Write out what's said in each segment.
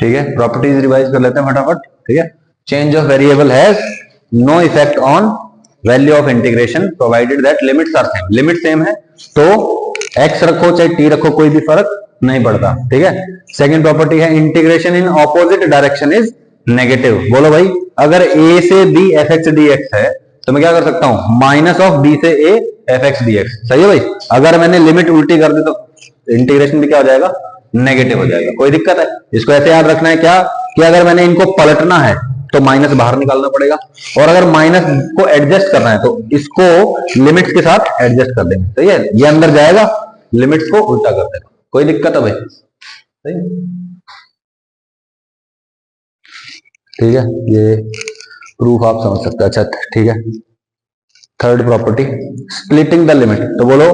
ठीक है, properties revise कर लेते हैं फटाफट। ठीक है, change of variable has no effect on value of integration provided that limits are same. Limit same है तो x रखो चाहे t रखो कोई भी फर्क नहीं पड़ता। ठीक है, सेकंड प्रॉपर्टी है integration in opposite direction is negative. बोलो भाई, अगर a से b fx dx है तो मैं क्या कर सकता हूं, माइनस ऑफ b से a fx dx। सही है भाई, अगर मैंने लिमिट उल्टी कर दी तो इंटीग्रेशन भी क्या हो जाएगा, नेगेटिव हो जाएगा। कोई दिक्कत है? इसको ऐसे याद रखना है क्या, कि अगर मैंने इनको पलटना है तो माइनस बाहर निकालना पड़ेगा, और अगर माइनस को एडजस्ट करना है तो इसको लिमिट्स के साथ एडजस्ट कर देंगे। सही है, ये अंदर जाएगा, लिमिट्स को उल्टा कर देगा। कोई दिक्कत है भाई? सही, ठीक है, ये प्रूफ आप समझ सकते हैं। अच्छा ठीक है, third property splitting the limit. तो बोलो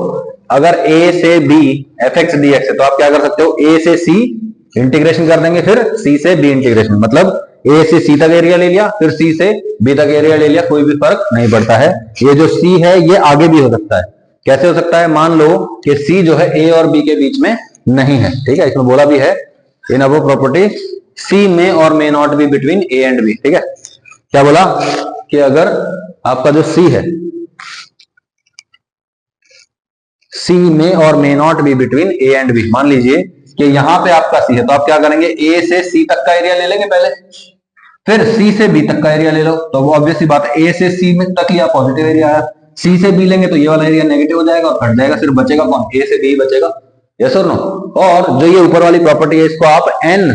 अगर a से b fx dx है तो आप क्या कर सकते हो, a से c इंटीग्रेशन कर देंगे, फिर c से b इंटीग्रेशन, मतलब a से c तक एरिया ले लिया, फिर c से b तक एरिया ले लिया, कोई भी फर्क नहीं पड़ता है। ये जो c है ये आगे भी हो सकता है। कैसे हो सकता है, मान लो कि c जो है a और b के बीच में नहीं है। ठीक है, इसमें बोला भी है इन अबव प्रॉपर्टी c में और may not be between a and b। ठीक है, क्या बोला कि अगर आपका जो c है C में और may not be between A and B। मान लीजिए कि यहां पे आपका C है तो आप क्या करेंगे, A से C तक का एरिया ले लेंगे पहले, फिर C से B तक का एरिया ले लो। तो वो ऑब्वियस सी बात है, A से C में तक लिया पॉजिटिव एरिया है, C से B लेंगे तो ये वाला एरिया नेगेटिव हो जाएगा और कट जाएगा, सिर्फ बचेगा कौन, A से B बचेगा। यस और नो? और जो ये ऊपर वाली प्रॉपर्टी है इसको आप n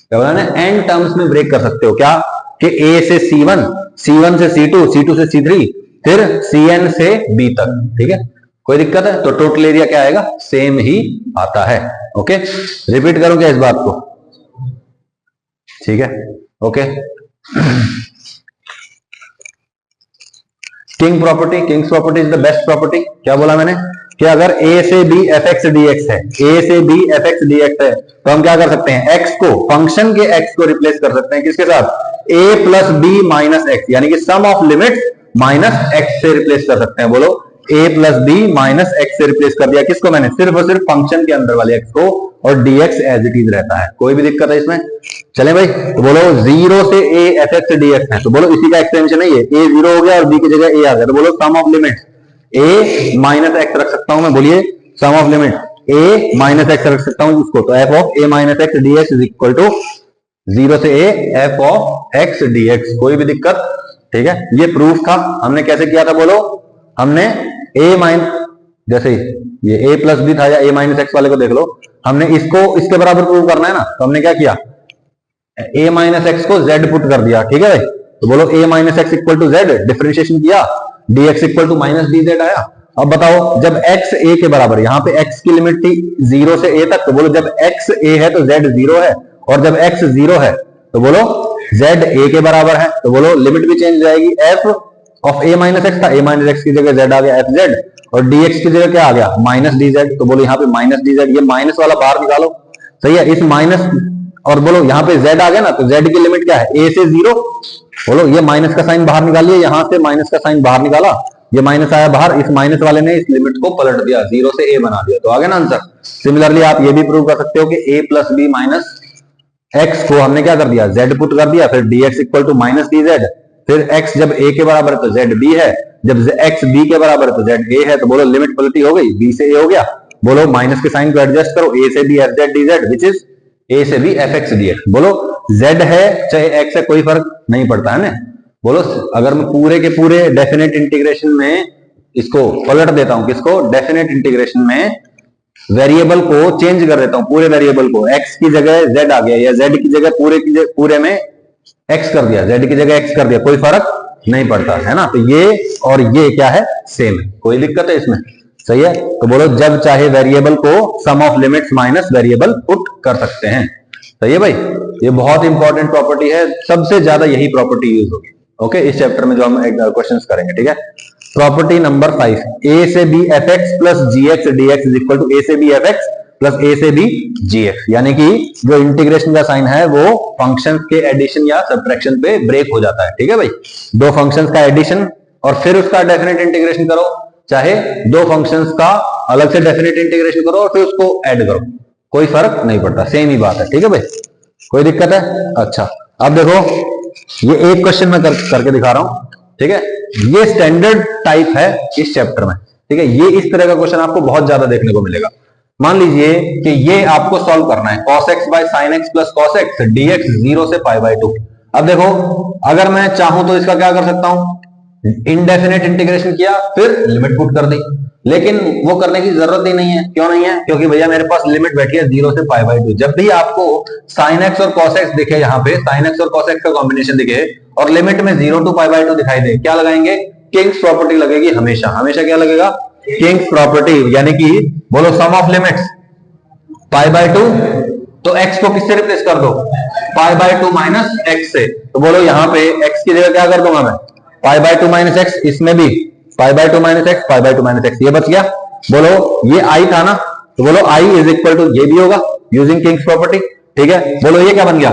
क्या बोला ना, n टर्म्स में ब्रेक कर सकते हो। क्या कि A से C1, C1 से C2, C2 से C3, फिर Cn से B तक। ठीक है, कोई दिक्कत है? तो टोटल एरिया क्या आएगा, सेम ही आता है। ओके, रिपीट करूं क्या इस बात को? ठीक है, okay. King property, Kings property is the best property. क्या बोला मैंने कि अगर a से b fx dx है, a से b fx dx है, तो हम क्या कर सकते हैं, x को, फंक्शन के x को रिप्लेस कर सकते हैं किसके साथ, a plus b minus x, यानी कि sum of limits minus x से रिप्लेस कर सकते हैं। बोलो a plus b minus x से रिप्लेस कर दिया, किसको मैंने, सिर्फ और सिर्फ फंक्शन के अंदर वाले x को, और dx एज इट इज रहता है। कोई भी दिक्कत है इसमें? चले भाई, तो बोलो 0 से a fx dx है, तो बोलो इसी का एक्सटेंशन है ये, a 0 हो गया और b की जगह a आ गया, तो बोलो sum of limit a minus x रख सकता हूं मैं, बोलिए sum of limit a minus x रख सकता हूं उसको, तो f of a minus x dx is equal to 0 से a f of x dx। कोई भी दिक्कत? ठीक है, ये प्रूफ था। हमने कैसे किया था, बोलो हमने a माइनस, जैसे ये a प्लस बी था या a माइनस एक्स वाले को देख लो, हमने इसको इसके बराबर प्रूव करना है ना, तो हमने क्या किया, a माइनस एक्स को z पुट कर दिया। ठीक है भाई, तो बोलो a minus x equal to z, differentiation किया, dx equal to minus dz आया। अब बताओ जब x a के बराबर, यहाँ पे x की लिमिट थी 0 से a तक, तो बोलो जब x a है तो z 0 है, और जब x 0 है तो बोलो z a के बराबर है, तो बोलो लिमिट भी चेंज हो जाएगी, f of a minus x था, a माइनस एक्स की जगह z आ गया f z, और dx की जगह क्या आ गया, माइनस dz, तो बोलो यहाँ पे माइनस dz, ये माइनस वाला बाहर निकालो। सही है, इस माइनस, और बोलो यहाँ पे z आ गया ना, तो z की लिमिट क्या है, a से 0, बोलो ये माइनस का साइन बाहर निकालिए, यहां से माइनस का साइन बाहर निकाला, ये माइनस आया बाहर, इस माइनस वाले ने इस लिमिट को पलट दिया, 0 से a बना दिया, तो आ गया ना आंसर। सिमिलरली आप ये भी प्रूव कर सकते हो कि a plus b minus x को हमने क्या कर दिया, z पुट कर दिया, फिर dx equal to minus dz, फिर x जब a के बराबर है तो z b है, जब x b के बराबर है तो z a है, तो बोलो लिमिट पलटी हो गई, b से a हो गया। बोलो माइनस के साइन को एडजस्ट करो, a से b f z dz which is a से b fx dx। बोलो z है चाहे x है कोई फर्क नहीं पड़ता है ना। बोलो अगर मैं पूरे के पूरे डेफिनेट इंटीग्रेशन में इसको पलट देता हूं, किसको, डेफिनेट इंटीग्रेशन में वेरिएबल को चेंज कर देता हूं, पूरे वेरिएबल को, x की जगह z आ गया, या z की जगह पूरे में x कर दिया, z की जगह x कर दिया, कोई फर्क नहीं पड़ता है ना। तो ये और ये क्या है, सेम है, कोई दिक्कत है इसमें? सही है, तो बोलो जब चाहे वेरिएबल को sum of limits minus variable put कर सकते हैं। सही है भाई, ये बहुत इंपॉर्टेंट प्रॉपर्टी है, सबसे ज्यादा यही प्रॉपर्टी यूज होगी। ओके, इस चैप्टर में जो हम क्वेश्चंस करेंगे। ठीक है, प्रॉपर्टी नंबर 5, a से b fx plus gx dx is equal to a से b fx प्लस a से b gx, यानी कि जो इंटीग्रेशन का साइन है वो फंक्शन के एडिशन या सब्ट्रैक्शन पे ब्रेक हो जाता है। ठीक है भाई, दो फंक्शंस का एडिशन और फिर उसका डेफिनेट इंटीग्रेशन करो, चाहे दो फंक्शंस का अलग से डेफिनेट इंटीग्रेशन करो और फिर उसको ऐड करो, कोई फर्क नहीं पड़ता, सेम ही बात है। ठीक है भाई, कोई दिक्कत है? अच्छा, अब देखो ये एक क्वेश्चन मैं करके दिखा रहा हूं, ठीक है। ये स्टैंडर्ड टाइप है इस चैप्टर में, ठीक है। ये इस तरह का क्वेश्चन आपको बहुत ज्यादा देखने को मिलेगा। मान लीजिए कि ये आपको सॉल्व करना है, cos x by sin x plus cos x dx 0 से पाई बाय 2। अब देखो, अगर मैं चाहूं तो इसका क्या कर सकता हूं, इनडेफिनेट इंटीग्रेशन किया, फिर लिमिट पुट कर दी। लेकिन वो करने की जरूरत ही नहीं है। क्यों नहीं है? क्योंकि भैया मेरे पास लिमिट बैठी है 0 से पाई बाय 2। जब भी आपको sin x और cos x दिखे, यहाँ पे sin x और cos x का कॉम्बिनेशन दिखे और लिमिट में 0 टू पाई बाय 2 दिखाई दे, क्या लगाएंगे? किंग्स प्रॉपर्टी लगेगी हमेशा। हमेशा क्या लगेगा? किंग्स प्रॉपर्टी, यानी कि बोलो sum of limits pi by 2, तो x को किससे रिप्लेस कर दो? पाई बाय 2 माइनस x से। तो बोलो यहाँ पे x की जगह क्या कर दूंगा मैं? पाई बाय 2 माइनस एक्स, इसमें भी पाई by 2 minus x, pi by 2 minus x, ये बच गया। बोलो ये i था ना, तो बोलो i इज इक्वल टू, ये भी होगा यूजिंग किंग्स प्रॉपर्टी, ठीक है। बोलो ये क्या बन गया?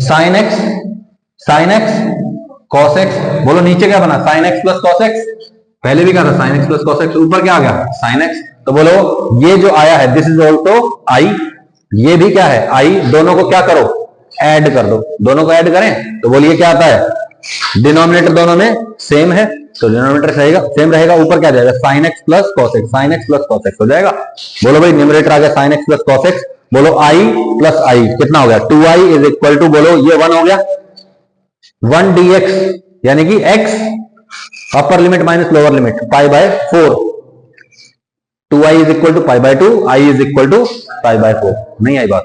Sign x cos x. बोलो नीचे क्या बना? Sign x plus cos x. पहले भी क्या था? Sign x plus cos x. ऊपर क्या आ गया? Sign x. तो बोलो ये जो आया है दिस इज ऑल्सो आई, ये भी क्या है? आई। दोनों को क्या करो? ऐड कर दो। दोनों को ऐड करें तो बोलिए क्या आता है? डिनोमिनेटर दोनों में सेम है, तो डिनोमिनेटर सेम रहेगा। ऊपर क्या जाएगा? Sign x plus cos x, sine x plus cos x हो जाएगा। बोलो भाई न्यूमरेटर आ गया sign x plus cos x. बोलो आई प्लस आई कितना हो गया? 2i इज इक्वल टू, बोलो ये 1 हो गया, 1 dx, यानी कि x upper limit minus lower limit pi by 4। 2i is equal to pi by 2, i is equal to pi by 4। नहीं आई बात?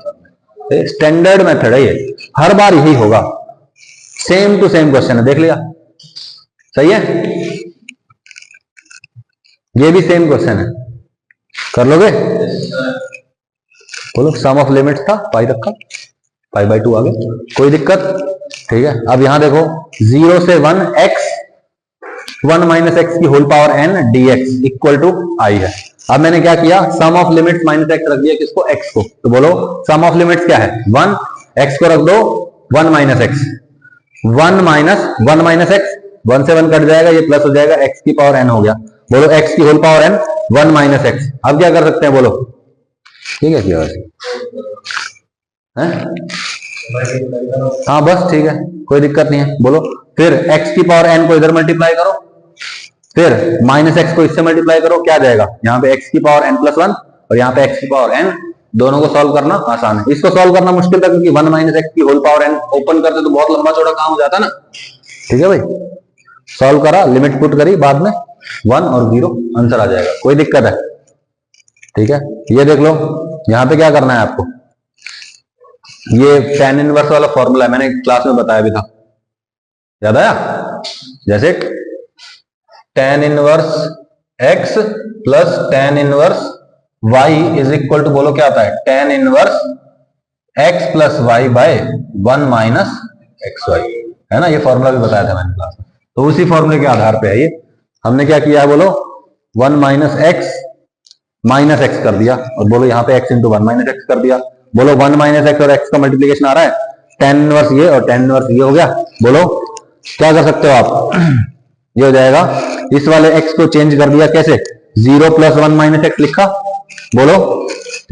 स्टैंडर्ड मेथड है ये, हर बार यही होगा। सेम टू सेम क्वेश्चन है, देख लिया? सही है। ये भी सेम क्वेश्चन है, कर लोगे? बोलो सम ऑफ लिमिट्स था, पाई रखा, पाई बाय 2 आ गया, कोई दिक्कत? ठीक है। अब यहां देखो 0 से 1 x 1 माइनस एक्स की whole power n dx equal to i है। अब मैंने क्या किया? Sum of limits minus x रख दिया, किसको? x को। तो बोलो सम ऑफ लिमिट्स क्या है? 1, x को रख दो 1 माइनस एक्स, 1 माइनस एक्स, 1 से 1 कट जाएगा, ये प्लस हो जाएगा, x की पावर n हो गया। बोलो x की whole power n 1 minus x. अब क्या कर सकते हैं? बोलो ठीक है क्या? हाँ बस ठीक है, कोई दिक्कत नहीं है। बोलो फिर x की पावर n को इधर मल्टीप्लाई करो, फिर माइनस एक्स को इससे मल्टीप्लाई करो, क्या जाएगा? यहाँ पे x की पावर n प्लस 1 और यहाँ पे x की पावर n, दोनों को सॉल्व करना आसान है। इसको सॉल्व करना मुश्किल था क्योंकि 1 माइनस एक्स की होल पावर n ओपन करते तो बहुत लंबा चौड़ा काम हो जाता ना। ठीक है भाई, सॉल्व करा, लिमिट पुट करी, बाद में 1 और 0 आंसर आ जाएगा, कोई दिक्कत है? ठीक है, ये देख लो यहाँ पे क्या करना है आपको। ये tan इनवर्स वाला फॉर्मूला है, मैंने क्लास में बताया भी था, याद आया? जैसे tan inverse x plus tan inverse y is equal to, बोलो क्या आता है? tan inverse x plus y by 1 minus x y, है ना? ये फॉर्मूला भी बताया था मैंने क्लास में। तो उसी फॉर्मूले के आधार पे है ये। हमने क्या किया है? बोलो 1 माइनस एक्स कर दिया, और बोलो यहाँ पे x इंटू 1 माइनस एक्स कर दिया। बोलो 1 माइनस एक्स और x का मल्टीप्लीकेशन आ रहा है, tan इनवर्स ये और tan इनवर्स ये हो गया। बोलो क्या कर सकते हो आप? ये हो जाएगा, इस वाले x को चेंज कर दिया, कैसे? 0 प्लस 1 माइनस एक्स लिखा। बोलो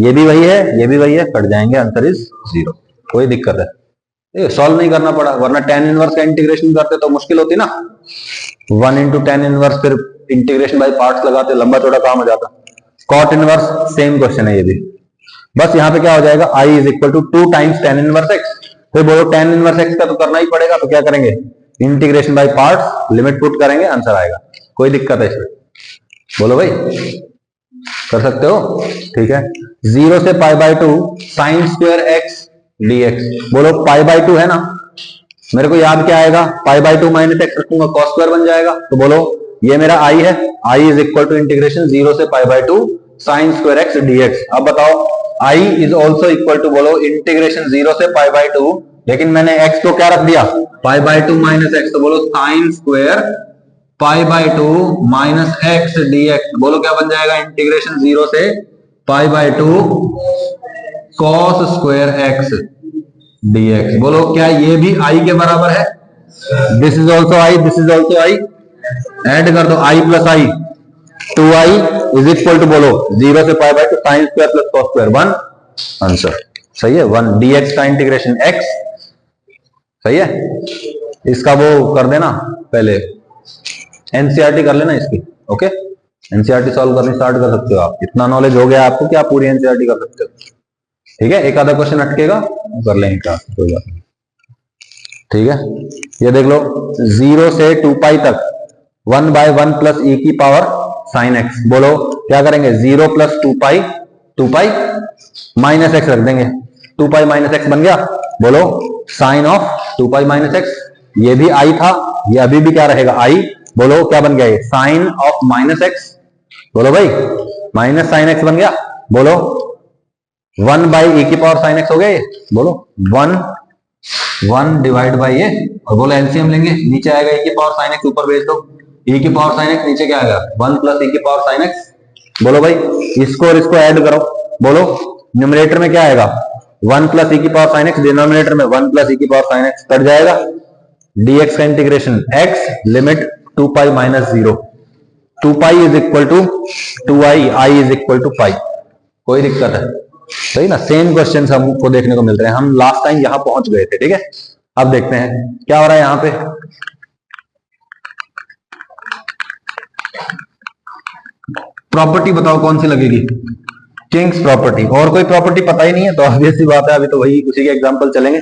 ये भी वही है, ये भी वही है, कट जाएंगे, आंसर इज 0, कोई दिक्कत है? सॉल्व नहीं करना पड़ा, वरना tan इनवर्स का इंटीग्रेशन करते तो मुश्किल होती ना। 1 इंटू tan इनवर्स, फिर इंटीग्रेशन बाय पार्ट्स लगाते, लंबा चौड़ा काम हो जाता। cot इनवर्स सेम क्वेश्चन है ये भी, बस यहाँ पे क्या हो जाएगा? i is equal to 2 times tan inverse x। फिर बोलो tan इनवर्स x का तो करना ही पड़ेगा, तो क्या करेंगे? Integration by parts, limit put करेंगे, आंसर आएगा, कोई दिक्कत है इसमें? बोलो भाई, कर सकते हो? ठीक है। 0 से pi by 2 sine square x dx। बोलो पाई बाय 2 है ना, मेरे को याद क्या आएगा? पाई बाय 2 माइनस एक्स रखूंगा, कॉस स्क्वायर बन जाएगा। तो बोलो ये मेरा i है, i is equal to integration 0 से pi by 2 sine square x dx। अब बताओ i is also equal to, बोलो इंटीग्रेशन 0 से पाई बाय 2, लेकिन मैंने x को क्या रख दिया? Pi by 2 minus x. तो बोलो sine square pi by 2 minus x dx। बोलो क्या बन जाएगा? इंटीग्रेशन 0 से pi by 2 cos square x dx। बोलो क्या ये भी i के बराबर है? This is also i, this is also i, add कर दो i plus i, 2i is equal to, बोलो 0 से pi by 2 sine square plus cos square 1, answer. सही है, 1 dx का इंटीग्रेशन x, सही है। इसका वो कर देना, पहले एनसीईआरटी कर लेना इसकी, ओके। एनसीईआरटी सॉल्व करनी स्टार्ट कर सकते हो आप, इतना नॉलेज हो गया आपको कि आप पूरी एनसीईआरटी कर सकते हो, ठीक है। एक आधा क्वेश्चन अटकेगा, कर लेंगे क्लास, कोई बात नहीं, ठीक है। ये देख लो, 0 से 2 पाई तक 1/1 प्लस e की पावर साइन x, बोलो क्या करेंगे, 0 प्लस 2 पाई माइनस x रख देंगे, 2 पाई माइनस x बन गया, बोलो sine of 2 pi minus x, ये भी i था, ये अभी भी क्या रहेगा i, बोलो क्या बन गया ये, साइन ऑफ माइनस x, बोलो भाई माइनस साइन x बन गया, बोलो 1/e की पावर साइन x हो गया ये, बोलो 1 डिवाइड बाई ये, और बोलो एलसीएम लेंगे, नीचे आएगा e की पावर साइन x, ऊपर भेज दो, e की पावर साइन x, नीचे क्या आएगा 1 प्लस e की पावर साइन x, बोलो भाई इसको और इसको ऐड करो, बोलो न्यूमरेटर में क्या आएगा 1 प्लस e की पावर साइन x, डिनोमिनेटर में 1 प्लस e की पावर साइन x, कट जाएगा, dx का integration x limit 2 pi minus 0, 2 pi is equal to 2i, i is equal to pi, कोई दिक्कत है, सही ना। सेम क्वेश्चन हमको देखने को मिल रहे हैं, हम लास्ट टाइम यहां पहुंच गए थे, ठीक है। अब देखते हैं क्या हो रहा है यहां पे, प्रॉपर्टी बताओ कौन सी लगेगी, किंग्स प्रॉपर्टी, और कोई प्रॉपर्टी पता ही नहीं है तो ऑब्वियस सी बात है, अभी तो वही उसी के एग्जांपल चलेंगे,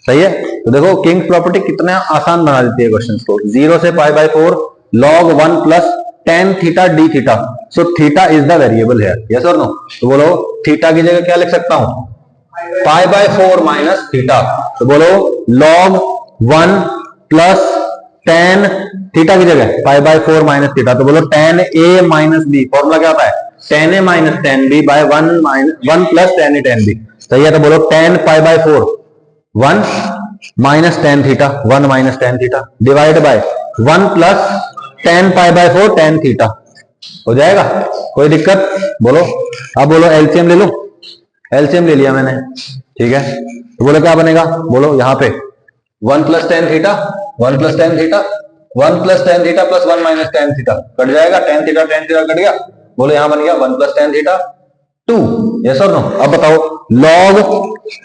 सही है। तो देखो किंग्स प्रॉपर्टी कितना आसान बना देती है क्वेश्चंस को, 0 से π/4 log 1 plus tan theta d theta, so theta is the variable है, यस और नो, तो बोलो थीटा की जगह क्या लिख सकता हूं, π/4 माइनस थीटा, तो बोलो log 1 प्लस tan थीटा की जगह π/4 माइनस थीटा, तो बोलो tan a minus b, formula क्या होता है tan a minus tan b by 1 plus tan a tan b, सही है। तो बोलो tan π/4 1 minus tan theta, 1 minus tan theta divide by 1 plus tan π/4 tan theta, हो जाएगा, कोई दिक्कत, बोलो। अब बोलो एलसीएम ले लो, एलसीएम ले लिया मैंने, ठीक है, तो बोलो क्या बनेगा, बोलो यहाँ पे 1 plus tan theta, 1 plus tan theta, 1 plus tan theta plus 1 minus tan theta, cut जाएगा, tan थीटा कट गया, बोलो यहां बन गया 1 प्लस tan थीटा 2, यस और नो। अब बताओ log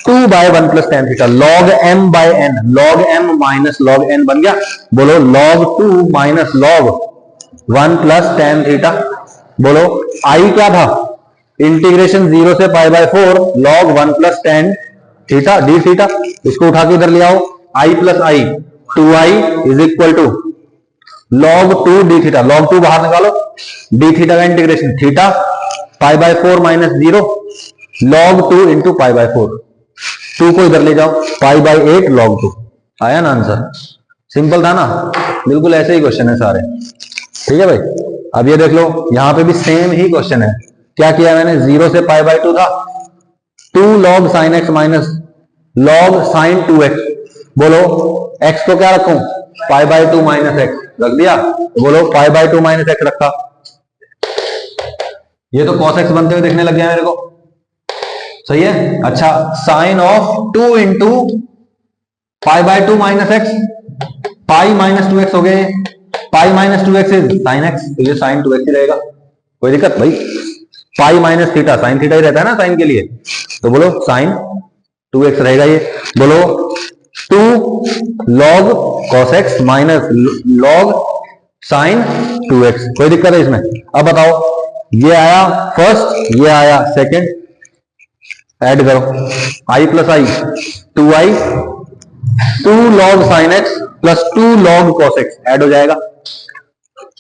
2 by 1 plus tan theta, log m by n, log m minus log n बन गया, बोलो log 2 minus log 1 plus tan theta, बोलो i क्या था, इंटीग्रेशन 0 से π/4 log 1 plus tan theta d theta, इसको उठा के इधर ले आओ, i plus i 2i is equal to log 2 d theta, log 2 बाहर निकालो, d थीटा का integration theta π/4 minus 0 log 2 into π/4, 2 को इधर ले जाओ, π/8 log 2, आया ना आंसर, सिंपल था ना, बिल्कुल ऐसे ही क्वेश्चन है सारे, ठीक है भाई। अब ये देख लो यहां पे भी सेम ही क्वेश्चन है, क्या किया मैंने, 0 से π/2 था, 2 log sin x minus log sin 2x, बोलो x को क्या रखूं, π/2 माइनस x रख दिया, बोलो π/2 माइनस x रखा, ये तो cos x बनते हुए देखने लग गया मेरे को, सही है। अच्छा sine of 2 into π/2 minus x, pi minus 2x हो गए, pi minus 2x is sine x, तो ये साइन 2x ही रहेगा, कोई दिक्कत भाई, pi minus theta sine theta ही रहता है ना साइन के लिए, तो बोलो साइन 2x रहेगा ये, बोलो 2 log cos x minus log sine 2x, कोई दिक्कत है इसमें। अब बताओ ये आया फर्स्ट, ये आया सेकंड, ऐड करो i plus I 2i, 2 log sin x plus 2 log cos x add हो जाएगा,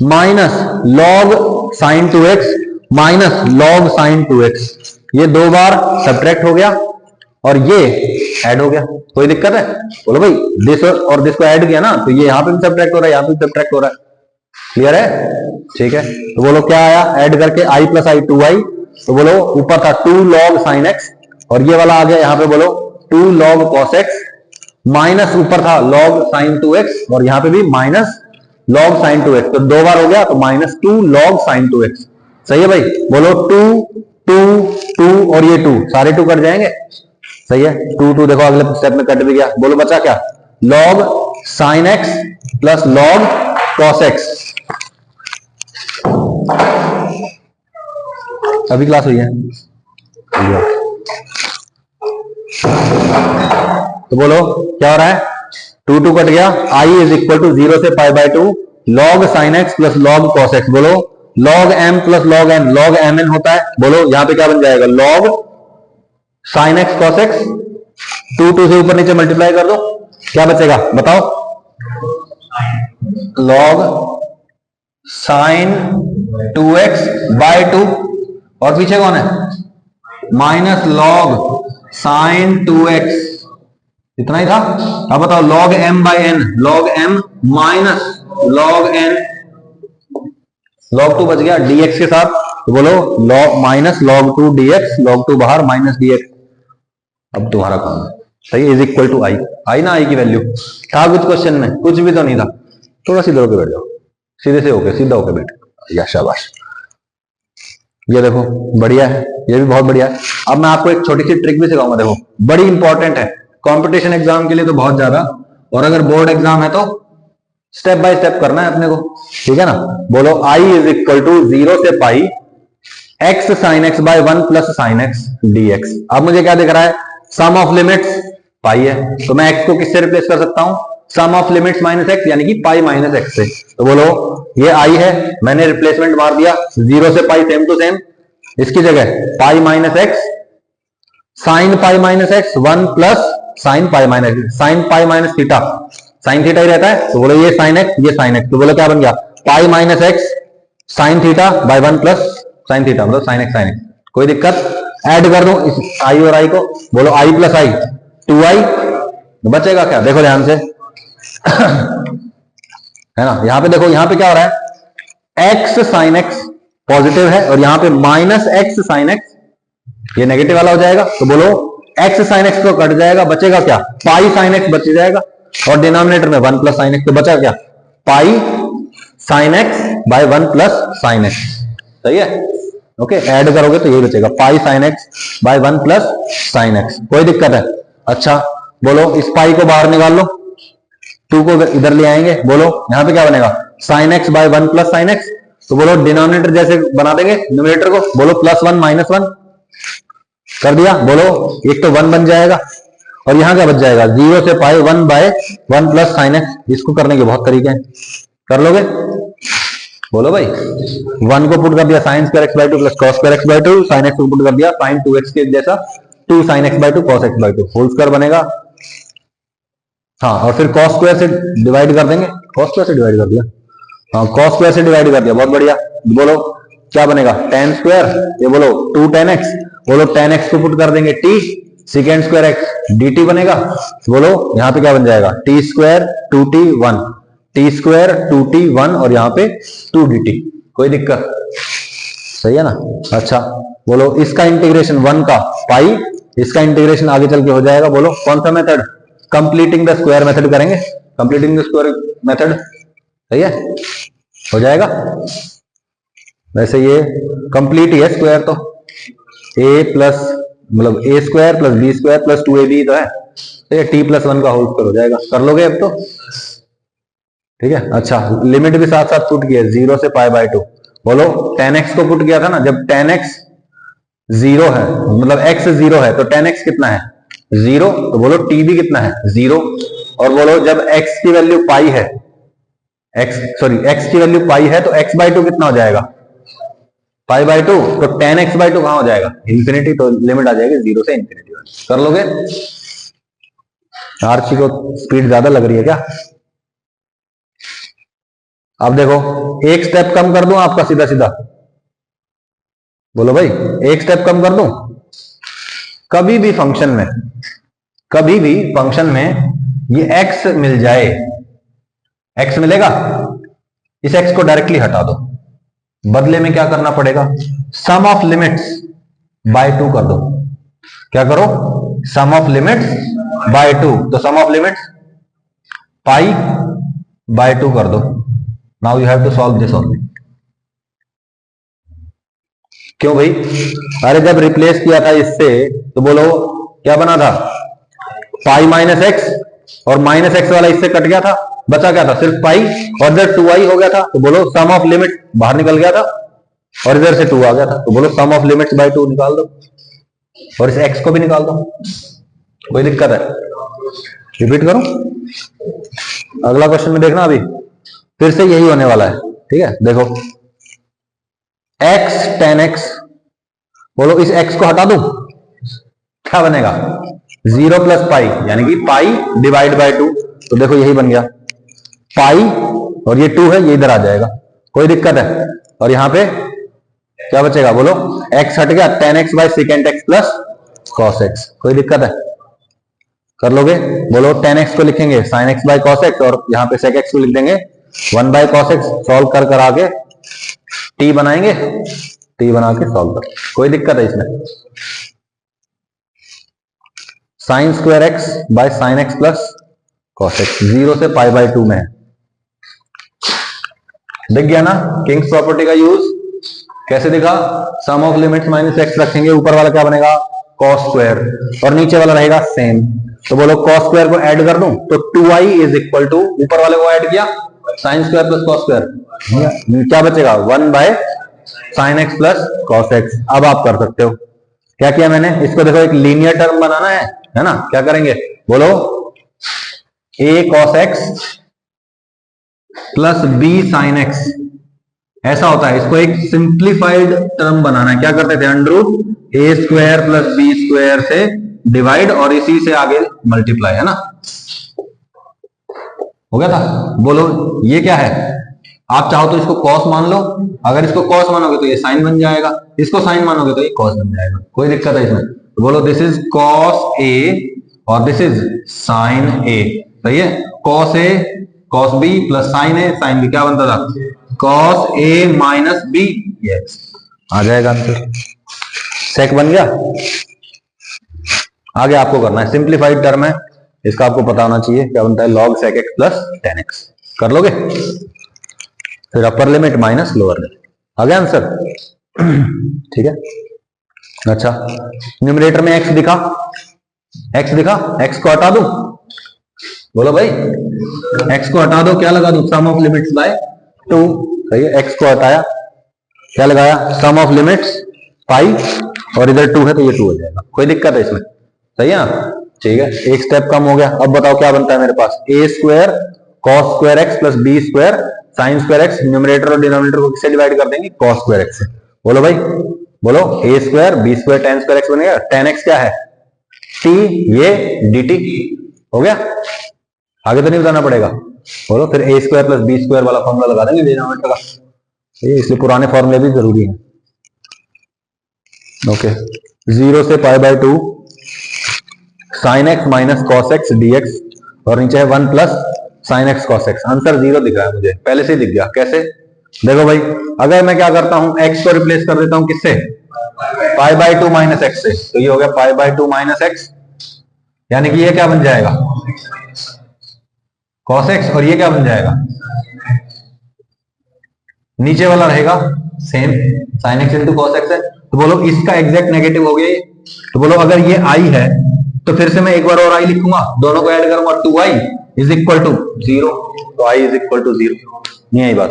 minus log sin 2x minus log sin 2x, ये दो बार सब्ट्रैक्ट हो गया और ये ऐड हो गया, कोई दिक्कत है, बोलो भाई दिस और दिस को ऐड किया ना, तो ये यहां पे भी सब्ट्रैक्ट हो रहा है, यहां पे भी सब्ट्रैक्ट हो रहा है, क्लियर है, ठीक है। तो बोलो क्या आया, ऐड करके i प्लस आई 2i, तो बोलो ऊपर था 2 log sin x और ये वाला आ गया यहां पे, बोलो 2 log cos x माइनस ऊपर था log sin 2x और यहां पे भी माइनस log sin 2x, तो दो बार हो गया, तो माइनस 2 log sin 2x, सही है भाई, बोलो 2 2 2 और ये 2 सारे 2 कट जाएंगे, सही है, 2 2 देखो अगले स्टेप में कट भी गया, बोलो बचा क्या, log sin x plus log cos x, अभी क्लास हुई है, तो बोलो क्या हो रहा है, 2 कट गया, आई इज इक्वल टू 0 से pi by 2 log sine x plus log cos x. बोलो log m plus log n, log m n होता है। बोलो यहां पे क्या बन जाएगा, log sine x cos x, 2 से ऊपर नीचे मल्टीप्लाई कर दो, क्या बचेगा बताओ, लॉग साइन 2x बाय 2, और पीछे कौन है, माइनस लॉग साइन 2x, इतना ही था। अब बताओ log m by n, log m minus log n, लॉग 2 बच गया dx के साथ। तो बोलो log minus log 2 dx, log 2 बाहर माइनस dx। अब तुम्हारा काम है, सही, is equal to i. I ना आई की वैल्यू था कुछ क्वेश्चन में, कुछ भी तो नहीं था। थोड़ा सीधे होके बैठ जाओ, सीधे से होके सीधा होके बैठ, या शाबाश। ये देखो बढ़िया है, ये भी बहुत बढ़िया है। अब मैं आपको एक छोटी सी ट्रिक भी सिखाऊंगा, देखो बड़ी इंपॉर्टेंट है कंपटीशन एग्जाम के लिए तो बहुत ज्यादा, और अगर बोर्ड एग्जाम है तो स्टेप बाय स्टेप करना है अपने को, ठीक है ना। बोलो आई इज इक्वल टू 0 से pi x sine x by 1 plus sine x dx। अब मुझे क्या दिख रहा है, सम ऑफ लिमिट्स पाई है, तो मैं x को किससे रिप्लेस कर सकता हूं, सम ऑफ लिमिट्स माइनस एक्स, यानी कि पाई माइनस एक्स से। तो बोलो ये आई है, मैंने रिप्लेसमेंट मार दिया 0 से पाई सेम टू सेम, इसकी जगह pi minus x sine pi minus x 1 plus sine pi minus, sine pi minus theta, sine theta ही रहता है। तो बोलो ये साइन एक्स, ये साइन एक्स, तो बोलो क्या बन गया, pi minus x sine theta by 1 plus sine theta, मतलब साइन एक्स साइन एक्स। कोई दिक्कत, ऐड कर दो इस आई और आई को, बोलो आई प्लस आई 2i, बचेगा क्या, देखो ध्यान से है ना। यहां पे देखो, यहां पे क्या हो रहा है, एक्स साइन एक्स पॉजिटिव है, और यहां पे माइनस एक्स साइन एक्स, ये नेगेटिव वाला हो जाएगा। तो बोलो एक्स साइन एक्स तो कट जाएगा, बचेगा क्या, पाई साइन एक्स बच जाएगा, और डिनोमिनेटर में 1 प्लस साइन एक्स, तो बचा क्या, pi sine x by 1 plus sine x, सही है। ओके, ऐड करोगे तो यही बचेगा, pi sine x by 1 plus sine x. कोई दिक्कत है, अच्छा बोलो इस पाई को बाहर निकाल लो, 2 को इधर ले आएंगे, बोलो यहां पे क्या बनेगा, sine x by 1 plus sine x. तो बोलो डिनोमिनेटर जैसे बना देंगे न्यूमरेटर को, बोलो +1 -1 कर दिया, बोलो एक तो 1 बन जाएगा, और यहां क्या बच जाएगा, 0 से पाई 1 बाय 1 प्लस साइन एक्स। इसको करने के बहुत तरीके हैं, कर लोगे, बोलो भाई। 1 को पुट कर दिया sine square x by 2 plus cos square x by 2, sine x को पुट कर दिया साइन 2x के जैसा 2 sine x by 2 cos x by 2 whole square बनेगा। हाँ, और फिर कॉस स्क्वायर से डिवाइड कर देंगे, कॉस स्क्वायर से डिवाइड कर दिया, हाँ कॉस स्क्वायर से डिवाइड कर दिया, बहुत बढ़िया। बोलो क्या बनेगा, tan स्क्वायर, ये बोलो 2 tan x, बोलो tan x को पुट कर देंगे t second square x dt बनेगा। बोलो यहां पे क्या बन जाएगा, t square 2t 1, t square 2t 1, और यहां पे 2 dt। कोई दिक्कत, सही है ना। अच्छा बोलो इसका इंटीग्रेशन 1 का पाई, इसका इंटीग्रेशन आगे चल के हो जाएगा, बोलो कौन सा method, completing the square method करेंगे, कंप्लीटिंग द स्क्वायर मेथड, सही है, हो जाएगा। वैसे ये कंप्लीट ही है स्क्वायर, तो a प्लस मतलब a square plus b square plus 2ab तो है, तो ये t +1 का होल स्क्वायर हो जाएगा, कर लोगे अब तो, ठीक है। अच्छा लिमिट भी साथ साथ पुट किया 0 से पाई बाय 2, बोलो tan x को पुट किया था ना, जब tan x 0 है, मतलब x 0 है, तो tan x कितना है 0, तो बोलो t भी कितना है 0, और बोलो जब x की वैल्यू पाई है, x की वैल्यू पाई है, तो x बाय 2 कितना हो जाएगा, पाई बाय 2, तो tan x बाय 2 कहां हो जाएगा, इंफिनिटी, तो लिमिट आ जाएगी 0 से इंफिनिटी। कर लोगे, आर्ची को स्पीड ज्यादा लग रही है क्या। अब देखो एक स्टेप कम कर दूं आपका, सीधा सीधा बोलो भाई, एक स्टेप कम कर दूं। कभी भी फंक्शन में ये x मिल जाए, x मिलेगा, इस x को डायरेक्टली हटा दो, बदले में क्या करना पड़ेगा, सम ऑफ लिमिट्स बाय 2 कर दो। क्या करो, सम ऑफ लिमिट्स बाय 2, तो sum of limits pi by 2 कर दो। Now you have to solve this only. क्यों भाई, अरे जब रिप्लेस किया था इससे, तो बोलो क्या बना था, पाई माइनस एक्स, और माइनस एक्स वाला इससे कट गया था, बचा क्या था, सिर्फ पाई, और इधर 2i हो गया था, तो बोलो सम ऑफ लिमिट बाहर निकल गया था, और इधर से 2 आ गया था, तो बोलो सम ऑफ लिमिट्स बाय 2 निकाल दो, और इस x को भी निकाल दो। कोई दिक्कत है? रिपीट करूं? अगला क्वेश्चन में देखना, अभी फिर से यही होने वाला है। ठीक है, देखो x tan x, बोलो इस x को हटा दूं, क्या बनेगा? 0 प्लस पाई, यानी कि पाई डिवाइड बाय 2। तो देखो यही बन गया पाई, और ये 2 है, ये इधर आ जाएगा। कोई दिक्कत है? और यहां पे क्या बचेगा? बोलो x हट गया, tan x by second x plus cos x। कोई दिक्कत है? कर लोगे? बोलो tan x को लिखेंगे sin x by cos x, और यहां पे sec x को लिख देंगे 1 बाय cos x। सॉल्व कर आगे t बनाएंगे, t बना के सॉल्व कर। कोई दिक्कत है इसमें? Sine square x by sine x plus cos x 0 से पाई बाय 2 में है। दिख गया ना किंग्स प्रॉपर्टी का यूज? कैसे दिखा? सम ऑफ लिमिट्स माइनस एक्स रखेंगे, ऊपर वाला क्या बनेगा? कॉस स्क्वायर, और नीचे वाला रहेगा सेम। तो बोलो कॉस स्क्वायर को ऐड कर दूं, तो 2i इज इक्वल टू, ऊपर वाले को ऐड किया, sign square plus cos square, क्या बचेगा? 1 by sine x plus cos x. अब आप कर सकते हो, क्या किया मैंने? इसको देखो, एक लीनियर टर्म बनाना है ना? क्या करेंगे? बोलो a cos x plus b sin x, ऐसा होता है। इसको एक सिंप्लीफाइड टर्म बनाना है। क्या करते थे? अंडर रूट ए स्क्वायर प्लस बी स्क्वायर से डिवाइड, और इसी से आगे मल्टीप्लाई, है ना? हो गया था? बोलो ये क्या है? आप चाहो तो इसको कॉस मान लो, अगर इसको कॉस मानोगे तो ये साइन बन जाएगा, इसको साइन मानोगे तो ये कॉस बन जाएगा। कोई दिक्कत है इसमें? तो बोलो दिस इज कॉस ए और दिस इज साइन ए। सही है? Cos A cos B plus sign A sine B, क्या बनता था? Cos A minus B. Yes, आ जाएगा आंसर। सेक बन गया। आगे आपको करना है, सिंप्लीफाइड टर्म है, इसका आपको पता होना चाहिए क्या बनता है? Log sec x plus tan x. कर लोगे? फिर upper limit minus lower limit. आ गया आंसर? ठीक है। अच्छा, न्यूमरेटर में x दिखा, x दिखा, x को हटा दूं? बोलो भाई, x को हटा दो, क्या लगा दूं? सम ऑफ लिमिट्स बाय 2। सही है, x को हटाया, क्या लगाया? सम ऑफ लिमिट्स पाई, और इधर 2 है तो ये 2 हो जाएगा। कोई दिक्कत है इसमें? सही है ना? ठीक है, एक स्टेप कम हो गया। अब बताओ क्या बनता है मेरे पास? a square cos square x plus b square sine square x. Numerator और डिनोमिनेटर को किससे डिवाइड कर देंगे? कॉस स्क्वायर एक्स से। बोलो भाई, बोलो a square b square tan square x बनेगा। टेन एक्स क्या है? t, ये dt। हो गया? आगे तो नहीं बताना पड़ेगा। बोलो फिर a square plus b square वाला फॉर्मूला लगा देंगे डिनोमिनेटर का, इसलिए पुराने फॉर्मूले भी जरूरी है। ओके, 0 से pi by 2 sine x minus cos x dx, और नीचे है 1 plus sine x cos x. Answer 0 दिख रहा है मुझे, पहले से ही दिख गया। कैसे? देखो भाई, अगर मैं क्या करता हूं, x को रिप्लेस कर देता हूं किससे? पाई बाय 2 माइनस एक्स से, तो ये हो गया पाई बाय 2 माइनस एक्स, यानी कि ये क्या बन जाएगा? कॉस एक्स, और ये क्या बन जाएगा? नीचे वाला रहेगा same, sine x into cos x है। तो बोलो इसका एग्जैक्ट नेगेटिव हो गया। तो बोलो अगर ये आई है तो फिर से मैं एक बार और आई लिखूंगा, दोनों को ऐड करूंगा, 2i इज इक्वल टू 0। तो i इज इक्वल टू 0। नहीं आई बात?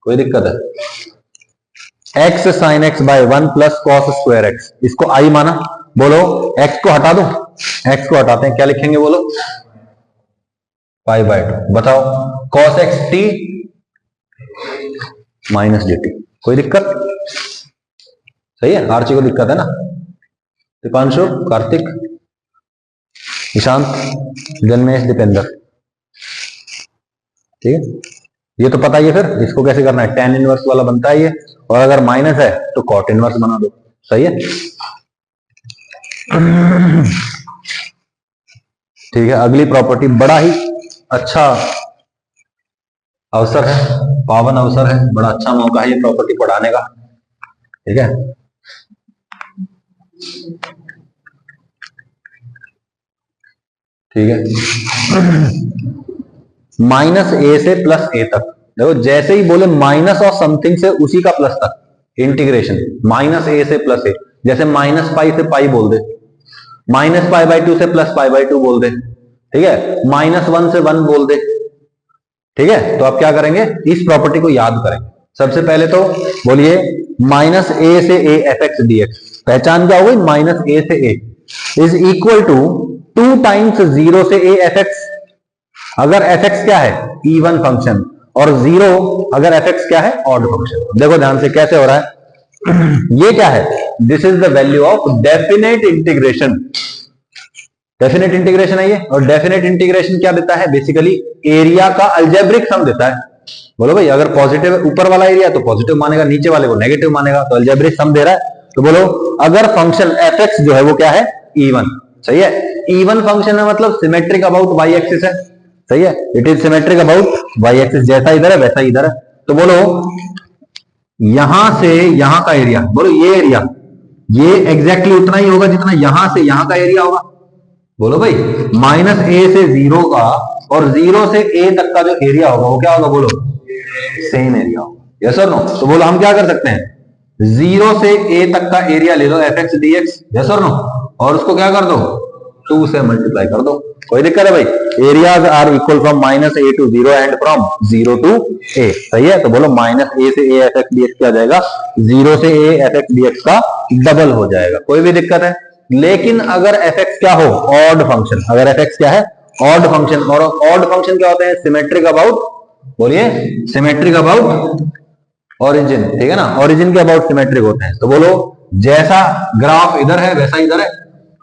कोई दिक्कत है? x sine x by 1 plus cos square x, इसको i माना। बोलो x को हटा दो, x को हटाते हैं, क्या लिखेंगे? बोलो पाई बाय 2। बताओ cos x T minus dt। कोई दिक्कत? सही है? आरची को दिक्कत है ना? दीपांशु, कार्तिक, ईशांत, जन्मेश, दीपेंद्र। ठीक है, ये तो पता ही है। फिर इसको कैसे करना है? tan इनवर्स वाला बनता है ये, और अगर माइनस है तो cot इनवर्स बना दो। सही है? ठीक है, अगली प्रॉपर्टी, बड़ा ही अच्छा अवसर है, पावन अवसर है, बड़ा अच्छा मौका है ये प्रॉपर्टी पढ़ाने का। ठीक है, ठीक है। माइनस ए से प्लस ए तक, देखो जैसे ही बोले माइनस और समथिंग से उसी का प्लस तक इंटीग्रेशन, माइनस ए से प्लस ए। जैसे माइनस पाई से पाई बोल दे, माइनस पाई बाय 2 से प्लस पाई बाय 2 बोल दे। ठीक है, माइनस 1 से 1 बोल दे। ठीक है, तो आप क्या करेंगे? इस प्रॉपर्टी को याद करेंगे। सबसे पहले तो बोलिए माइनस ए से a f x D x, पहचान क्या हो गई? माइनस ए से ए इज इक्वल टू 2 टाइम्स 0 से a fx, अगर fx क्या है इवन फंक्शन, और 0 अगर fx क्या है ऑड फंक्शन। देखो ध्यान से कैसे हो रहा है। ये क्या है, this is the value of definite integration. Definite integration है ये, और डेफिनेट इंटीग्रेशन क्या देता है, बेसिकली एरिया का अलजेब्रिक सम देता है। बोलो भाई, अगर पॉजिटिव ऊपर वाला एरिया तो पॉजिटिव मानेगा, नीचे वाले को नेगेटिव मानेगा, तो अलजेब्रिक सम दे रहा है। तो बोलो अगर फंक्शन fx जो है वो क्या है इवन, सही है, इवन फंक्शन है मतलब सिमेट्रिक अबाउट वाई एक्सिस है, सही है, it is symmetric about y axis, जैसा इधर है वैसा इधर है। तो बोलो यहां से यहां का एरिया, बोलो ये एरिया ये एग्जैक्टली उतना ही होगा जितना यहां से यहां का एरिया होगा। बोलो भाई माइनस ए से 0 का और 0 से ए तक का जो एरिया होगा वो क्या होगा, बोलो सेम एरिया होगा, यस और नो। तो बोलो हम क्या कर सकते हैं, 0 से a तक का एरिया ले लो f x D x, yes और नो, और उसको क्या कर दो 2 से मल्टीप्लाई कर दो। कोई दिक्कत है भाई, areas are equal from minus a to 0 and from 0 to a, सही है। तो बोलो माइनस ए से a f x D x क्या जाएगा, 0 से a f x D x का डबल हो जाएगा, कोई भी दिक्कत है। लेकिन अगर एफ एक्स क्या हो ऑड फंक्शन, अगर एफ एक्स क्या है ऑड फंक्शन, और ऑड फंक्शन क्या होते हैं सिमेट्रिक अबाउट, बोलिए सिमेट्रिक अबाउट ओरिजिन, ठीक है ना, ओरिजिन के अबाउट सिमेट्रिक होते हैं। तो बोलो जैसा ग्राफ इधर है वैसा इधर है,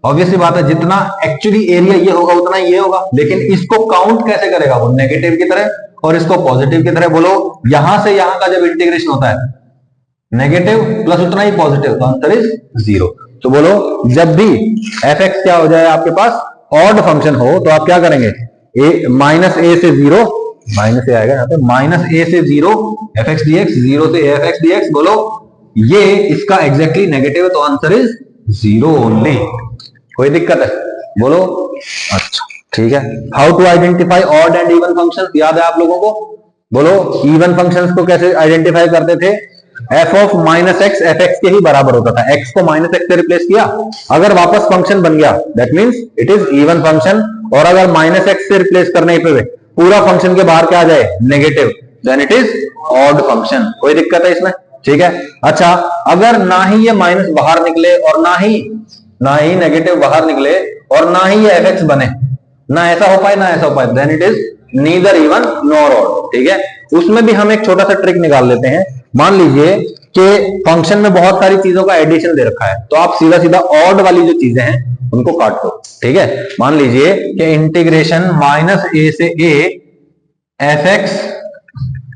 ऑब्वियसली बात है, जितना एक्चुअली एरिया ये होगा उतना ये होगा, लेकिन इसको काउंट कैसे करेगा वो नेगेटिव की तरह और इसको पॉजिटिव की तरह। बोलो यहां से यहां का जब इंटीग्रेशन होता है नेगेटिव प्लस उतना ही पॉजिटिव, तो आंसर इज 0। तो बोलो जब भी एफ एक्स क्या हो जाए आपके पास ऑड फंक्शन हो तो आप क्या करेंगे, माइनस ए से 0, माइनस ए आएगा यहाँ पे, माइनस ए से 0 एफ एक्स डी एक्स, 0 से एफ एक्स डी एक्स, बोलो ये इसका एग्जैक्टली नेगेटिव है, तो आंसर इज 0 ओनली। कोई दिक्कत है, बोलो अच्छा ठीक है। How to identify odd and even functions, याद है आप लोगों को, बोलो इवन फंक्शंस को कैसे आइडेंटिफाई करते थे, F of minus x f x के ही बराबर होता था, एक्स को माइनस एक्स से रिप्लेस किया, अगर वापस फंक्शन बन गया that means it is even function, और अगर माइनस एक्स से रिप्लेस करने पे पूरा फंक्शन के बाहर क्या आ जाए negative, then it is odd function. कोई दिक्कत है इसमें, ठीक है। अच्छा अगर ना ही ये माइनस बाहर निकले और ना ही नेगेटिव बाहर निकले और ना ही ये एफ एक्स बने, ना ऐसा हो पाए ना ऐसा हो पाए, then it is neither even nor odd, ठीक है। उसमें भी हम एक छोटा सा ट्रिक निकाल लेते हैं। मान लीजिए कि फंक्शन में बहुत सारी चीजों का एडिशन दे रखा है, तो आप सीधा सीधा ऑड वाली जो चीजें हैं उनको काट दो, ठीक है। मान लीजिए कि इंटीग्रेशन माइनस ए से a f x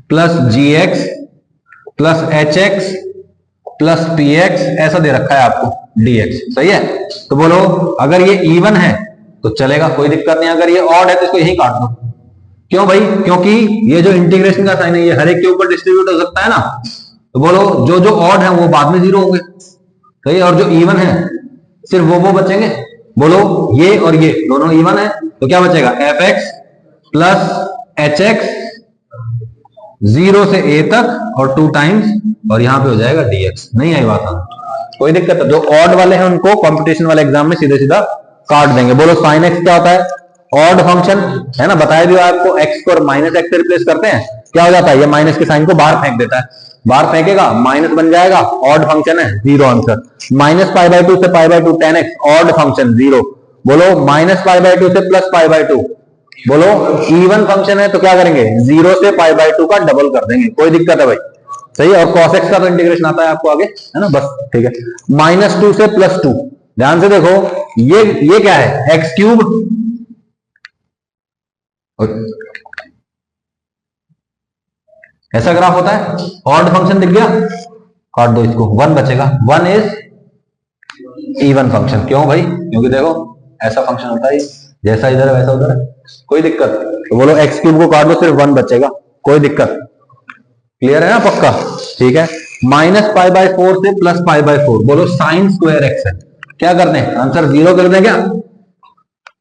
plus g x plus h x plus p x ऐसा दे रखा है आपको डी एक्स, सही है। तो बोलो अगर ये इवन है तो चलेगा, कोई दिक्कत नहीं, अगर ये ऑड है तो इसको यही काट दो। क्यों भाई, क्योंकि ये जो इंटीग्रेशन का साइन है ये हर एक के ऊपर डिस्ट्रीब्यूट हो सकता है ना, तो बोलो जो जो ऑड है वो बाद में 0 होंगे, सही है, और जो इवन है सिर्फ वो बचेंगे। बोलो ये और ये दोनों इवन है तो क्या बचेगा, F x plus h x 0 से a तक और 2 टाइम्स, और यहां पे हो जाएगा dx। नहीं आई बात, कोई दिक्कत है। जो ऑड वाले हैं उनको कंपटीशन वाले एग्जाम में सीधे सीधा काट देंगे। बोलो साइन एक्स क्या होता है, ऑड फंक्शन है ना, बताया भी आपको, एक्स को माइनस एक्स से रिप्लेस करते हैं क्या हो जाता है, ये माइनस के साइन को बाहर फेंक देता है, बाहर फेंकेगा माइनस बन जाएगा, ऑड फंक्शन है 0 आंसर। माइनस पाई बाई 2 से pi by 2 10x odd function 0। बोलो माइनस पाई बाई 2 से प्लस पाई बाई 2, बोलो इवन फंक्शन है तो क्या करेंगे 0 से पाई बाई 2 का डबल कर देंगे, कोई दिक्कत है भाई, सही है। और cos x का तो इंटीग्रेशन आता है आपको आगे, है ना, बस ठीक है। माइनस 2 से प्लस 2, ध्यान से देखो ये क्या है एक्स क्यूब, ऐसा ग्राफ होता है, ऑड फंक्शन दिख गया, काट दो इसको, 1 बचेगा, 1 इज इवन फंक्शन। क्यों भाई, क्योंकि देखो ऐसा फंक्शन होता है जैसा इधर है वैसा उधर है, कोई दिक्कत। तो बोलो एक्स क्यूब को काट दो सिर्फ 1 बचेगा, कोई दिक्कत, क्लियर है ना, पक्का, ठीक है। माइनस पाई बाई 4 से प्लस पाई बाई 4, बोलो साइन स्क्वायर एक्स है, क्या करते हैं आंसर 0 कर दें क्या,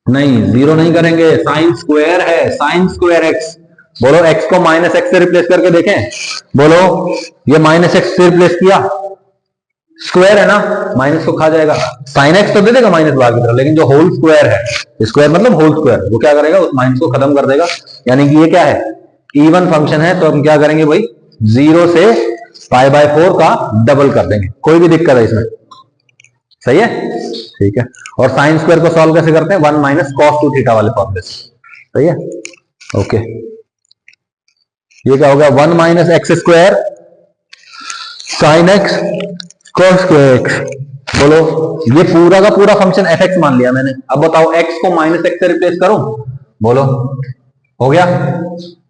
नहीं 0 नहीं करेंगे, साइन स्क्वायर है, साइन स्क्वायर एक्स। बोलो एक्स को माइनस एक्स से रिप्लेस करके देखें, बोलो ये माइनस एक्स से रिप्लेस किया, स्क्वायर है ना, माइनस को खा जाएगा, साइन एक्स तो दे देगा माइनस बाहर की तरफ, लेकिन जो होल स्क्वायर है, स्क्वायर मतलब होल स्क्वायर, वो क्या करेगा उस माइनस को खत्म कर देगा, यानी कि ये क्या है इवन फंक्शन है, तो हम क्या करेंगे भाई 0 से पाई बाई 4 का डबल कर देंगे, कोई भी दिक्कत है इसमें, सही है, ठीक है। और साइन स्क्वायर को सॉल्व कैसे करते हैं, 1 माइनस कॉस 2 थीटा वाले फॉर्मूले से, सही है, ओके। ये क्या हो गया, 1 minus x square sine x cos square x. बोलो, ये पूरा का पूरा फंक्शन एफ एक्स मान लिया मैंने। अब बताओ एक्स को माइनस एक्स से रिप्लेस करूं, बोलो हो गया।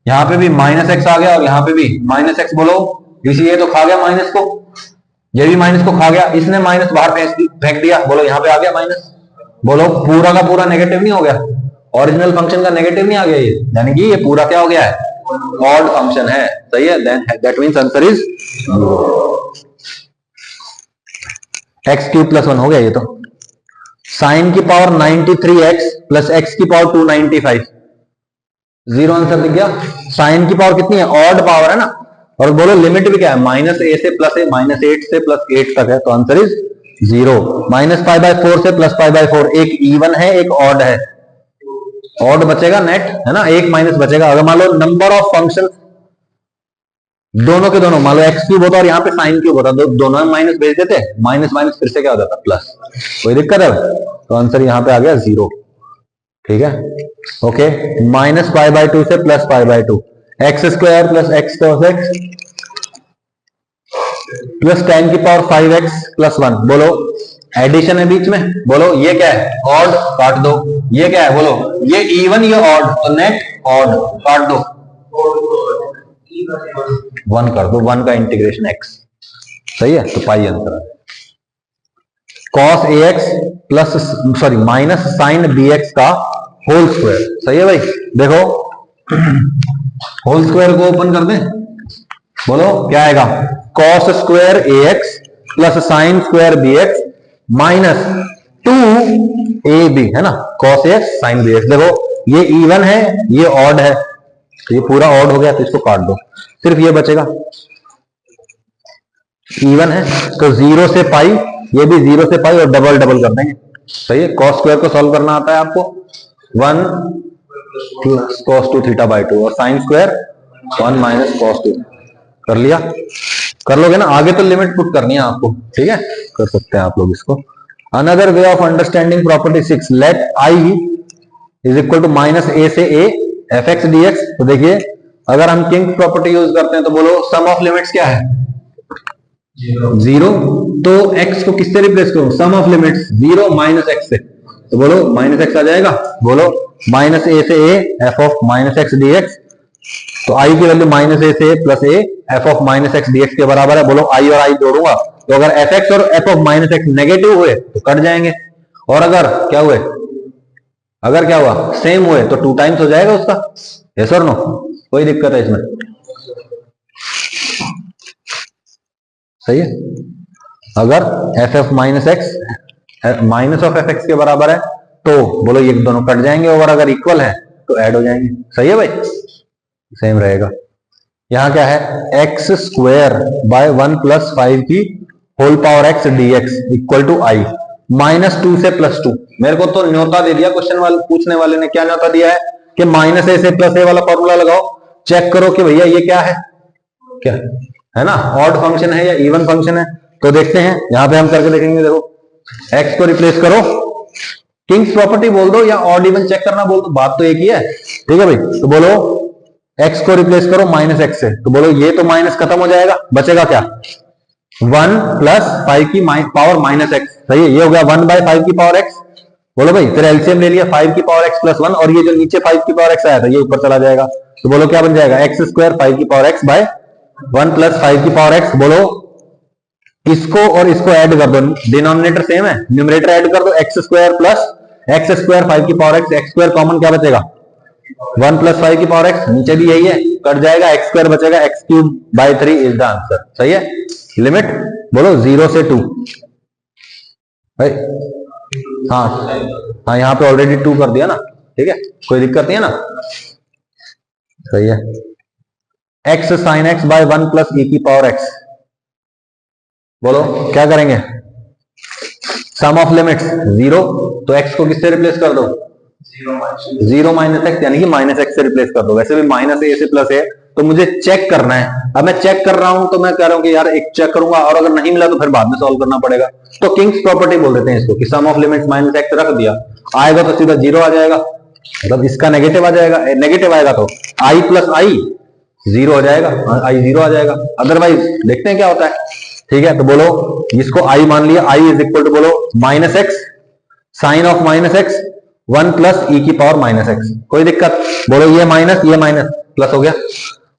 यहां पे भी माइनस एक्स आ गया और यहां पे भी माइनस एक्स। बोलो, इसी ये तो खा गया माइनस को, ये भी माइनस को खा गया, इसने माइनस बाहर फेंक दिया। बोलो यहां पे आ गया माइनस। बोलो पूरा का पूरा नेगेटिव नहीं हो गया, ओरिजिनल फंक्शन का नेगेटिव नहीं आ गया ये, यानी कि ये पूरा क्या हो गया है, ऑड फंक्शन है, सही है। Then that means answer is x cube plus 1 हो गया ये तो। साइन की पावर 93x प्लस एक्स की पावर 295, जीरो आंसर दिख गया। साइन की पावर कितनी है, ऑड पावर है ना, और बोलो लिमिट भी क्या है, माइनस ए से प्लस ए, माइनस 8 से प्लस 8 तक है, तो आंसर इज 0। माइनस 5/4 से प्लस 5/4, एक इवन है एक ऑड है, ऑड बचेगा नेट, है ना, एक माइनस बचेगा। अगर मान लो नंबर ऑफ फंक्शन दोनों के दोनों, मान लो एक्स क्यूब होता और यहाँ पे साइन क्यूब होता, दोनों में माइनस भेज देते, माइनस माइनस फिर से क्या हो जाता, प्लस। कोई दिक्कत है, तो आंसर यहाँ पे आ गया 0, ठीक है, ओके। माइनस 5/2 से plus 5/2, x square plus x cos x plus tan की पावर 5x प्लस 1। बोलो एडिशन है बीच में, बोलो ये क्या है, ऑड, काट दो। ये क्या है, बोलो ये इवन ये ऑड, तो नेट ऑड, काट दो, 1 कर दो, 1 का इंटीग्रेशन x, सही है, तो पाई आंसर है। cos ax plus sorry minus sine bx का होल स्क्वायर, सही है भाई। देखो होल स्क्वायर को ओपन कर दें, बोलो क्या आएगा, cos square ax plus sine square bx minus 2ab, है ना, cos ax साइन bx। देखो ये इवन है ये ऑड है, तो ये पूरा ऑड हो गया, तो इसको काट दो, सिर्फ ये बचेगा। इवन है तो 0 से पाई, ये भी 0 से पाई और डबल डबल कर देंगे, सही है। cos स्क्वायर को सॉल्व करना आता है आपको, 1 प्लस cos 2 थीटा बाई 2 और साइन स्क्वायर 1 माइनस cos 2, कर लिया, कर लोगे ना। आगे तो लिमिट पुट करनी है आपको, ठीक है, कर सकते हैं आप लोग इसको। Another way of understanding property 6, let i is equal to minus a से a f x D x. तो देखिए अगर हम किंग प्रॉपर्टी यूज करते हैं तो बोलो सम ऑफ लिमिट्स क्या है, 0, तो x को किससे रिप्लेस करो, सम ऑफ लिमिट्स 0 माइनस एक्स से, तो बोलो माइनस एक्स आ जाएगा। बोलो माइनस ए से a F of minus x D x, तो i की वैल्यू माइनस ए से plus A F of minus x D x के बराबर है। बोलो i और i जोड़ूंगा, तो अगर एफ एक्स और F of minus x negative हुए तो कट जाएंगे, और अगर क्या हुए, अगर क्या हुआ सेम हुए तो 2 टाइम्स हो जाएगा उसका, यस और नो, कोई दिक्कत है इसमें, सही है। अगर F F minus x minus of f x के बराबर है तो बोलो ये दोनों कट जाएंगे, और अगर इक्वल है तो ऐड हो जाएंगे, सही है भाई, सेम रहेगा। यहां क्या है, एक्स स्क्वायर बाय 1 प्लस 5 की whole power x D x equal to i, minus 2 से प्लस 2। मेरे को तो न्योता दे दिया क्वेश्चन वाले, पूछने वाले ने क्या न्योता दिया है कि माइनस ए से प्लस ए वाला फॉर्मूला लगाओ, चेक करो कि भैया ये क्या है, क्या है ना, ऑड फंक्शन है या इवन फंक्शन है। तो देखते हैं, यहां पे हम करके देखेंगे। देखो एक्स को रिप्लेस करो, किंग्स प्रॉपर्टी बोल दो या ऑड इवन चेक करना बोल दो, बात तो एक ही है, ठीक है भाई। तो बोलो एक्स को रिप्लेस करो माइनस एक्स से, तो बोलो ये तो माइनस खत्म हो जाएगा, बचेगा क्या, 1 प्लस 5 की पावर माइनस एक्स, सही है, ये हो गया 1/5 की पावर एक्स। बोलो भाई फिर एलसीएम ले लिया, 5 की पावर एक्स प्लस 1, और ये जो नीचे 5 की पावर एक्स आया था ये ऊपर चला जाएगा, तो बोलो क्या बन जाएगा, एक्स स्क्वायर 5 की पावर एक्स बाय 1 प्लस 5 की पावर एक्स। बोलो इसको और इसको ऐड कर दो, डिनोमिनेटर सेम है, न्यूमरेटर ऐड कर दो, x square plus x square 5 की power x, x square common क्या बचेगा, 1 प्लस 5 की पावर एक्स, नीचे भी यही है, कट जाएगा, एक्स स्क्वायर बचेगा, x cube by 3 is the answer, सही है। लिमिट बोलो 0 से 2 भाई, हाँ यहाँ पे ऑलरेडी 2 कर दिया ना, ठीक है, कोई दिक्कत नहीं है ना, सही है। X sine x by 1 plus e की पावर एक्स, बोलो क्या करेंगे, सम ऑफ लिमिट्स 0, तो x को किससे रिप्लेस कर दो, 0 माइनस एक्स, यानी कि माइनस एक्स से रिप्लेस कर दो। वैसे भी माइनस ए से प्लस ए, तो मुझे चेक करना है। अब मैं चेक कर रहा हूं तो मैं कह रहा हूं कि यार एक चेक करूंगा और अगर नहीं मिला तो फिर बाद में सॉल्व करना पड़ेगा। तो किंग्स प्रॉपर्टी बोल देते हैं इसको कि sum of limits minus x रख दिया, आएगा तो सीधा जीरो आ जाएगा, मतलब इसका नेगेटिव आ जाएगा, नेगेटिव आएगा तो आई प्लस आई जीरो हो जाएगा, आई जीरो आ जाएगा, अदरवाइज देखते हैं क्या होता है। ठीक है, तो बोलो इसको आई मान लिया, आई इज इक्वल टू बोलो minus x sine of minus x 1 plus e की पावर माइनस एक्स। कोई दिक्कत? बोलो ये माइनस प्लस हो गया,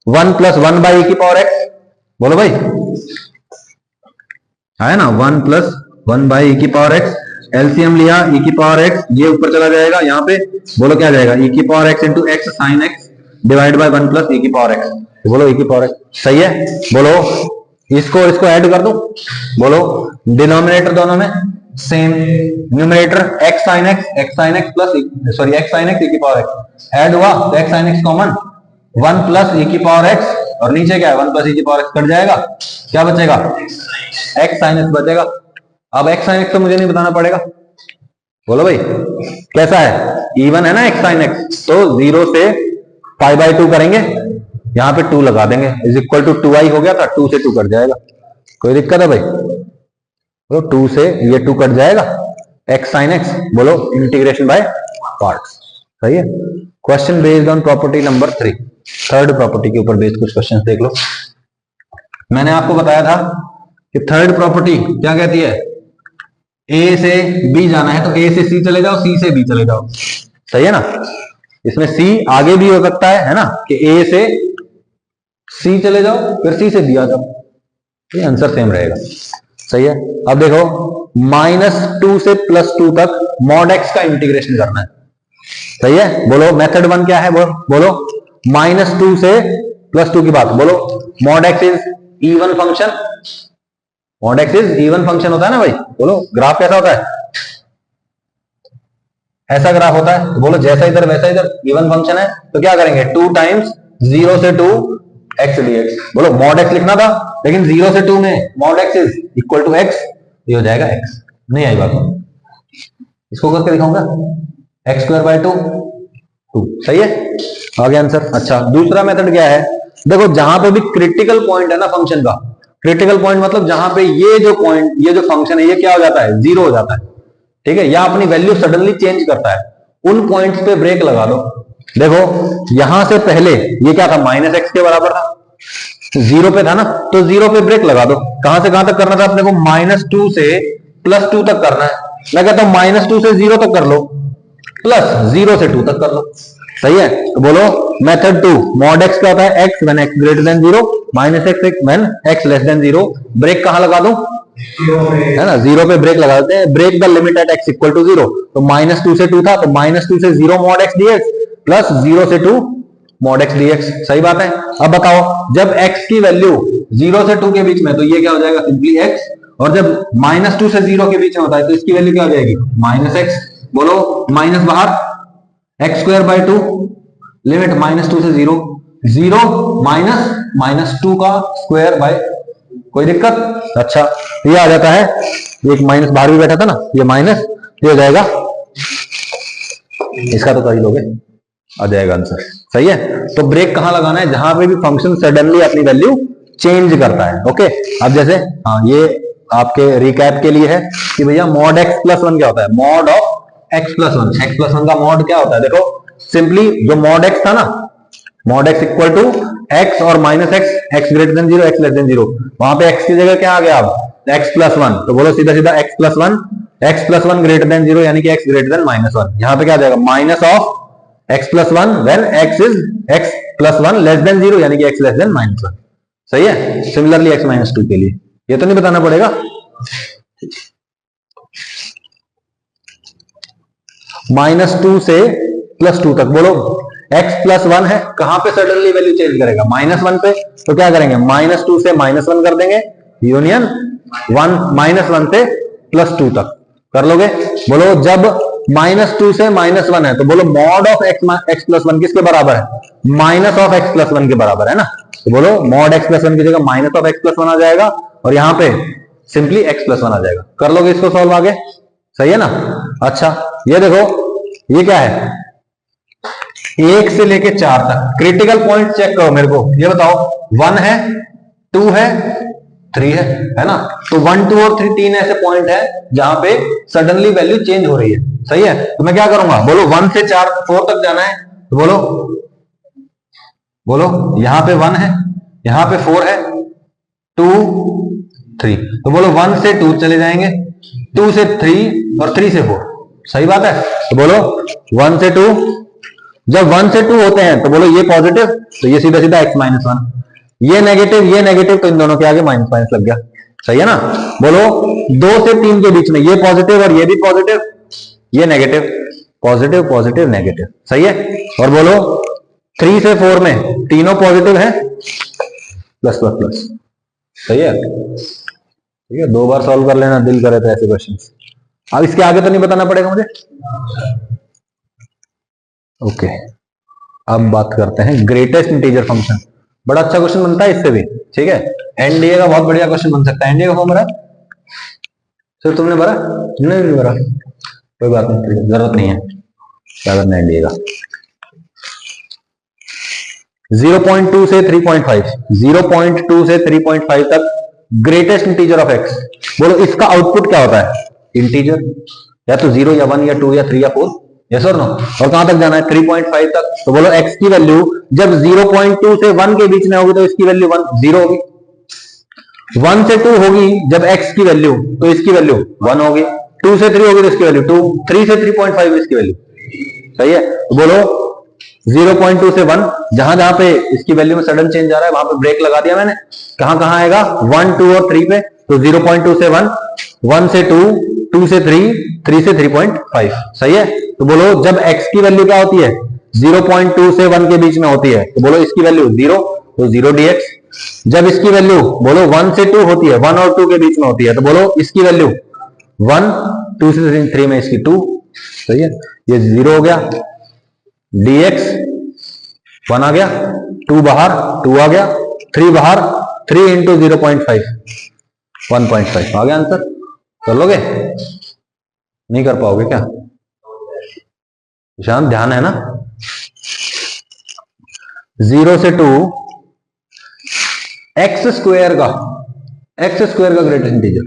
1 प्लस 1 बाई ई की पावर एक्स। बोलो भाई है ना, 1 प्लस 1 बाई ई की पावर एक्स, एलसीएम लिया ई की पावर एक्स, ये ऊपर चला जाएगा, यहाँ पे बोलो क्या जाएगा ई की power x into x sine x divide by 1 plus e की पावर एक्स। बोलो ई की पावर एक्स सही है। बोलो इसको ऐड कर दो, बोलो डिनोमिनेटर दोनों में same, numerator x sine x plus sorry x sine x e की पावर एक्स, ऐड हुआ तो x sine x common 1 plus e की पावर एक्स और नीचे क्या है 1 प्लस ई की पावर एक्स कट जाएगा, क्या बचेगा एक्स साइन एक्स बचेगा। अब एक्स साइन एक्स तो मुझे नहीं बताना पड़ेगा, बोलो भाई कैसा है इवन है ना एक्स साइन एक्स, तो 0 से पाई बाई 2 करेंगे, यहाँ पे 2 लगा देंगे, इज इक्वल टू 2i हो गया था, 2 से 2 कट जाएगा। कोई दिक्कत है भाई? बोलो 2 से ये 2 कट जाएगा, एक्स साइन एक्स, बोलो इंटीग्रेशन बाय पार्ट्स। सही है। Question based on property number 3, third property के ऊपर बेस्ड कुछ क्वेश्चन देख लो। मैंने आपको बताया था कि थर्ड प्रॉपर्टी क्या कहती है, ए से बी जाना है तो ए से सी चले जाओ, सी से बी चले जाओ। सही है ना, इसमें सी आगे भी हो सकता है ना, कि ए से सी चले जाओ फिर सी से बी आ जाओ, ये आंसर सेम रहेगा। सही है। अब देखो -2 से +2 तक मॉड एक्स का इंटीग्रेशन करना है। सही है। बोलो मेथड 1 क्या है, बोलो -2 से +2 की बात, बोलो mod x is even function, mod x is even function होता है ना भाई। बोलो ग्राफ कैसा होता है, ऐसा ग्राफ होता है, तो बोलो जैसा इधर वैसा इधर, इवन फंक्शन है तो क्या करेंगे 2 टाइम्स 0 से 2 एक्स dx। बोलो मॉड एक्स लिखना था लेकिन 0 से 2 में mod x is equal to x, ये हो जाएगा एक्स। नहीं आई बात, इसको करके दिखाऊंगा एक्स स्क्वायर बाय 2। सही है, आ गया आंसर। अच्छा दूसरा मेथड क्या है, देखो जहां पे भी क्रिटिकल पॉइंट है ना फंक्शन का, क्रिटिकल पॉइंट मतलब जहां पे ये जो पॉइंट, ये जो फंक्शन है ये क्या हो जाता है, जीरो हो जाता है। ठीक है, या अपनी वैल्यू सडनली चेंज करता है, उन पॉइंट्स पे ब्रेक लगा दो। देखो यहां से पहले ये क्या था, -x के बराबर था, 0 पे था ना, तो 0 पे ब्रेक लगा दो। कहां से कहां तक करना था अपने को, -2 से +2 तक करना है। मैं कहता हूं -2 से 0 तक कर लो, प्लस 0 से 2 तक कर लो। सही है। तो बोलो मेथड 2, मॉड एक्स क्या होता है, x when x greater than 0, -x when x less than 0। Break कहां लगा दूं, है ना, 0 पे ब्रेक लगा देते हैं। Break the limit at x equal to 0, तो -2 से 2 था, तो -2 से 0 मॉड x dx प्लस 0 से 2 मॉड x dx। सही बात है। अब बताओ जब x की वैल्यू 0 से 2 के बीच में, तो ये क्या हो जाएगा सिंपली x, और जब -2 से 0 के बीच में होता है तो इसकी वैल्यू क्या हो जाएगी, -x। बोलो माइनस बाहर, एक्स स्क्वायर बाय 2 लिमिट -2 से 0, 0 माइनस -2 का स्क्वायर बाय, कोई दिक्कत? अच्छा ये आ जाता है, एक माइनस बाहर भी बैठा था ना, ये माइनस, ये हो जाएगा, इसका तो कर ही लोगे, आ जाएगा आंसर। सही है। तो ब्रेक कहां लगाना है, जहां पे भी फंक्शन सडनली अपनी वैल्यू चेंज करता है। ओके, अब जैसे हाँ ये आपके रिकैप के लिए है कि भैया मॉड x प्लस 1 क्या होता है, mod of x plus 1, x plus 1 का मॉड क्या होता है, देखो सिंपली जो मॉड x था ना, mod x equal to x और -x, x greater than 0 x less than 0, वहां पे x की जगह क्या आ गया अब x प्लस 1, तो बोलो सीधा सीधा x प्लस 1 ग्रेटर देन 0 यानी कि x ग्रेटर देन -1, यहां पे क्या आ जाएगा minus of x plus 1 when x plus 1 less than 0 यानी कि x लेस देन -1। सही है। सिमिलरली x माइनस 2 के लिए ये तो नहीं बताना पड़ेगा। -2 से +2 तक, बोलो x प्लस 1 है, कहां पे सडनली वैल्यू चेंज करेगा, -1 पे, तो क्या करेंगे -2 से -1 कर देंगे, यूनियन -1 से +2 तक कर लोगे। बोलो जब -2 से -1 है तो बोलो मॉड ऑफ x प्लस 1 किसके बराबर है, माइनस ऑफ x प्लस 1 के बराबर है ना, तो बोलो मॉड x प्लस 1 की जगह माइनस ऑफ x प्लस 1 आ जाएगा और यहां पे सिंपली x प्लस 1 आ जाएगा। कर लोगे इसको सॉल्व आगे। सही है ना। अच्छा ये देखो ये क्या है, 1 से लेके 4 तक क्रिटिकल पॉइंट चेक करो मेरे को, ये बताओ 1 है, 2 है, 3 है ना। तो 1, 2 और 3 तीन ऐसे पॉइंट है जहां पे सडनली वैल्यू चेंज हो रही है, सही है। तो मैं क्या करूंगा, बोलो 1 से 4 तक जाना है, तो बोलो यहां पे 1 है, यहां पे 4 है, 2 3, तो बोलो 1 से 2 चले जाएंगे, 2 से 3 और 3 से 4, सही बात है। तो बोलो 1 से 2, जब 1 से 2 होते हैं तो बोलो ये पॉजिटिव, तो ये सीधा सीधा x माइनस 1, ये नेगेटिव, तो इन दोनों के आगे माइनस माइनस लग गया, सही है ना। बोलो 2 से 3 के बीच में ये पॉजिटिव और ये भी पॉजिटिव, ये नेगेटिव, पॉजिटिव पॉजिटिव नेगेटिव, सही है। और बोलो 3 से 4 में तीनों पॉजिटिव है, प्लस प्लस प्लस, सही है। ठीक है, 2 बार सॉल्व कर लेना दिल करे तो ऐसे क्वेश्चन। अब इसके आगे तो नहीं बताना पड़ेगा मुझे, ओके। अब बात करते हैं ग्रेटेस्ट इंटीजर फंक्शन, बड़ा अच्छा क्वेश्चन बनता है इससे भी, ठीक है। एनडीए का बहुत बढ़िया क्वेश्चन बन सकता है। एनडीए का फॉर्म भरा सर, तुमने भरा? तुमने भी भरा, कोई बात नहीं, जरूरत नहीं है क्या करना है एनडीए का। 0.2 से 3.5, 0.2 से 3.5 तक ग्रेटेस्ट इंटीजर ऑफ एक्स। बोलो इसका आउटपुट क्या होता है, इंटीजर, या तो 0 या 1 या 2 या 3 या 4, यस और नो। और कहां तक जाना है, 3.5 तक। तो बोलो x की वैल्यू जब 0.2 से 1 के बीच में होगी तो इसकी वैल्यू 0 होगी, 1 से 2 होगी जब x की वैल्यू, तो इसकी वैल्यू 1 होगी, 2 से 3 होगी तो इसकी वैल्यू 2, 3 से 3.5 इसकी वैल्यू, सही है। तो बोलो 0.2 से 1, जहां जहां पे इसकी वैल्यू में सडन चेंज आ रहा है वहां पे ब्रेक लगा दिया मैंने, कहां कहां आएगा 1, 2 और 3 पे। तो 0.2 से 1, 1 से 2, 2 से 3, 3 से 3.5, सही है। तो बोलो जब x की वैल्यू क्या होती है, 0.2 से 1 के बीच में होती है, तो बोलो इसकी वैल्यू 0, तो 0 dx। जब इसकी वैल्यू बोलो 1 से 2 होती है, 1 और 2 के बीच में होती है, तो बोलो इसकी वैल्यू 1, 2 से 3 में इसकी 2, सही है। ये 0 हो गया, dx 1 आ गया, 2 बाहर, 2 आ गया, 3 बाहर, 3 इंटू 0.5, 1.5 आ गया आंसर। कर लोगे? नहीं कर पाओगे क्या? शांत ध्यान है ना। 0 से 2 एक्स स्क्वायर का ग्रेटेस्ट इंटीजर।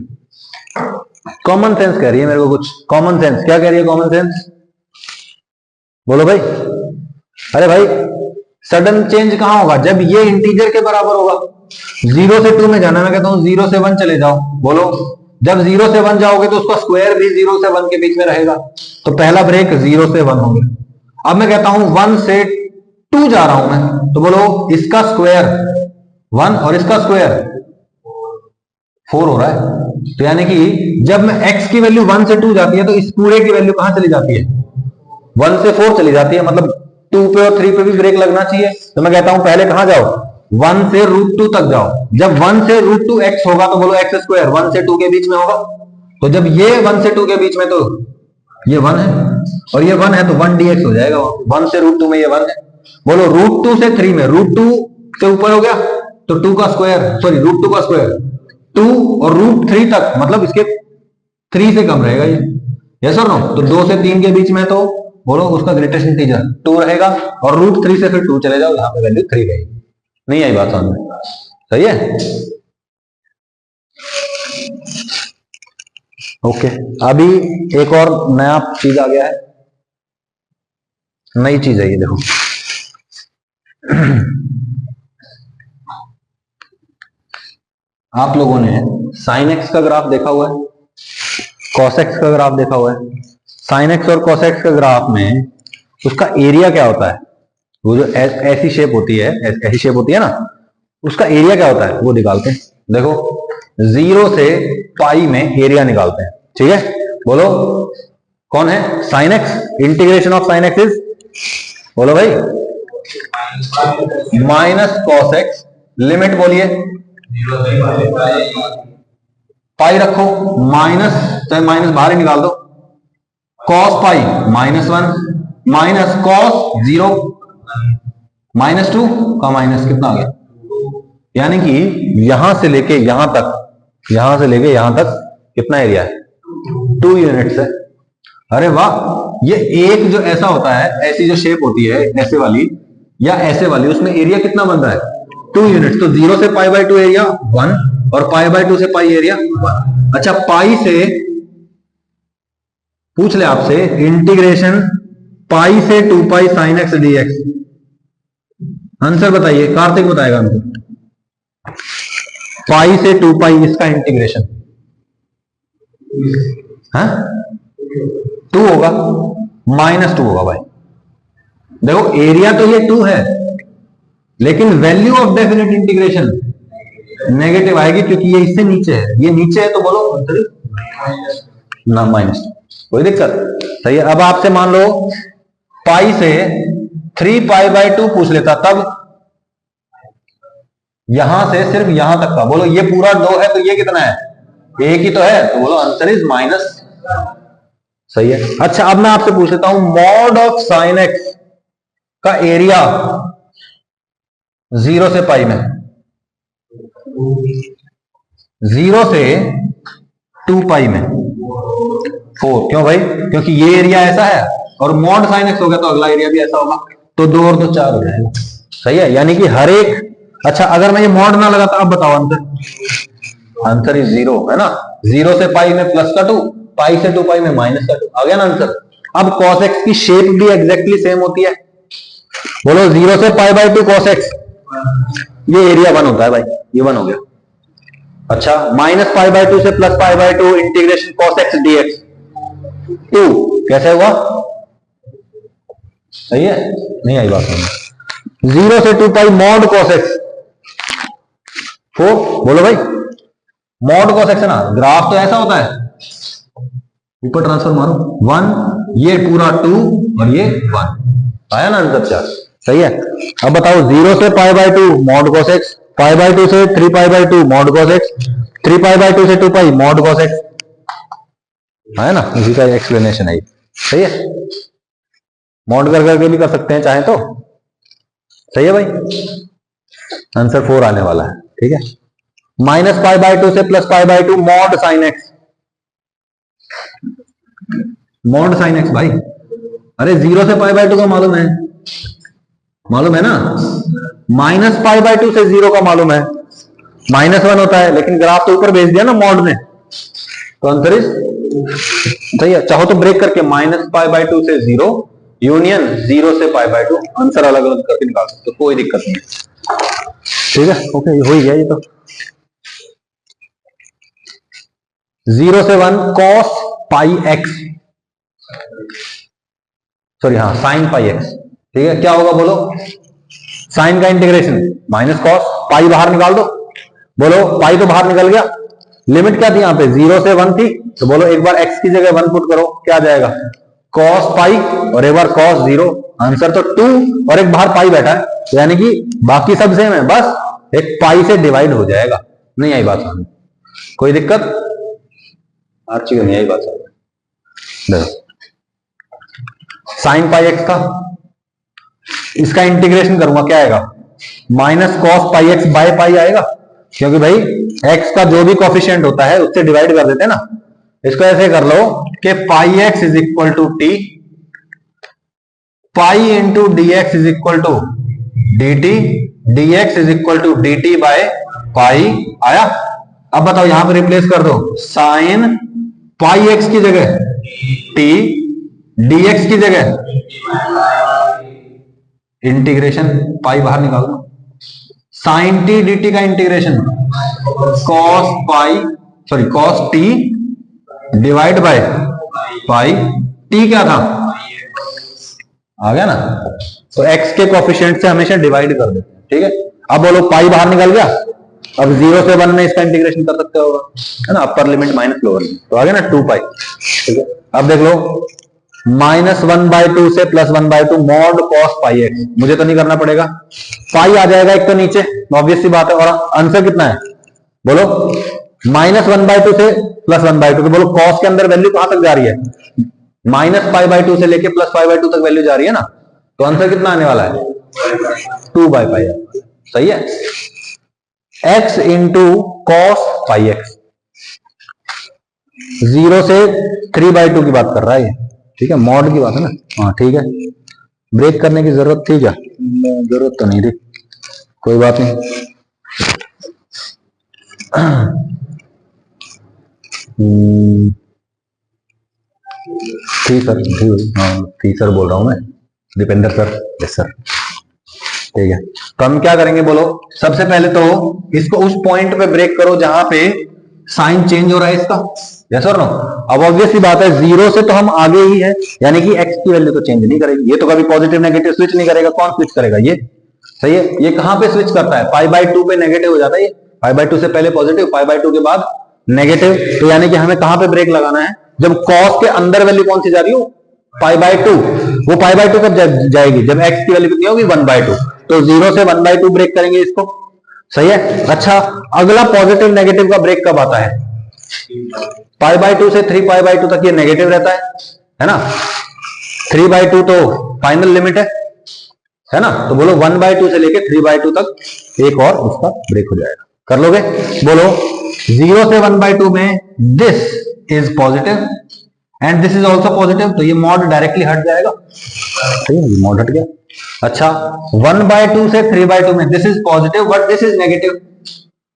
कॉमन सेंस कह रही है मेरे को कुछ, कॉमन सेंस क्या कह रही है, कॉमन सेंस बोलो भाई। अरे भाई सडन चेंज कहां होगा, जब ये इंटीजर के बराबर होगा। 0 से 2 में जाना, मैं कहता हूं 0 से 1 चले जाओ, बोलो जब 0 से 1 जाओगे तो उसका स्क्वायर भी 0 से 1 के बीच में रहेगा, तो पहला ब्रेक 0 से 1 हो गया। अब मैं कहता हूं 1 से 2 जा रहा हूं मैं, तो बोलो इसका स्क्वायर 1 और इसका स्क्वायर 4 हो रहा है। तो यानी कि जब मैं x की वैल्यू 1 से 2 जाती है तो इस पूरे की वैल्यू कहां चली जाती है, 1 से 4 चली जाती है, मतलब 2 पे और 3 पे भी ब्रेक लगना चाहिए। तो मैं कहता हूं पहले कहां जाओ, 1 से √2 तक जाओ। जब 1 से √2 x होगा तो बोलो x स्क्वायर 1 से 2 के बीच में होगा। तो जब ये 1 से 2 के बीच में, तो ये 1 है और ये 1 है, तो 1 dx हो जाएगा। 1 से √2 में ये 1 है। बोलो √2 से 3 में, √2 से ऊपर हो गया तो 2 का स्क्वायर, सॉरी √2 का स्क्वायर 2 और √3 तक, मतलब इसके 3 से कम रहेगा ये, यस और नो। तो 2 से 3 के बीच में, तो बोलो उसका ग्रेटेस्ट इंटीजर 2 रहेगा, और √3 से फिर 2 चले जाओ, यहां पे वैल्यू 3 रहेगी। नहीं आई बात समझ में, सही है। ओके, अभी एक और नया चीज आ गया है, नई चीज है ये, देखो आप लोगों ने sin x का ग्राफ देखा हुआ है, cos x का ग्राफ देखा हुआ है। sin x और cos x का ग्राफ में उसका एरिया क्या होता है, वो जो ऐसी शेप होती है, ऐसी शेप होती है ना, उसका एरिया क्या होता है वो निकालते हैं। देखो 0 से पाई में एरिया निकालते हैं, ठीक है। बोलो कौन है, sin x, integration of sin x is, बोलो भाई माइनस cos x, लिमिट बोलिए, पाई रखो, माइनस, चाहे माइनस बाहर ही निकाल दो, cos पाई -1 माइनस cos 0 -2 का माइनस कितना आ गया, यानी कि यहां से लेके यहां तक, यहां से लेके यहां तक कितना एरिया है, 2 यूनिट्स है। अरे वाह, ये एक जो ऐसा होता है, ऐसी जो शेप होती है ऐसे वाली या ऐसे वाली, उसमें एरिया कितना बन रहा है? 2 यूनिट। तो 0 से पाई बाय 2 एरिया 1 और पाई बाय 2 से पाई एरिया 1। अच्छा, पाई से पूछ ले आपसे इंटीग्रेशन पाई से 2 पाई sine x D x, answer बताइए, कार्तिक बताएगा आंसर। पाई से 2 पाई इसका इंटीग्रेशन है 2 होगा, -2 होगा भाई। देखो एरिया तो ये 2 है, लेकिन value of definite integration negative आएगी, क्योंकि ये इससे नीचे है, ये नीचे है, तो बोलो ना माइनस। कोई दिक्कत? सही है। अब आपसे मान लो पाई से 3 पाई बाय 2 पूछ लेता, तब यहां से सिर्फ यहां तक का, बोलो ये पूरा 2 है तो ये कितना है? एक ही तो है, तो बोलो आंसर इज माइनस। सही है। अच्छा, अब मैं आपसे पूछ लेता हूं मॉड ऑफ साइन एक्स का एरिया 0 से पाई में, 0 से 2 पाई में 4। क्यों भाई? क्योंकि ये एरिया ऐसा है और मॉड साइन एक्स हो गया तो अगला एरिया भी ऐसा होगा, तो 2 और 2 4 हो जाएगा। सही है, यानी कि हर एक। अच्छा, अगर मैं ये मॉड ना लगाता, अब बताओ आंसर। आंसर इज 0 है ना। 0 से पाई में प्लस का 2, पाई से 2 पाई में माइनस का 2, आ गया ना आंसर। अब cos x की शेप भी एग्जैक्टली सेम होती है, बोलो 0 से पाई बाय 2 cos x, ये एरिया 1 होता है भाई, ये 1 हो गया। अच्छा, माइनस पाई बाय 2 से plus pi by 2 integration cos x dx 2 कैसे हुआ? सही है, नहीं आई बात समझ। 0 से 2 पाई मॉड cos x 4, बोलो भाई मॉड cos x है ना, ग्राफ तो ऐसा होता है, ऊपर ट्रांसफर मारो 1, ये पूरा 2 और ये 1, आया ना आंसर 4। सही है। अब बताओ 0 से pi by 2 mod cos x, pi by 2 से 3 पाई by 2 mod cos x, 3 pi by 2 से 2 पाई मॉड cos x, है ना, इसी का एक्सप्लेनेशन है। सही है, मॉड कर करके भी कर सकते हैं चाहे तो। सही है भाई, आंसर 4 आने वाला है। ठीक है, माइनस पाई बाय 2 से plus pi by 2 mod sine x, mod sine x भाई। अरे 0 से पाई बाय 2 का मालूम है, मालूम है ना। माइनस पाई बाय 2 से 0 का मालूम है, -1 होता है, लेकिन ग्राफ तो ऊपर भेज दिया ना मॉड में, तो आंसर इज। सही है, चाहो तो ब्रेक करके माइनस पाई बाय 2 से 0 यूनियन 0 से पाई बाय 2, आंसर अलग अलग करके निकाल सकते हो, कोई दिक्कत नहीं। ठीक है, ओके, हो ही गया ये तो। 0 से 1 cos पाई एक्स, सॉरी हाँ साइन पाई एक्स। ठीक है, क्या होगा बोलो? साइन का इंटीग्रेशन माइनस कॉस, पाई बाहर निकाल दो, बोलो पाई तो बाहर निकल गया। लिमिट क्या थी यहाँ पे? 0 से 1 थी, तो बोलो एक बार x की जगह 1 पुट करो, क्या आ जाएगा? cos पाई और एक बार cos 0, आंसर तो 2 और एक बाहर पाई बैठा है, तो यानी कि बाकी सब सेम है, बस एक पाई से डिवाइड हो जाएगा। नहीं आई बात समझ? कोई दिक्कत? अच्छी नहीं आई बात समझ। साइन पाई एक्स का, इसका इंटीग्रेशन करूंगा, क्या आएगा? Minus cos pi x by pi आएगा, क्योंकि भाई x का जो भी कोफिशिएंट होता है उससे डिवाइड कर देते हैं ना। इसको ऐसे कर लो कि pi x is equal to t, pi into d x is equal to d t, d x is equal to d t by pi. आया? अब बताओ यहां पर रिप्लेस कर दो, साइन पाई एक्स की जगह टी, डी एक्स की जगह इंटीग्रेशन पाई बाहर निकाल दो, साइन टी डी टी का integration cos pi, sorry cos T divide by pi, T क्या था? आ गया ना। तो x के कोफिशिएंट से हमेशा डिवाइड कर देते हैं। ठीक है, अब बोलो पाई बाहर निकल गया, अब 0 से 1 में इसका इंटीग्रेशन कर सकते होगा, है ना, अपर लिमिट माइनस लोअर लिमिट, तो आ गया ना 2 पाई। ठीक है, अब देख लो -1/2 से +1/2 मॉड कॉस पाई एक्स, मुझे तो नहीं करना पड़ेगा, पाई आ जाएगा एक तो नीचे, ऑब्वियस सी बात है। और आंसर कितना है बोलो? -1/2 से +1/2, तो बोलो कॉस के अंदर वैल्यू कहां तक जा रही है? -π/2 से लेके +π/2 तक वैल्यू जा रही है ना, तो आंसर कितना आने वाला है? 2/π। सही है, x into cos pi x, 0 से 3/2 की बात कर रहा है ये, ठीक है, मॉड की बात है ना। हाँ ठीक है, ब्रेक करने की जरूरत थी क्या? जरूरत तो नहीं थी, कोई बात नहीं। थी सर, थी सर बोल रहा हूं मैं, दीपेंद्र सर। यस सर, ठीक है। तो हम क्या करेंगे बोलो, सबसे पहले तो इसको उस पॉइंट पे ब्रेक करो जहां पे साइन चेंज हो रहा है इसका। यस और नो? अब ऑब्वियसली बात है, जीरो से तो हम आगे ही है, यानी कि एक्स की वैल्यू तो चेंज नहीं करेगी, ये तो कभी पॉजिटिव नेगेटिव स्विच नहीं करेगा। कौन स्विच करेगा? ये। सही है, ये कहां पे स्विच करता है? पाई बाय 2 पे नेगेटिव हो जाता है। ये पाई बाय 2 से पहले पॉजिटिव, पाई बाय 2 के बाद नेगेटिव। तो यानी कि हमें कहां पे ब्रेक लगाना है? जब कॉस के अंदर वैल्यू कौन सी जा रही हो? पाई बाय 2। वो पाई बाय 2 कब जाएगी? जब एक्स की वैल्यू कितनी होगी? 1/2। तो 0 से 1/2 ब्रेक करेंगे इसको। सही है। अच्छा, अगला पॉजिटिव नेगेटिव का ब्रेक कब आता है? पाई बाय 2 से 3 पाई बाय 2 तक ये नेगेटिव रहता है ना। 3/2 तो फाइनल लिमिट है ना। तो बोलो 1/2 से लेके 3/2 तक एक और उसका ब्रेक हो जाएगा। कर लोगे? बोलो 0 से 1/2 में this is positive and this is also positive, तो ये मॉड डायरेक्टली हट जाएगा। ठीक है, मॉड हट गया। अच्छा, 1/2 से 3/2 में this is positive but this is negative,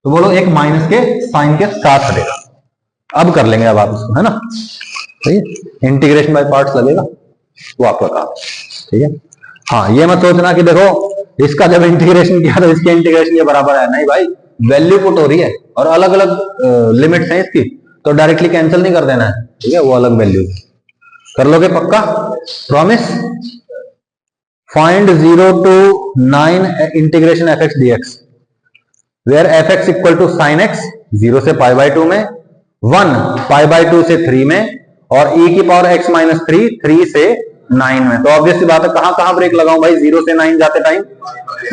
तो बोलो एक माइनस के साइन के साथ हटेगा। अब कर लेंगे अब आप इसको, है ना। सही है, इंटीग्रेशन बाय पार्ट्स लगेगा, वो आपका काम। ठीक है। हाँ, ये मत सोचना कि देखो इसका जब इंटीग्रेशन किया तो इसके इंटीग्रेशन के बराबर है, नहीं भाई, वैल्यू पुट हो रही है और अलग अलग लिमिट्स हैं इसकी, तो डायरेक्टली कैंसिल नहीं कर देना है। ठीक है, वो अलग वैल्यू। कर लोगे पक्का? Promise? Find 0 to 9 integration f x D x, where f x equal to sine x, 0 से पाई बाय 2 में, 1 पाई बाय 2 से 3 में, और e की पावर x माइनस 3 से 9 में। तो ऑब्वियसली बात है, कहां कहां ब्रेक लगाऊं भाई? 0 से 9 जाते टाइम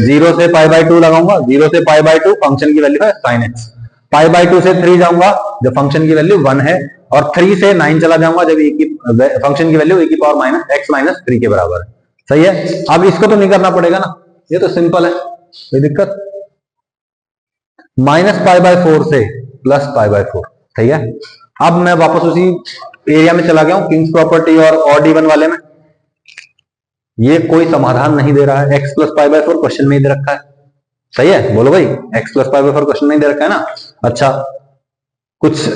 0 से पाई बाय 2 लगाऊंगा, 0 से पाई बाय 2 फंक्शन की वैल्यू है साइन एक्स, पाई बाय 2 से 3 जाऊंगा जब फंक्शन की वैल्यू 1 है, और 3 से 9 चला जाऊंगा जब फंक्शन की वैल्यू e की पावर माइनस x माइनस 3 के बराबर है। सही है। अब इसको तो नहीं करना पड़ेगा ना, ये तो सिंपल है, कोई दिक्कत? माइनस पाई बाय 4 से प्लस पाई बाय 4। ठीक है। अब मैं वापस उसी एरिया में चला गया हूं, किंग्स प्रॉपर्टी और ऑड इवन वाले में। ये कोई समाधान नहीं दे रहा है, x plus pi by 4 question में ही दे रखा है। सही है, बोलो भाई, x plus pi by 4 question में ही दे रखा है ना। अच्छा, कुछ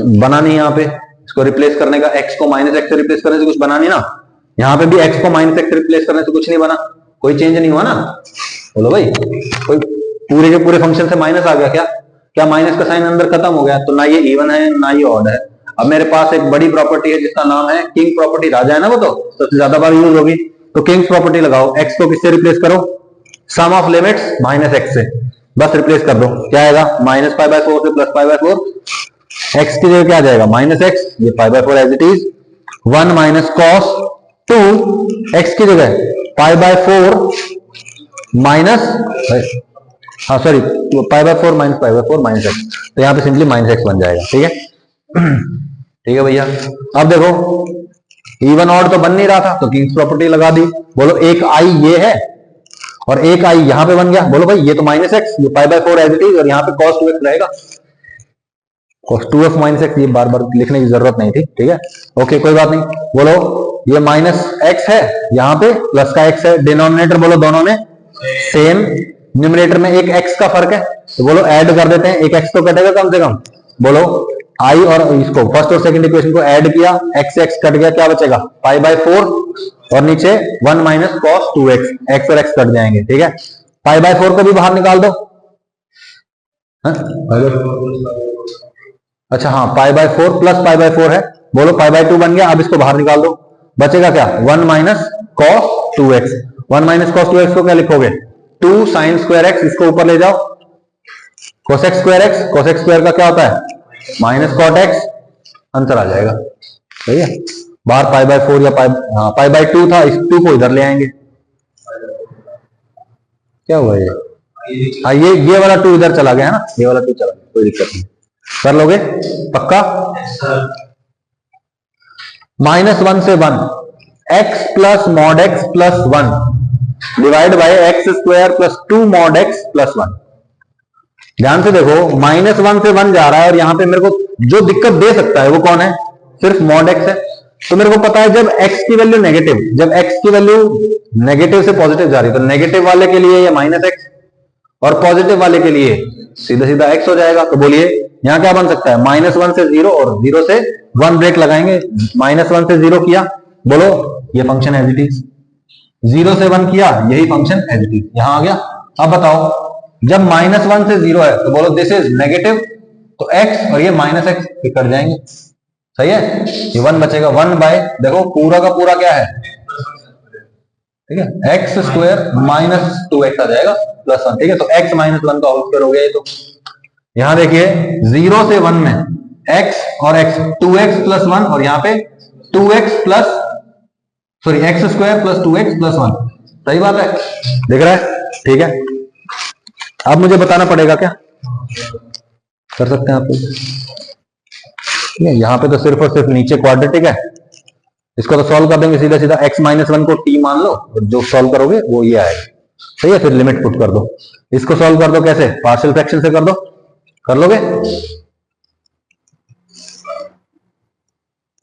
बना नहीं यहाँ पे इसको रिप्लेस करने का, x को माइनस x से रिप्लेस करने से कुछ बना नहीं ना। यहाँ पे भी x को माइनस x से रिप्लेस करने से कुछ नहीं बना, कोई चेंज नहीं हुआ ना। बोलो भाई, कोई पूरे के पूरे फंक्शन से माइनस आ गया क्या? क्या माइनस का साइन अंदर खत्म हो गया? तो ना ये इवन है ना ये ऑड है। अब मेरे पास एक बड़ी प्रॉपर्टी है जिसका नाम है किंग प्रॉपर्टी, राजा है ना वो, तो सबसे ज्यादा बार यूज होगी। तो किंग्स प्रॉपर्टी लगाओ, x को किससे रिप्लेस करो? सम ऑफ लिमिट्स माइनस x से, बस रिप्लेस कर दो। क्या आएगा? माइनस पाई बाय 4 से प्लस पाई बाय 4, x की जगह क्या आ जाएगा? माइनस x, ये pi by 4 as it is, 1 minus cos 2, x की जगह पाई बाय 4 माइनस, हाँ sorry, pi by 4 minus pi by 4 minus x, तो यहाँ पे सिंपली माइनस एक्स बन जाएगा। ठीक है। ठीक है भैया। अब देखो इवन ऑड तो बन नहीं रहा था, तो किंग्स प्रॉपर्टी लगा दी। बोलो एक आई ये है और एक आई यहां पे बन गया। बोलो भाई, ये तो माइनस एक्स, ये pi by 4 as it is, और यहाँ पे cos 2x रहेगा, cos 2x माइनस एक्स, ये बार बार लिखने की जरूरत नहीं थी। ठीक है, ओके, कोई बात नहीं। बोलो ये माइनस एक्स है, यहाँ पे प्लस का एक्स है, डिनोमिनेटर बोलो दोनों में सेम, न्यूमरेटर में एक x का फर्क है, तो बोलो ऐड कर देते हैं, एक x तो कटेगा कम से कम। बोलो i और इसको फर्स्ट और सेकंड इक्वेशन को ऐड किया, x से x कट गया, क्या बचेगा? पाई बाय 4 और नीचे 1 माइनस कॉस 2x, x और x कट जाएंगे। ठीक है, पाई बाय 4 को भी बाहर निकाल दो। अच्छा हाँ, पाई बाय 4 प्लस पाई बाय 4 है, बोलो पाई बाय 2 बन गया। अब इसको बाहर निकाल दो, बचेगा क्या? 1 minus cos 2x, 1 minus cos 2x को क्या लिखोगे? 2 साइन स्क्वायर एक्स, इसको ऊपर ले जाओ, cosec square x, cosec square का क्या होता है? माइनस कॉट एक्स, आंसर आ जाएगा। सही है, बाहर पाई बाय 4 या पाई बाय 2 था, इस 2 को इधर ले आएंगे। क्या हुआ ये? हाँ, ये वाला 2 इधर चला गया है ना, ये वाला 2 चला गया, कोई दिक्कत नहीं। कर लोगे पक्का? -1 से 1, x plus mod x plus 1 divide bye x square plus 2 mod x plus 1। ध्यान से देखो, -1 से 1 जा रहा है और यहां पे मेरे को जो दिक्कत दे सकता है वो कौन है? सिर्फ मॉड x है। तो मेरे को पता है जब x की वैल्यू नेगेटिव, जब x की वैल्यू नेगेटिव से पॉजिटिव जा रही है तो नेगेटिव वाले के लिए ये माइनस एक्स और पॉजिटिव वाले के लिए सीधा सीधा x हो जाएगा। तो बोलिए यहां क्या बन सकता है, -1 से 0 और 0 से 1 ब्रेक लगाएंगे, -1 से 0 किया, बोलो ये फंक्शन एज इट इज, 0 से 1 किया यही फंक्शन एज इट इज यहां आ गया। अब बताओ जब -1 से 0 है तो बोलो दिस इज नेगेटिव, तो x और ये -x कट जाएंगे, सही है, ये 1 बचेगा, 1 बाय देखो पूरा का पूरा क्या है, ठीक है, x स्क्वायर -2x आ जाएगा +1, ठीक है, तो x -1 का होल स्क्वायर हो गया ये। तो यहां देखिए 0 से 1 में x और x 2x + 1 और यहाँ पे 2x plus sorry x square + 2x + 1, सही बात है, दिख रहा है, ठीक है। अब मुझे बताना पड़ेगा क्या कर सकते हैं आप, यहां पे तो सिर्फ और सिर्फ नीचे क्वाड्रेटिक है, इसको तो सॉल्व कर देंगे सीधा सीधा, x -1 को t मान लो और जो सॉल्व करोगे वो ये आएगा, सही है, फिर लिमिट पुट कर दो, इसको सॉल्व कर दो कैसे, पार्शियल फ्रैक्शन से कर दो, कर लोगे,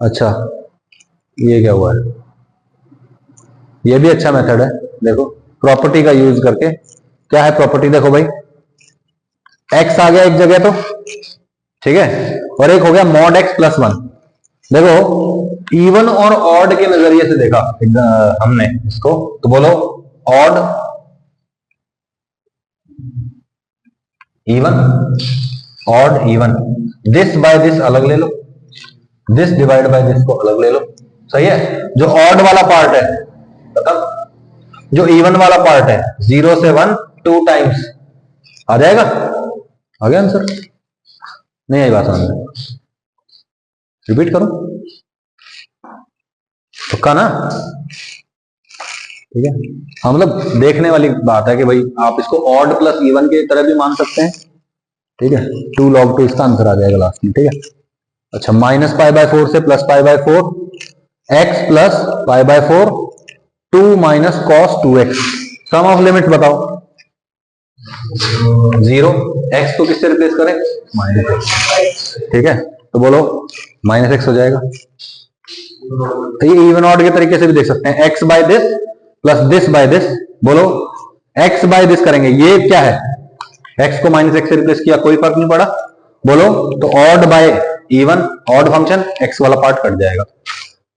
अच्छा ये क्या हुआ है, ये भी अच्छा मेथड है, देखो प्रॉपर्टी का यूज करके, क्या है प्रॉपर्टी, देखो भाई x आ गया एक जगह तो, ठीक है, और एक हो गया mod x + 1, देखो इवन और ऑड के नजरिए से देखा हमने इसको, तो बोलो odd even, odd even, this by this अलग ले लो, दिस डिवाइड बाय दिस को अलग ले लो, सही है, जो ऑड वाला पार्ट है मतलब जो इवन वाला पार्ट है 0 से 1 2 टाइम्स आ जाएगा, आ गया आंसर, नहीं आई बात समझ में, रिपीट करो तुक्का ना, ठीक है, हाँ मतलब देखने वाली बात है कि भाई आप इसको ऑड प्लस इवन की तरह भी मान सकते हैं, ठीक है, 2 log 2 इसका आंसर आ जाएगा लास्ट में, ठीक है। अच्छा -π/4 से +π/4 x plus π/4 2 - cos 2x, sum of limit बताओ, 0, x को किससे रिप्लेस करें, -x, ठीक है, तो बोलो -x हो जाएगा, तो ये इवन ऑड के तरीके से भी देख सकते हैं, x by this plus this by this, बोलो x बाय दिस करेंगे, ये क्या है, x को -x से रिप्लेस किया कोई फर्क नहीं पड़ा, बोलो तो odd by even, odd function x वाला पार्ट कट जाएगा,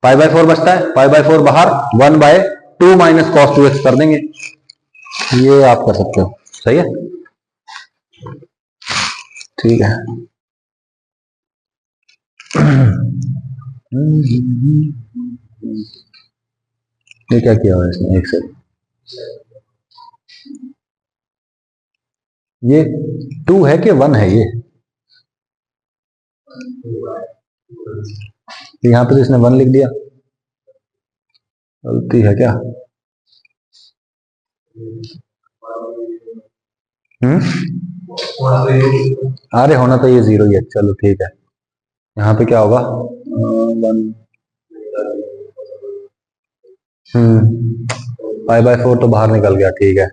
π/4 बचता है, π/4 बाहर, 1/2 - cos 2x कर देंगे, ये आप कर सकते हो, सही है, ठीक है। ये क्या किया हुआ है इसने, एक सेकंड, ये 2 है कि 1 है, ये यहां पे तो इसने 1 लिख दिया, गलती है क्या, अरे होना तो ये 0 ही है, चलो ठीक है, यहाँ पे क्या होगा 1 π/4 तो बाहर निकल गया, ठीक है,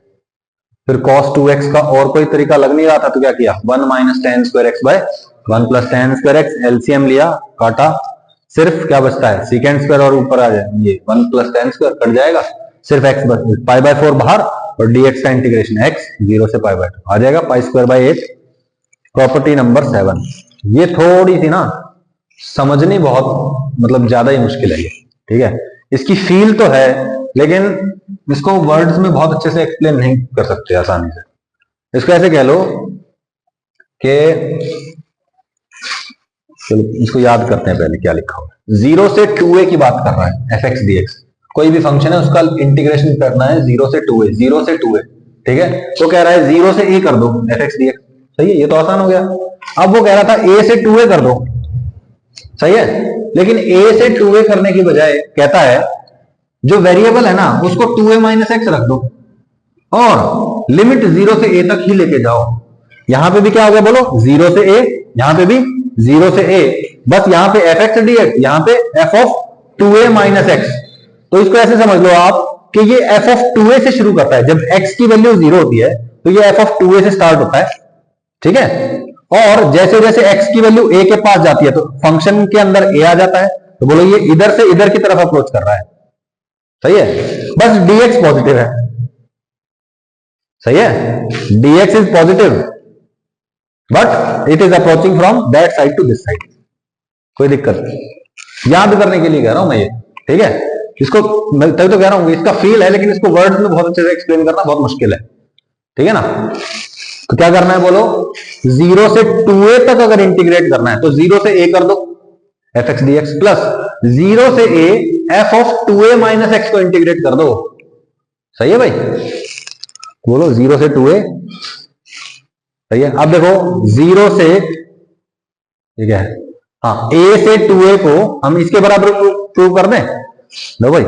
फिर cos 2x का और कोई तरीका लग नहीं रहा था, तो क्या किया 1 - tan²x/1 + tan²x, एलसीएम लिया काटा, सिर्फ क्या बचता है sec² और ऊपर आ जाए ये 1 + tan² कट जाएगा, सिर्फ x π/4 बाहर और dx का इंटीग्रेशन x 0 से π/2 आ जाएगा, π²/8, प्रॉपर्टी नंबर 7, ये थोड़ी सी ना समझनी बहुत मतलब ज्यादा ही मुश्किल है ये, ठीक है, इसकी फील तो है लेकिन इसको वर्ड्स में बहुत अच्छे से एक्सप्लेन नहीं कर सकते आसानी से, इसको ऐसे कह लो कि चलो इसको याद करते हैं पहले क्या लिखा हुआ है, 0 से 2a की बात कर रहा है fx dx, कोई भी फंक्शन है उसका इंटीग्रेशन करना है 0 से 2a, 0 से 2a, ठीक है, तो कह रहा है 0 से a कर दो fx dx, सही है, ये तो आसान हो गया। अब वो कह रहा था a से 2a कर दो, सही है, लेकिन a से 2a करने की बजाय कहता है जो वेरिएबल है ना उसको 2a - x रख दो और लिमिट 0 से a तक ही लेके जाओ, यहां पे भी क्या हो गया बोलो 0 से a, यहां पे भी 0 से a, बस यहां पे fx dx, यहां पे f of 2a - x, तो इसको ऐसे समझ लो आप कि ये f of 2a से शुरू करता है, जब x की वैल्यू 0 होती है तो ये f of 2a से स्टार्ट होता है, ठीक है, और जैसे जैसे x की वैल्यू a के पास जाती है तो फंक्शन के अंदर a आ जाता है, तो बोलो ये इधर से इधर की तरफ अप्रोच कर रहा है, सही है, बस dx पॉजिटिव है, सही है, dx is positive but it is approaching from that side to this side, कोई दिक्कत नहीं, याद करने के लिए कह रहा हूं मैं ये, ठीक है, इसको तभी तो कह रहा हूं इसका फील है, लेकिन इसको वर्ड्स में बहुत अच्छे से एक्सप्लेन करना बहुत मुश्किल है, ठीक है ना। तो क्या करना है बोलो, 0 से 2a तक अगर इंटीग्रेट करना है तो 0 से a कर दो F x D x, plus 0 से a f of 2a minus x को इंटीग्रेट कर दो, सही है भाई, बोलो 0 से 2a, सही है। अब देखो 0 से, ठीक है, हाँ, a से 2a को हम इसके बराबर प्रूव कर दें, लो भाई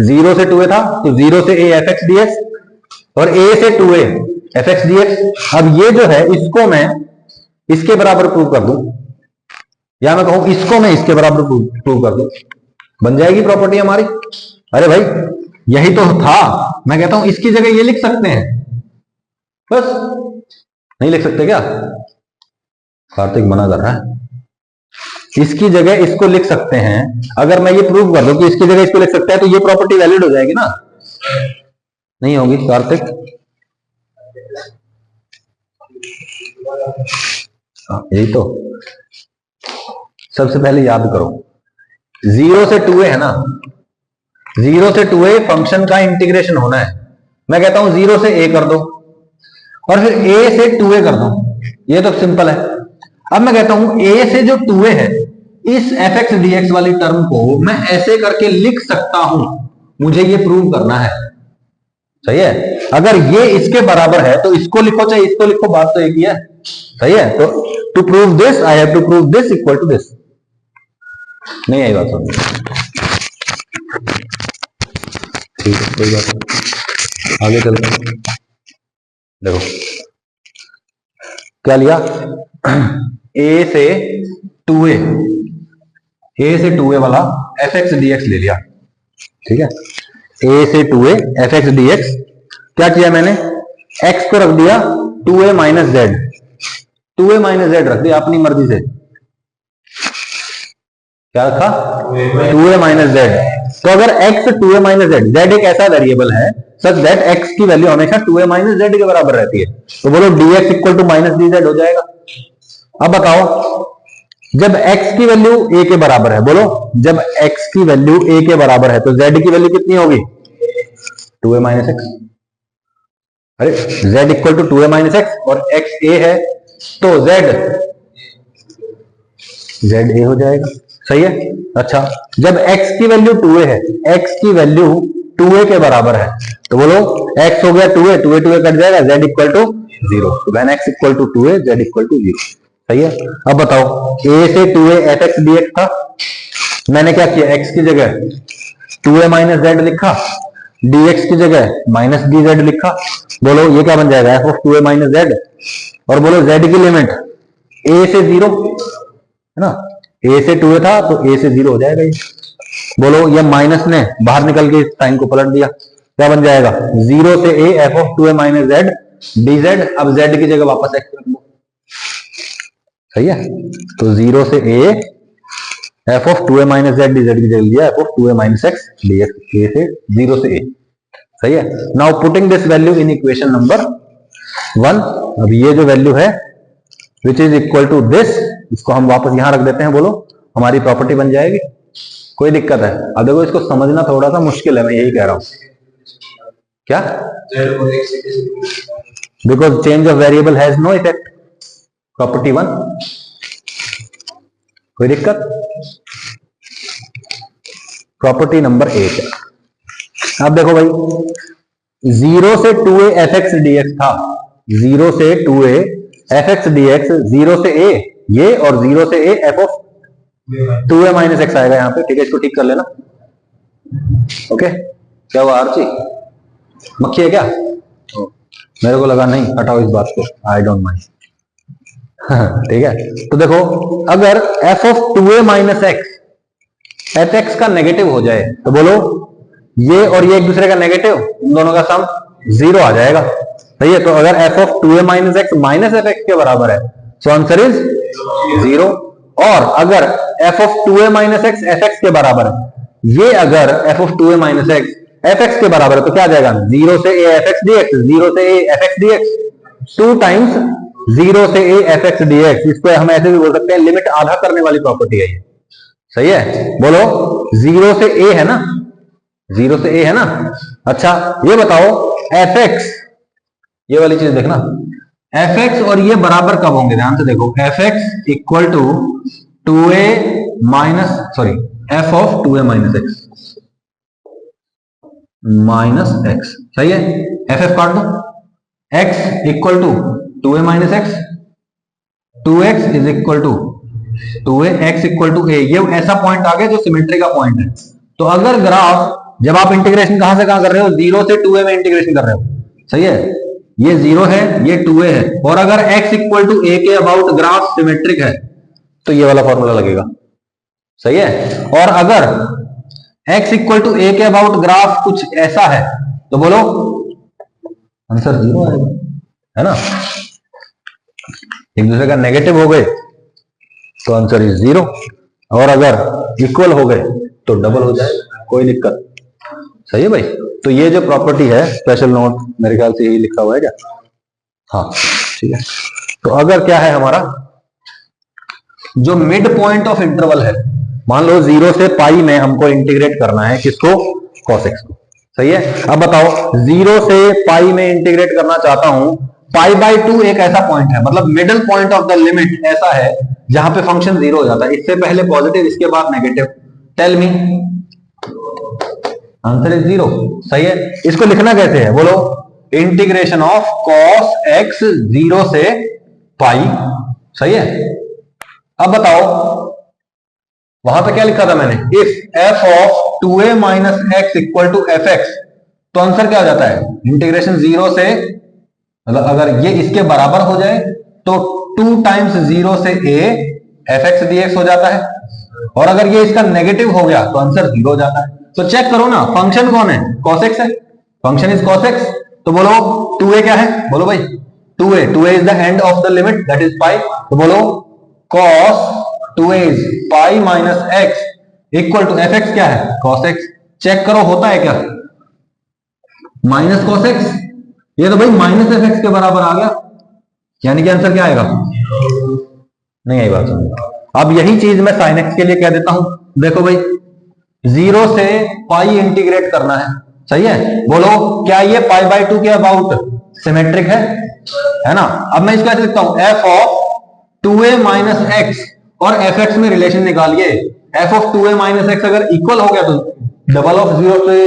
0 से 2a था तो 0 से a f x D x और a से 2a F x D x. अब ये जो है इसको मैं इसके बराबर प्रूव कर दूं, या मैं कहूं इसको मैं इसके बराबर प्रूव कर दूं, बन जाएगी प्रॉपर्टी हमारी। अरे भाई यही तो था, मैं कहता हूं इसकी जगह ये लिख सकते हैं, बस नहीं लिख सकते क्या, कार्तिक मना कर रहा है, इसकी जगह इसको लिख सकते हैं, अगर मैं ये प्रूव कर दूं कि इसकी जगह इसको लिख सकते हैं तो ये प्रॉपर्टी वैलिड हो जाएगी ना, नहीं होगी कार्तिक, यही तो, सबसे पहले याद करो 0 से 2a है ना, 0 से 2a फंक्शन का इंटीग्रेशन होना है, मैं कहता हूं 0 से a कर दो और फिर a से 2a कर दो, ये तो सिंपल है। अब मैं कहता हूं a से जो 2a है इस एफ एक्स डी एक्स वाली टर्म को मैं ऐसे करके लिख सकता हूं, मुझे ये प्रूव करना है, सही है, अगर ये इसके बराबर है तो इसको लिखो चाहे इसको लिखो, बात तो एक ही है, सही है। तो to prove this I have to prove this equal to this, नहीं आई बात समझ, ठीक है, कोई बात नहीं, आगे चलते हैं। देखो क्या लिया, a से 2a, a से 2a वाला एफ एक्स डी एक्स ले लिया, ठीक है, a से 2a F x D x, क्या किया मैंने, x को रख दिया 2a minus Z, 2a minus Z रख दिया अपनी मर्जी से, क्या रखा 2a माइनस जेड। तो अगर x 2a minus Z, z एक ऐसा वेरिएबल है सच दैट x की वैल्यू हमेशा 2a माइनस जेड के बराबर रहती है, तो बोलो dx equal to minus d z हो जाएगा। अब बताओ जब x की वैल्यू a के बराबर है, बोलो जब x की वैल्यू a के बराबर है तो z की वैल्यू कितनी होगी 2a माइनस एक्स, अरे z equal to 2a minus x और x a है तो z a हो जाएगा, सही है। अच्छा जब x की वैल्यू 2a है, x की वैल्यू 2a के बराबर है तो बोलो x हो गया 2a, 2a कट जाएगा, z equal to 0, when x equal to 2a z equal to 0, सही है। अब बताओ a से 2a F x D x था, मैंने क्या किया, x की जगह 2a माइनस जेड लिखा, dx की जगह माइनस डी जेड लिखा, बोलो ये क्या बन जाएगा f of 2a minus Z, और बोलो z की लिमिट a से 0 है ना, a से 2a था तो a से 0 हो जाएगा ये, बोलो ये माइनस ने बाहर निकल के साइन को पलट दिया, क्या बन जाएगा 0 से a f of 2a minus z dz, अब z की जगह वापस x रख दो, सही है। तो 0 से a f of 2a minus z dz की जगह लिया f of 2a minus x dx, a से 0 से a, सही है। Now putting this value in equation number 1, अब ये जो वैल्यू है which is equal to this, इसको हम वापस यहां रख देते हैं, बोलो हमारी प्रॉपर्टी बन जाएगी, कोई दिक्कत है। अब देखो इसको समझना थोड़ा सा मुश्किल है, मैं यही कह रहा हूं, क्या, because change of variable has no effect, property 1, कोई दिक्कत। प्रॉपर्टी नंबर 8, अब देखो भाई 0 से 2a F x D x था, 0 से 2a F x D x, 0 से a ये और 0 से a F of 2a minus x आएगा यहाँ पे, ठीक है, इसको ठीक कर लेना, ओके। क्या हुआ आर्ची, मक्खी है क्या, मेरे को लगा नहीं, हटाओ इस बात को, आई डोंट माइंड, ठीक है। तो देखो अगर f of 2a minus x f x का नेगेटिव हो जाए तो बोलो ये और ये एक दूसरे का नेगेटिव, इन दोनों का सम 0 आ जाएगा, सही है। तो अगर f of 2a minus x minus F x के बराबर है तो आंसर इज 0, और अगर f of 2a minus x f x के बराबर है, ये अगर f of 2a minus x f x के बराबर है तो क्या आ जाएगा, 0 से a f x D x, 0 से a f x D x, 2 times 0 से a f x D x. इसको हम ऐसे भी बोल सकते हैं लिमिट आधा करने वाली प्रॉपर्टी है ये। सही है, बोलो 0 से a है ना, 0 से a है ना। अच्छा ये बताओ एफ एक्स, ये वाली चीज देखना, एफ एक्स और ये बराबर कब होंगे, ध्यान से देखो, f x equal to 2a minus sorry f of 2a minus x minus x. सही है, एफ एफ काट दो, x equal to 2a minus x, 2x is equal to 2a, x equal to a। ये ऐसा point आ गया जो symmetry का point है। तो अगर ग्राफ, जब आप इंटीग्रेशन कहां से कहां कर रहे हो, 0 से 2a में इंटीग्रेशन कर रहे हो, सही है, ये 0 है ये 2a है, और अगर x इक्वल टू a के अबाउट ग्राफ सिमेट्रिक है तो ये वाला फॉर्मूला लगेगा। सही है, और अगर x इक्वल टू a के अबाउट ग्राफ कुछ ऐसा है तो बोलो आंसर 0 आएगा, है ना। एक दूसरे का नेगेटिव हो गए तो आंसर इज 0, और अगर इक्वल हो गए तो डबल हो जाएगा, कोई दिक्कत। सही है भाई, तो ये जो प्रॉपर्टी है, स्पेशल नोट मेरे ख्याल से यही लिखा हुआ है क्या, हाँ ठीक है। तो अगर क्या है हमारा जो मिड पॉइंट ऑफ इंटरवल है, मान लो 0 से पाई में हमको इंटीग्रेट करना है किसको, cos x को। सही है, अब बताओ 0 से पाई में इंटीग्रेट करना चाहता हूं, पाई बाई 2 एक ऐसा पॉइंट है, मतलब middle point of the limit ऐसा है जहां पे फंक्शन 0 हो जाता है, इससे पहले पॉजिटिव इसके बाद negative. Tell me, answer is 0। सही है, इसको लिखना कैसे है बोलो, इंटीग्रेशन ऑफ cos x 0 से पाई। सही है, अब बताओ वहां पे क्या लिखा था मैंने, if f of 2a minus x equal to f x, तो आंसर क्या हो जाता है, इंटीग्रेशन 0 से, मतलब अगर ये इसके बराबर हो जाए तो 2 टाइम्स 0 से a f x D x हो जाता है, और अगर ये इसका नेगेटिव हो गया तो आंसर 0 हो जाता है। तो चेक करो ना, फंक्शन कौन है, cos x है, फंक्शन इज cos x, तो बोलो 2a क्या है, बोलो भाई 2a is the end of the limit that is pi, तो बोलो cos 2a is pi minus x equal to f x क्या है, cos x। चेक करो होता है क्या, माइनस cos x, ये तो भाई माइनस एफ एक्स के बराबर आ गया, यानी कि आंसर क्या आएगा, नहीं आई बात समझ। अब यही चीज मैं sin x के लिए कह देता हूं, देखो भाई 0 से पाई इंटीग्रेट करना है। सही है, बोलो क्या ये पाई बाई 2 के अबाउट सिमेट्रिक है ना। अब मैं इसको ऐसे लिखता हूं, f of 2a minus x, और एफ एक्स में रिलेशन निकालिए, f of 2a minus x अगर इक्वल हो गया तो डबल ऑफ 0 से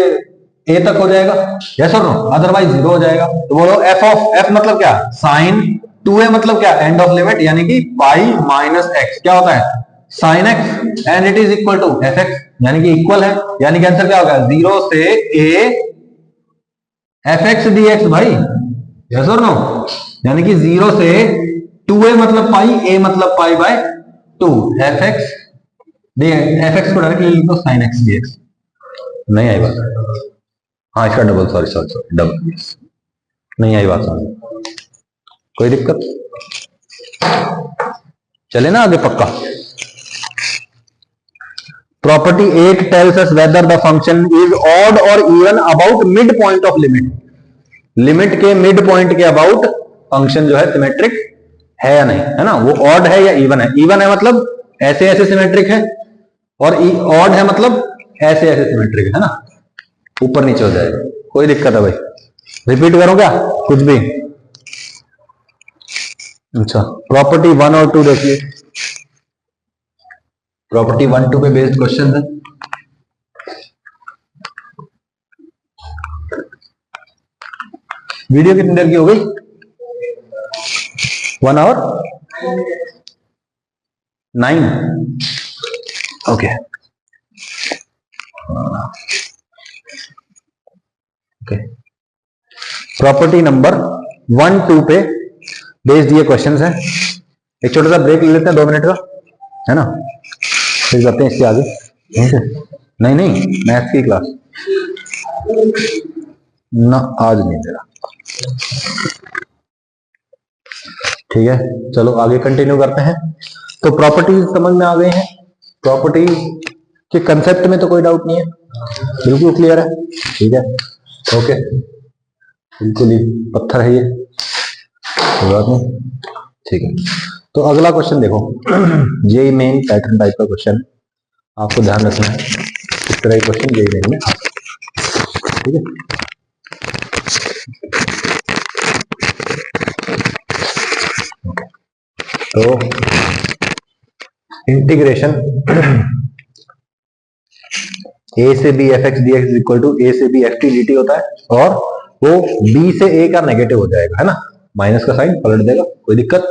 a तक हो जाएगा, यस और नो, अदरवाइज 0 हो जाएगा। तो बोलो f ऑफ f मतलब क्या, साइन 2a मतलब क्या, एंड ऑफ लिमिट, यानी कि पाई माइनस एक्स क्या होता है, sine x, and it is equal to f x, यानी कि इक्वल है, यानी कि आंसर क्या होगा, 0 से a f x D x भाई, यस और नो, यानी कि 0 से 2a मतलब पाई, a मतलब पाई बाय 2, एफ एक्स को डायरेक्टली लिखो साइन एक्स डी एक्स। नहीं आई बात, हाँ इसका डबल, सॉरी डबल, नहीं आई बात समझ, कोई दिक्कत, चले ना आगे पक्का। Property 8 tells us whether the function is odd और even about mid point of limit, limit के मिड पॉइंट के अबाउट फंक्शन जो है सिमेट्रिक है या नहीं, है ना। वो ऑड है या इवन है, इवन है मतलब ऐसे ऐसे सिमेट्रिक है, और ऑड है मतलब ऐसे ऐसे सिमेट्रिक है ना, ऊपर नीचे हो जाएगा, कोई दिक्कत है भाई। रिपीट करो क्या कुछ भी, अच्छा प्रॉपर्टी 1 और 2 देखिए, प्रॉपर्टी 1 2 पे बेस्ड क्वेश्चन है। वीडियो कितनी देर की हो गई, 1 over 9, okay okay. Property number 1 2 पे बेस्ड ये क्वेश्चंस है। एक छोटा सा ब्रेक ले लेते हैं 2 मिनट का, है ना, फिर जाते हैं इसके आगे। नहीं मैथ्स की क्लास ना आज नहीं मेरा, ठीक है चलो आगे कंटिन्यू करते हैं। तो प्रॉपर्टीज समझ में आ गए हैं, प्रॉपर्टीज के कंसेप्ट में तो कोई डाउट नहीं है, बिल्कुल क्लियर है, ठीक है, ओके, बिल्कुल ही पत्थर है ये, कोई बात नहीं, ठीक है। तो अगला क्वेश्चन देखो, जेई मेन पैटर्न टाइप का क्वेश्चन है, आपको ध्यान रखना है इस तरह के क्वेश्चन जेई मेन में आ सकते हैं, ठीक है। तो इंटीग्रेशन a से b f x D x equal to a से b f T D t होता है, और वो b से a का नेगेटिव हो जाएगा, है ना, माइनस का साइन पलट देगा, कोई दिक्कत,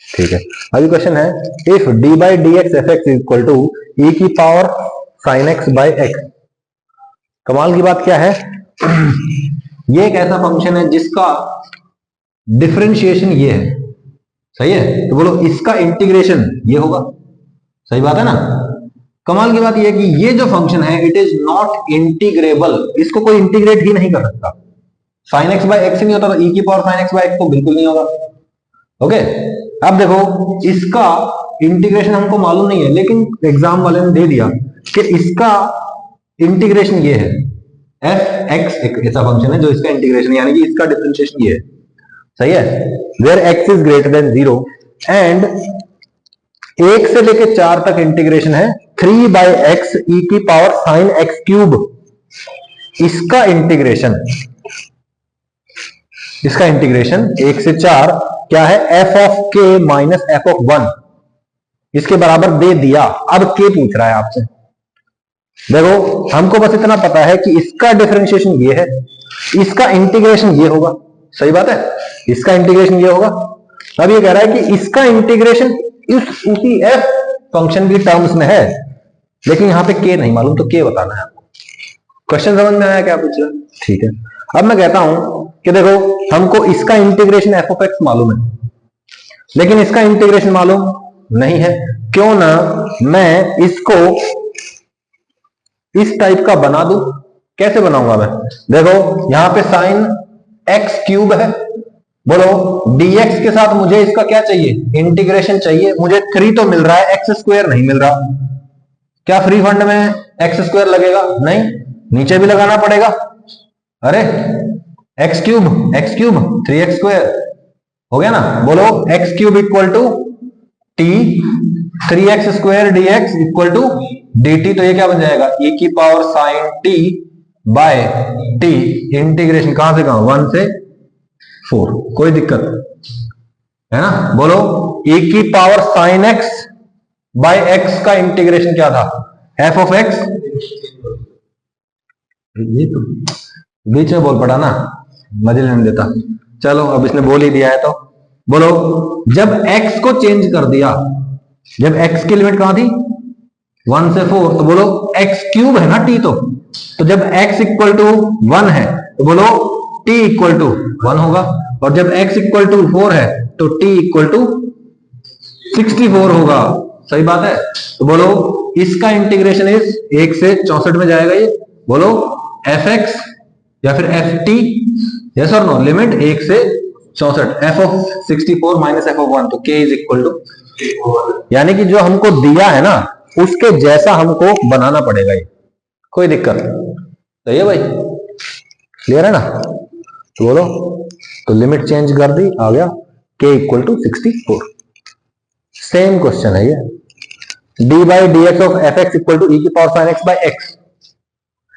ठीक है। अभी क्वेश्चन है, if d by d x f x equal to e की power sine x by x. कमाल की बात क्या है, ये एक ऐसा फंक्शन है जिसका डिफरेंशिएशन ये है, सही है, तो बोलो इसका इंटीग्रेशन ये होगा, सही बात है ना। कमाल की बात ये है कि ये जो फंक्शन है इट इज नॉट इंटीग्रेबल, इसको कोई इंटीग्रेट ही नहीं कर सकता, साइन एक्स बाई एक्स नहीं होता तो e की power sine x by x तो बिल्कुल नहीं होगा, ओके। अब देखो इसका इंटीग्रेशन हमको मालूम नहीं है, लेकिन एग्जाम वाले ने दे दिया कि इसका इंटीग्रेशन ये है, एफ एक्स एक ऐसा फंक्शन है जो इसका इंटीग्रेशन यानी कि इसका डिफरेंशिएशन ये है, सही है, where x is greater than 0 and 1 से लेके 4 तक इंटीग्रेशन है 3 बाई एक्स ई की पावर साइन एक्स क्यूब। इसका इंटीग्रेशन 1 से 4 क्या है, F of k minus f of 1 इसके बराबर दे दिया। अब के पूछ रहा है आपसे, देखो हमको बस इतना पता है कि इसका डिफरेंशिएशन ये है, इसका इंटीग्रेशन ये होगा, सही बात है, इसका इंटीग्रेशन ये होगा। अब ये कह रहा है कि इसका इंटीग्रेशन इस उसी एफ फंक्शन की टर्म्स में है, लेकिन यहां पे के नहीं मालूम, तो के बताना है आपको। क्वेश्चन समझ में आया क्या पूछ रहा है, ठीक है। अब मैं कहता हूं कि देखो हमको इसका इंटीग्रेशन एफ ऑफ एक्स मालूम है, लेकिन इसका इंटीग्रेशन मालूम नहीं है, क्यों ना मैं इसको इस टाइप का बना दूं। कैसे बनाऊंगा मैं, देखो यहां पे साइन एक्स क्यूब है, बोलो dx के साथ मुझे इसका क्या चाहिए, इंटीग्रेशन चाहिए, मुझे 3 तो मिल रहा है, एक्स स्क्वायर नहीं मिल रहा, क्या फ्री फंड में एक्स स्क्वायर लगेगा, नहीं, नीचे भी लगाना पड़ेगा, अरे एक्स क्यूब 3x स्क्वायर हो गया ना, बोलो x cube equal to t 3x square dx equal to dt, तो ये क्या बन जाएगा, e की power sine t by t, integration कहां से कहां, 1 से 4, कोई दिक्कत है ना, बोलो e की power sine x by x का इंटीग्रेशन क्या था, f ऑफ x, ये तो बीच में बोल पड़ा ना, मजे लेने देता, चलो अब इसने बोल ही दिया है तो बोलो जब x को चेंज कर दिया, जब x की लिमिट कहां थी 1 से 4, तो बोलो x क्यूब है ना t, तो जब x इक्वल टू 1 है तो बोलो t इक्वल टू 1 होगा, और जब x इक्वल टू 4 है तो t इक्वल टू 64 होगा, सही बात है। तो बोलो इसका इंटीग्रेशन इस 1 से 64 में जाएगा, ये बोलो एफ एक्स या फिर एफ टी, यस और नो, लिमिट 1 से 64, F of 64 minus f of 1, तो के इज इक्वल टू, यानी कि जो हमको दिया है ना उसके जैसा हमको बनाना पड़ेगा, ये कोई दिक्कत सही है भाई, क्लियर है ना। तो बोलो, तो लिमिट चेंज कर दी, आ गया के इक्वल टू 64। सेम क्वेश्चन है ये, d by d x of f x equal to e की power sine x by x,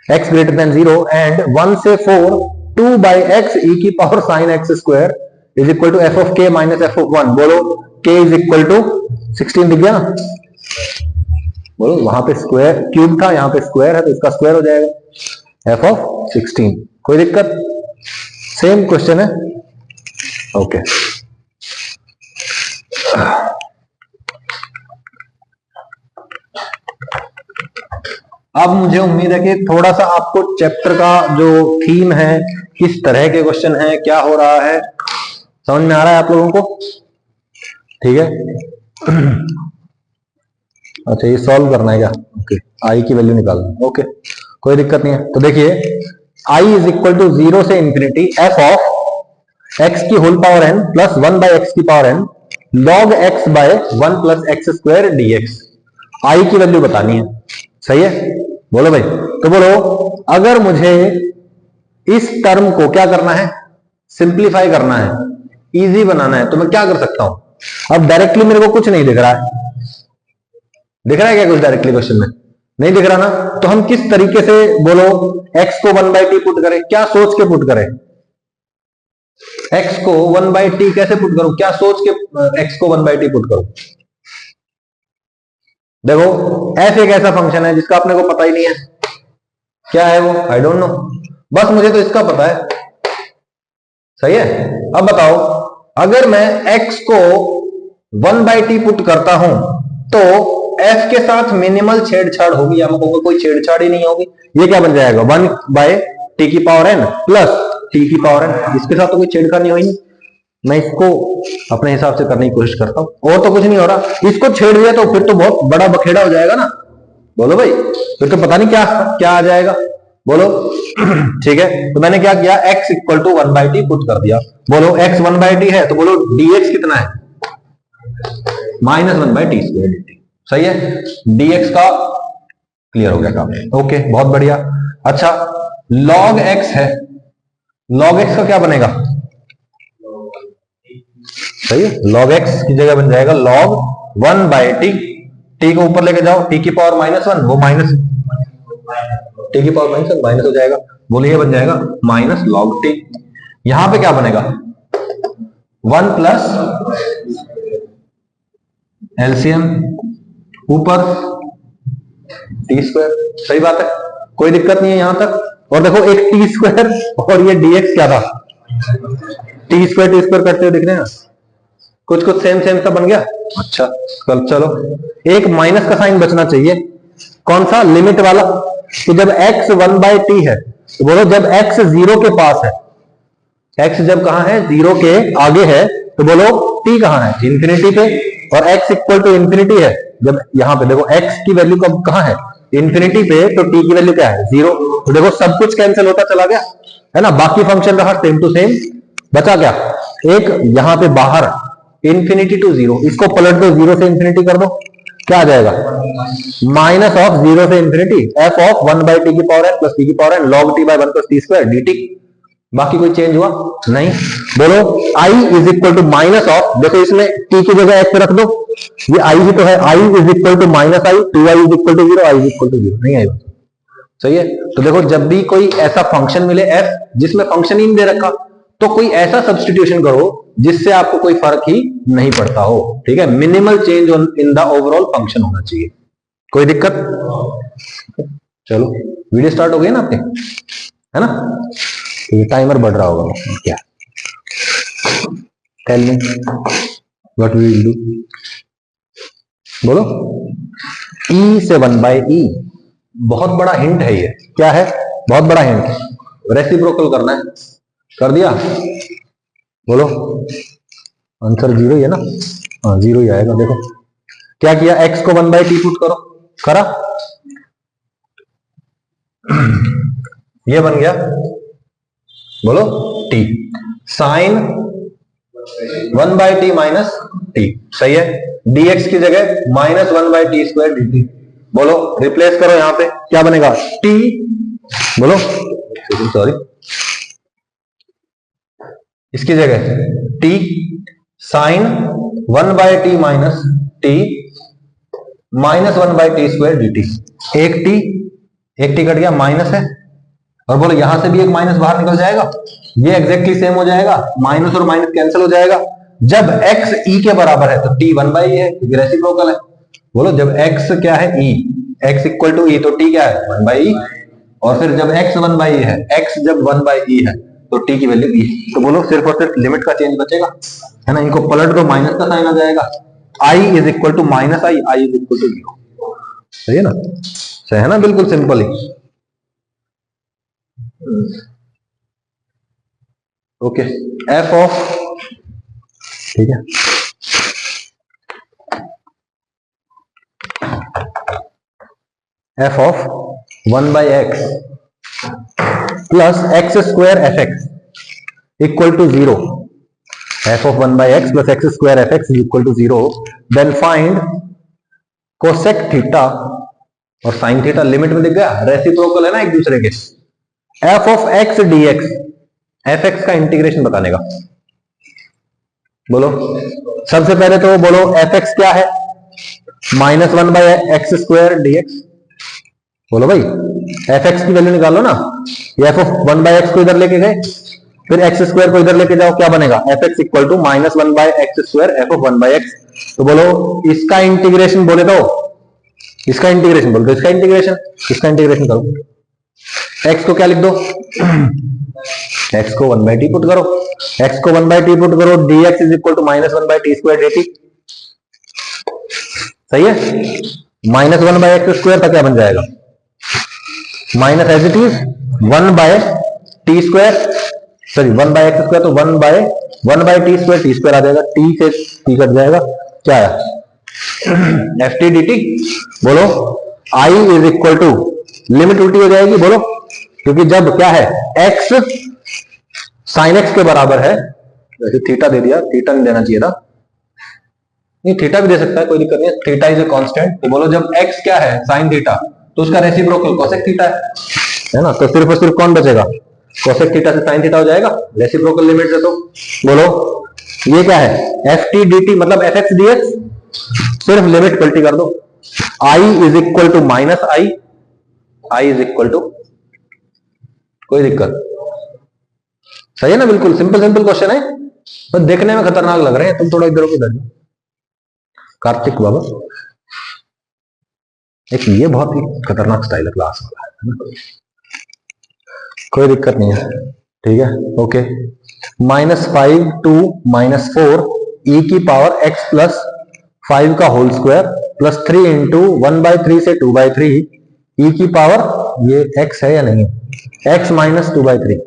x greater than 0 and 1 से 4 2 बाई एक्स ई की power sine x square is equal to f of k minus f of 1, बोलो के is equal to 16, दिख गया ना, बोलो वहां पे स्क्वायर क्यूब था, यहां पे स्क्वायर है तो इसका स्क्वायर हो जाएगा एफ ऑफ 16, कोई दिक्कत, सेम क्वेश्चन है, ओके। अब मुझे उम्मीद है कि थोड़ा सा आपको चैप्टर का जो थीम है, किस तरह के क्वेश्चन है, क्या हो रहा है, समझ में आ रहा है आप लोगों को, ठीक है। अच्छा ये सॉल्व करना है क्या, ओके, आई की वैल्यू निकालना है, ओके, कोई दिक्कत नहीं है। तो देखिए आई इज इक्वल टू 0 से इंफिनिटी एफ ऑफ एक्स की whole power n plus 1 by x की power n log x by 1 plus x square dx, i की वैल्यू बतानी है। सही है, बोलो भाई। तो बोलो अगर मुझे इस टर्म को क्या करना है, सिंप्लीफाई करना है, इजी बनाना है, तो मैं क्या कर सकता हूं। अब डायरेक्टली मेरे को कुछ नहीं दिख रहा है, दिख रहा है क्या कुछ डायरेक्टली क्वेश्चन में? नहीं दिख रहा ना, तो हम किस तरीके से बोलो x को 1/t पुट करें, क्या सोच के पुट करें? x को 1/t कैसे पुट करूं, क्या सोच के x को 1/t पुट करूं? देखो f एक ऐसा फंक्शन है जिसका अपने को पता ही नहीं है क्या है वो, आई डोंट नो, बस मुझे तो इसका पता है। सही है, अब बताओ अगर मैं x को 1/t पुट करता हूं तो f के साथ मिनिमल छेड़छाड़ होगी, या मैं कहूंगा कोई छेड़छाड़ ही नहीं होगी। ये क्या बन जाएगा 1/t की पावर n प्लस t की पावर n, इसके साथ तो कोई छेड़खानी हुई नहीं। मैं इसको अपने हिसाब से करने की कोशिश करता हूं, और तो कुछ नहीं हो रहा। इसको छेड़ दिया तो फिर तो बहुत बड़ा बखेड़ा हो जाएगा ना, बोलो भाई, फिर तो पता नहीं क्या क्या आ जाएगा, बोलो। ठीक है, तो मैंने क्या किया, x equal to 1/t put कर दिया। बोलो x 1/t है तो बोलो dx कितना है, -1/t स्क्वायर dt। सही है, dx का क्लियर हो गया काम। ओके, बहुत बढ़िया। अच्छा, log x है, log x का क्या बनेगा? सही है, log x की जगह बन जाएगा log 1/t, t को ऊपर लेके जाओ, t की पावर -1, वो माइनस t की पावर -1 माइनस हो जाएगा, बोलिए ये बन जाएगा माइनस log t। यहां पे क्या बनेगा 1 प्लस एलसीएम ऊपर टी स्क्वायर। सही बात है, कोई दिक्कत नहीं है यहां तक। और देखो एक टी स्क्वायर और ये dx क्या था, टी स्क्वायर करते हुए दिख रहे हैं, कुछ कुछ सेम सेम सा बन गया। अच्छा कल चलो, एक माइनस का साइन बचना चाहिए, कौन सा, लिमिट वाला। तो जब x 1/t है तो बोलो जब x 0 के पास है, x जब कहां है, 0 के आगे है, तो बोलो t कहां है, इंफिनिटी पे, और x इक्वल टू इंफिनिटी है। जब यहां पे देखो x की वैल्यू कब कहां है, इंफिनिटी पे, तो t की वैल्यू क्या है, 0। तो देखो सब कुछ कैंसिल होता चला गया है ना, बाकी फंक्शन रहा सेम टू सेम। बचा क्या, एक यहां पे बाहर इंफिनिटी टू 0, इसको पलट दो, 0 से इंफिनिटी कर दो, क्या आ जाएगा, माइनस ऑफ 0 से इंफिनिटी f ऑफ 1/t की पावर n प्लस t की power n log t by 1 plus t square dt। बाकी कोई चेंज हुआ नहीं। बोलो i is equal to minus of, देखो इसमें t की जगह x रख दो, ये i ही तो है, i is equal to minus i, 2i is equal to 0, i is equal to 0, नहीं आई। सही है, तो देखो जब भी कोई ऐसा फंक्शन मिले f जिसमें फंक्शन ही नहीं दे रखा, तो कोई ऐसा सब्स्टिट्यूशन करो जिससे आपको कोई फर्क ही नहीं पड़ता हो। ठीक है, minimal change in the overall function होना चाहिए, कोई दिक्कत। चलो वीडियो स्टार्ट हो गई ना आपके, है ना, तो ये टाइमर बढ़ रहा होगा क्या, tell me what we will do. बोलो e से 1/e, बहुत बड़ा हिंट है ये, क्या है, बहुत बड़ा हिंट, रेसिप्रोकल करना है, कर दिया, बोलो आंसर 0 ही है ना, हाँ 0 ही आएगा। देखो क्या किया, x को 1/t पुट करो, करा, ये बन गया, बोलो t sine 1/t minus t। सही है, dx की जगह -1/t स्क्वायर dt, बोलो रिप्लेस करो, यहां पे क्या बनेगा t, बोलो सॉरी, इसकी जगह t sine 1/t minus t -1/t square dt। एक t कट गया, माइनस है, और बोलो यहां से भी एक माइनस बाहर निकल जाएगा, ये एग्जैक्टली सेम हो जाएगा, माइनस और माइनस कैंसिल हो जाएगा। जब x e के बराबर है तो t 1/e है, क्योंकि रेसिप्रोकल है। बोलो जब x क्या है e, x equal to e, तो t क्या है 1/e, और फिर जब x 1/e है, x जब 1/e है तो t की वैल्यू e, तो बोलो सिर्फ और सिर्फ लिमिट का चेंज बचेगा, है ना, इनको पलट दो, माइनस का साइन आ जाएगा, i is equal to minus i, i is equal to 0। सही है ना, सही है ना, बिल्कुल सिंपल ही। ओके, f ऑफ, ठीक है, f of 1/x plus x square f x equal to 0 एफ of 1 by x plus x square f x is equal to 0, then find cosec theta और साइन थीटा। लिमिट में दिख गया, reciprocal है ना एक दूसरे के। F of x D x, f x का इंटीग्रेशन बताने का। बोलो सबसे पहले तो बोलो एफ एक्स क्या है, -1 by x square D x. बोलो भाई एफ एक्स की वैल्यू निकालो ना। एफ ऑफ 1 बाई एक्स को इधर लेके गए, फिर एक्स स्क्वायर को इधर लेके जाओ, क्या बनेगा, f x equal to -1 by x square f of 1 by x. तो बोलो इसका इंटीग्रेशन बोले तो, इसका इंटीग्रेशन बोल दो, इसका इंटीग्रेशन करो। एक्स को क्या लिख दो, एक्स को 1 बाई टी पुट करो, एक्स को 1 बाई टी पुट करो, d x is equal to -1 by t square d t. सही है, -1 बाई एक्स स्क्वायर का क्या बन जाएगा, minus as it is 1 by t square, sorry 1 by x square, तो 1 बाय टी स्क्वायर आ जाएगा, टी से टी कट जाएगा, क्या है एफ टी डी टी। बोलो आई इज इक्वल टू, लिमिट उल्टी हो जाएगी बोलो, क्योंकि जब क्या है एक्स साइन एक्स के बराबर है, वैसे थीटा दे दिया, थीटा नहीं देना चाहिए था, नहीं थीटा भी दे सकता है, कोई दिक्कत नहीं है, थीटा इज ए कांस्टेंट। तो बोलो जब एक्स क्या है साइन थीटा, तो उसका रेसिप्रोकल कोसेक थीटा है ना, तो सिर्फ और सिर्फ कौन बचेगा, कोसेक थीटा से साइन थीटा हो जाएगा, रेसिप्रोकल लिमिट से। तो बोलो ये क्या है एफ टी डी टी, मतलब एफ एक्स डी एक्स, सिर्फ लिमिट पलटी कर दो, I is equal to minus I is equal to, कोई दिक्कत, सही है ना, बिल्कुल सिंपल क्वेश्चन है, तो देखने में खतरनाक लग रहे हैं, तुम थोड़ा इधर उधर कार्तिक बाबा, एक ये बहुत ही खतरनाक स्टाइल है क्लास वाला, कोई दिक्कत नहीं है, ठीक है, ओके। -5 to -4 e की पावर x प्लस 5 का होल स्क्वायर प्लस 3 इंटू 1/3 से 2/3 e की पावर, ये x है या नहीं, x माइनस 2/3,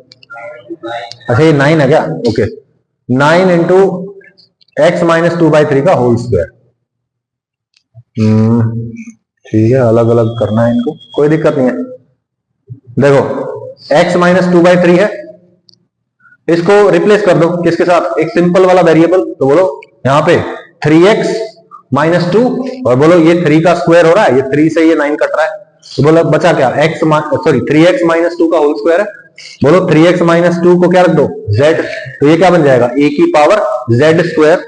अच्छा ये 9 है क्या, ओके, 9 इंटू x माइनस 2/3 का होल स्क्वायर, ठीक है, अलग अलग करना है इनको, कोई दिक्कत नहीं है। देखो x माइनस 2/3 है, इसको रिप्लेस कर दो किसके साथ, एक सिंपल वाला वेरिएबल, तो बोलो यहाँ पे 3x माइनस 2, और बोलो ये 3 का स्क्वायर हो रहा है, ये 3 से ये 9 कट रहा है, तो बोलो बचा क्या, 3x माइनस 2 का होल स्क्वायर है, बोलो 3x माइनस 2 को क्या रख दो z, तो ये क्या बन जाएगा a की पावर z स्क्वायर,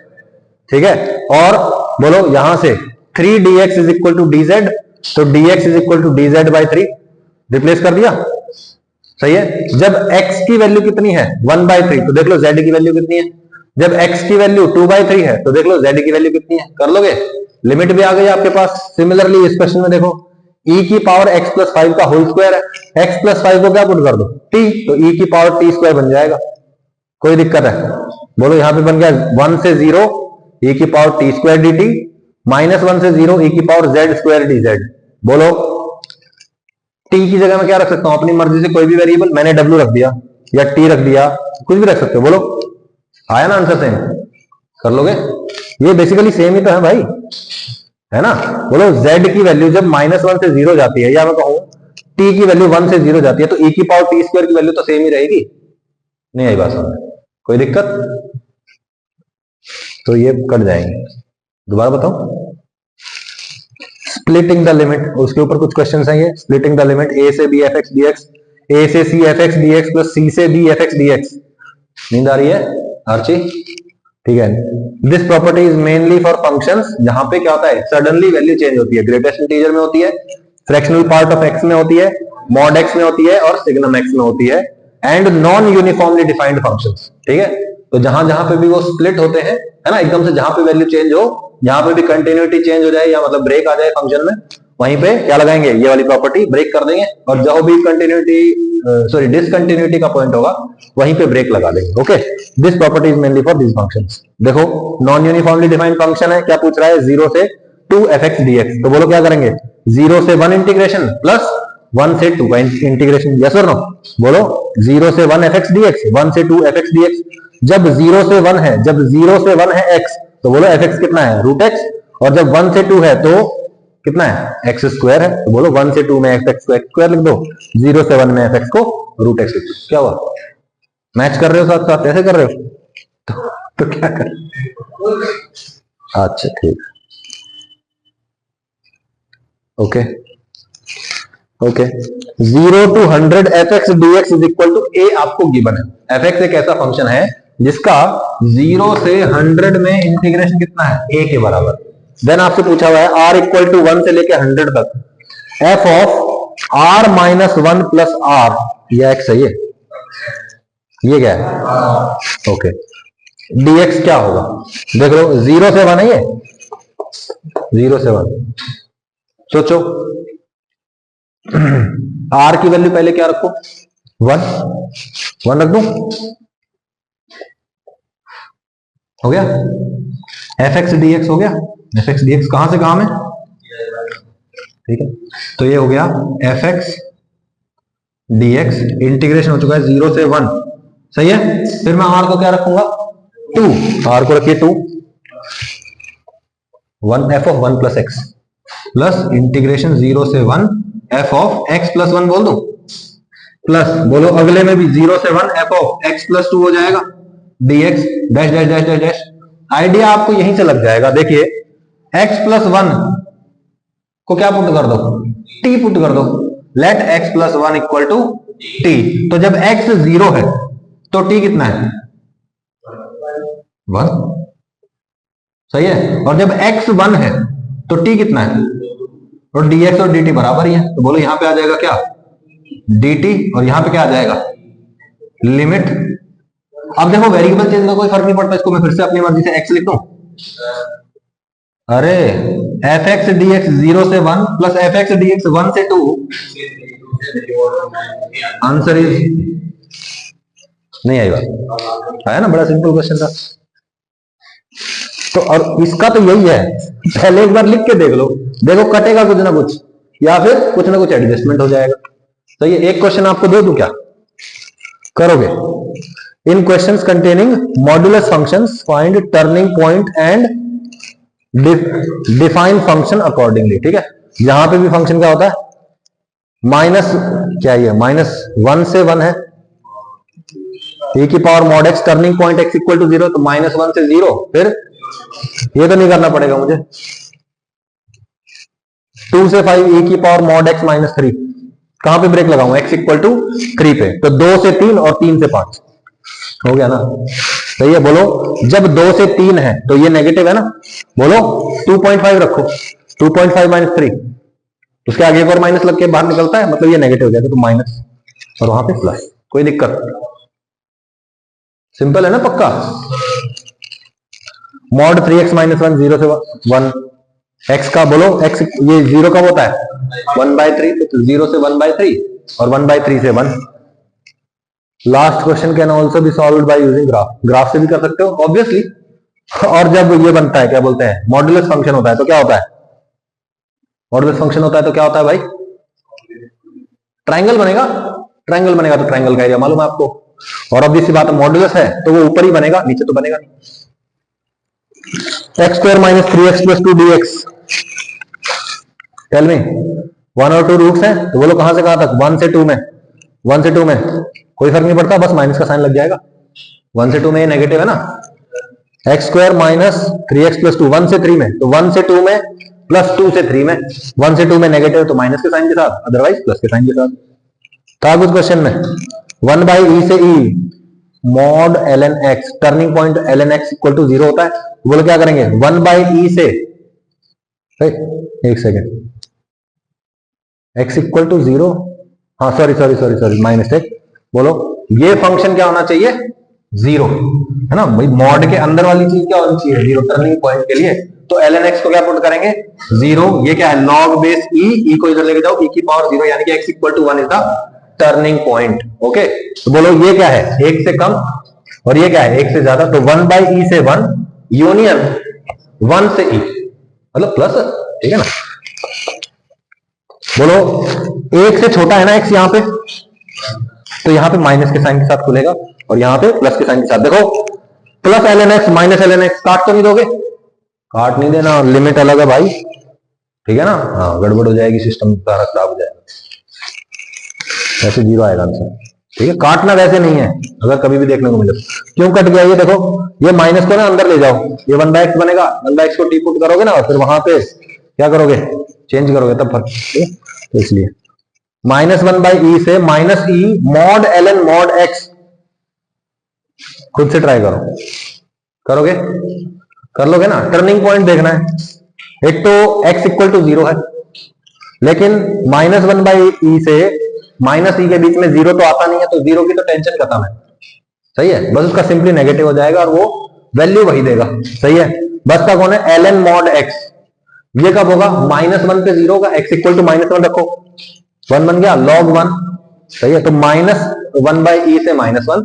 ठीक है, और बोलो यहां से 3dx is equal to dz, तो dx is equal to dz by 3, replace कर दिया, सही है। जब x की वैल्यू कितनी है 1/3, तो देख लो z की वैल्यू कितनी है, जब x की वैल्यू 2/3 है, तो देख लो z की वैल्यू कितनी है, कर लोगे, लिमिट भी आ गई आपके पास। सिमिलरली इस क्वेश्चन में देखो e की पावर x प्लस 5 का होल स्क्वायर है, x प्लस 5 को क्या पुट कर दो t, तो e की पावर t स्क्वायर बन जाएगा, कोई दिक्कत है, बोलो यहां पे बन गया 1 से 0 e की पावर t स्क्वायर dt, -1 से 0 e की पावर z स्क्वायर dz। बोलो t की जगह में क्या रख सकता हूं, अपनी मर्जी से कोई भी वेरिएबल, मैंने w रख दिया या t रख दिया, कुछ भी रख सकते हो, बोलो आया ना आंसर सेम, कर लोगे, ये बेसिकली सेम ही तो है भाई, है ना। बोलो z की वैल्यू जब -1 से 0 जाती है, या मैं कहूं t की वैल्यू 1 से 0 जाती है, तो e की पावर t स्क्वायर की वैल्यू तो सेम ही रहेगी, नहीं आई बात समझ, कोई दिक्कत, तो ये कट जाएंगे, दोबारा बताओ, स्प्लिटिंग द लिमिट, उसके ऊपर कुछ क्वेश्चंस हैं ये, स्प्लिटिंग द लिमिट a से b f x dx, a से c f x dx plus c से b f x dx, नींद आ रही है आर्ची, ठीक है। This property is mainly for functions, जहां पे क्या होता है सडनली वैल्यू चेंज होती है, ग्रेटेस्ट इंटीजर में होती है, फ्रैक्शनल पार्ट ऑफ x में होती है, मॉड x में होती है, और सिग्नम x में होती है, and non uniformly defined functions, ठीक है। तो जहां जहां पे भी वो स्प्लिट होते हैं, है ना, एकदम से जहां पे वैल्यू चेंज हो, जहां पे भी कंटिन्यूटी चेंज हो जाए, या मतलब ब्रेक आ जाए फंक्शन में, वहीं पे क्या लगाएंगे, ये वाली प्रॉपर्टी ब्रेक कर देंगे, और जहां भी कंटिन्यूटी डिसकंटिन्यूटी का पॉइंट होगा वहीं पे ब्रेक लगा देंगे, okay. This property is mainly for this functions. देखो नॉन यूनिफॉर्मली डिफाइंड फंक्शन है, क्या पूछ रहा है, 0 से 2 fx dx, तो बोलो क्या करेंगे, 0 से 1 इंटीग्रेशन प्लस 1 से 2 का इंटीग्रेशन, यस और नो, बोलो 0 से 1 fx dx, 1 से 2 fx dx, जब 0 से 1 है, जब 0 से 1 है x, तो बोलो fx कितना है √x, और जब 1 से 2 है तो कितना है x स्क्वायर है, तो बोलो 1 से 2 में fx को x स्क्वायर लिख दो, 0 से 1 में fx को √x लिख दो, क्या हुआ, मैच कर रहे हो साथ साथ, ऐसे कर रहे हो, तो क्या कर, अच्छा ठीक, okay okay. 0 to 100 F x D x is equal to A आपको गिवन है। एफ एक्स एक ऐसा फंक्शन है जिसका 0 से 100 में इंटीग्रेशन कितना है, ए के बराबर। देन आपसे पूछा हुआ है आर इक्वल टू 1 से लेके 100 तक f of r minus 1 plus r, ये एक्स है, ये क्या है, ओके। dx क्या होगा, देख लो 0 से 1 है ये, 0 से 1, सोचो। आर की वैल्यू पहले क्या रखो, 1 रख दू, हो गया। एफ एक्स डी एक्स हो गया, एफ एक्स डी एक्स कहां से कहां में, ठीक है। तो ये हो गया F x D x, integration हो चुका है 0 से 1, सही है। फिर मैं आर को क्या रखूंगा, 2, आर को रखिए 2, 1 F of 1 plus x plus integration 0 से 1 एफ ऑफ एक्स प्लस 1 बोल दो, प्लस बोलो अगले में भी 0 से 1 एफ ऑफ एक्स प्लस 2 हो जाएगा, dx dash dash dash dash dash. Idea आपको यहीं से लग जाएगा। देखिए x प्लस 1 को क्या पुट कर दो, t पुट कर दो, let x plus 1 equal to t। तो जब x 0 है तो t कितना है, 1, सही है। और जब x 1 है तो t कितना है, और dx और dt बराबर ही है। तो बोलो यहां पे आ जाएगा क्या, dt, और यहां पे क्या आ जाएगा, लिमिट। अब देखो वेरिएबल चेंज का कोई फर्क नहीं पड़ता, इसको मैं फिर से अपनी मर्जी से x लिख दूं। अरे एफ एक्स डी एक्स 0 से 1 plus F x D x 1 से 2, आंसर इज, नहीं आई बात, आया ना, बड़ा सिंपल क्वेश्चन था। तो और इसका तो यही है, पहले एक बार लिख के देख लो, देखो कटेगा कुछ ना कुछ, या फिर कुछ ना कुछ एडजस्टमेंट हो जाएगा। तो ये एक क्वेश्चन आपको दे दूं, क्या करोगे, in questions containing modulus functions find turning point and define function accordingly, ठीक है। यहां पे भी फंक्शन क्या होता है, माइनस क्या है, -1 से 1 है, e की power mod x, turning point x equal to 0, तो -1 से 0, फिर ये तो नहीं करना पड़ेगा मुझे, 2 से 5 e की पावर मॉड x -3, कहां पे ब्रेक लगाऊं, x इक्वल टू 3 पे, तो 2 से 3 और 3 से 5 हो गया ना, सही है। बोलो जब 2 से 3 है तो ये नेगेटिव है ना, बोलो 2.5 रखो, 2.5 -3, उसके आगे एक और माइनस लग के बाहर निकलता है, मतलब ये नेगेटिव हो जाएगा, तो माइनस और वहां पे प्लस, कोई दिक्कत, सिंपल है ना, पक्का। मॉड 3x -1 0 से 1, x का बोलो, x ये 0 कब होता है, 1/3, तो 0 से 1/3 और 1/3 से 1। Last question can also be solved by using graph, graph से भी कर सकते हो ऑब्वियसली। और जब ये बनता है, क्या बोलते हैं, मॉड्यूलस फंक्शन होता है, तो क्या होता है, मॉड्यूलस फंक्शन होता है तो क्या होता है भाई, ट्रायंगल बनेगा, ट्रायंगल बनेगा तो ट्रायंगल का एरिया मालूम है आपको। और अब सी बात है, मॉड्यूलस है तो वो ऊपर ही बनेगा, नीचे तो बनेगा नहीं। x² - 3x + 2 dx, tell me, 1 और 2 रूट्स हैं, तो बोलो कहां से कहां तक, 1 से 2 में, 1 से 2 में कोई फर्क नहीं पड़ता, बस माइनस का साइन लग जाएगा, 1 से 2 में ये नेगेटिव है ना, x² - 3x + 2, 1 से 3 में, तो 1 से 2 में प्लस 2 से 3 में, 1 से 2 में नेगेटिव तो माइनस के साइन के साथ, अदरवाइज प्लस के साइन के साथ। था कुछ क्वेश्चन में, 1/e से e mod ln x, turning point ln x equal to 0 होता है, तो बोलो क्या करेंगे, 1/e से, एक सेकेंड, x इक्वल टू 0, हाँ सॉरी माय मिस्टेक, बोलो ये फंक्शन क्या होना चाहिए, 0 है ना भाई, मॉड के अंदर वाली चीज क्या होनी चाहिए, 0 टर्निंग पॉइंट के लिए। तो ln x को क्या पुट करेंगे, 0, ये क्या है, log बेस e को इधर लेके जाओ, e की पावर 0, यानी कि x equal to 1 is the turning point, okay. तो बोलो ये क्या है, 1 से कम, और ये क्या है, 1 से ज्यादा, तो 1/e से 1 यूनियन 1 से e, मतलब प्लस, ठीक है ना। बोलो 1 से छोटा है ना x यहां पे, तो यहां पे माइनस के साइन के साथ खुलेगा, और यहां पे प्लस के साइन के साथ, देखो plus ln x minus ln x, काट तो नहीं दोगे, काट नहीं देना, लिमिट अलग है भाई, ठीक है ना, हाँ गड़बड़ हो जाएगी, सिस्टम सारा खराब हो जाएगा, ऐसे 0 आएगा आंसर। ठीक है, काटना वैसे नहीं है, अगर कभी भी देखने को मिले। क्यों कट गया ये देखो, ये माइनस को ना अंदर ले जाओ, ये 1/x बनेगा, 1/x को टी पुट करोगे ना, और फिर वहां पे क्या करोगे, चेंज करोगे तब फर्क, तो इसलिए -1/e से -e mod ln mod x, खुद से ट्राई करो, करोगे, कर लोगे ना। टर्निंग पॉइंट देखना है, एक तो x इक्वल टू 0 है, लेकिन -1/e से -e के बीच में 0 तो आता नहीं है, तो 0 की तो टेंशन खत्म है, सही है, बस उसका सिंपली नेगेटिव हो जाएगा और वो वैल्यू वही देगा, सही है। बस का कौन है, ln mod x, ये कब होगा, -1 पे 0 होगा, x इक्वल टू -1 रखो, 1 बन गया, log 1, सही है। तो -1/e से -1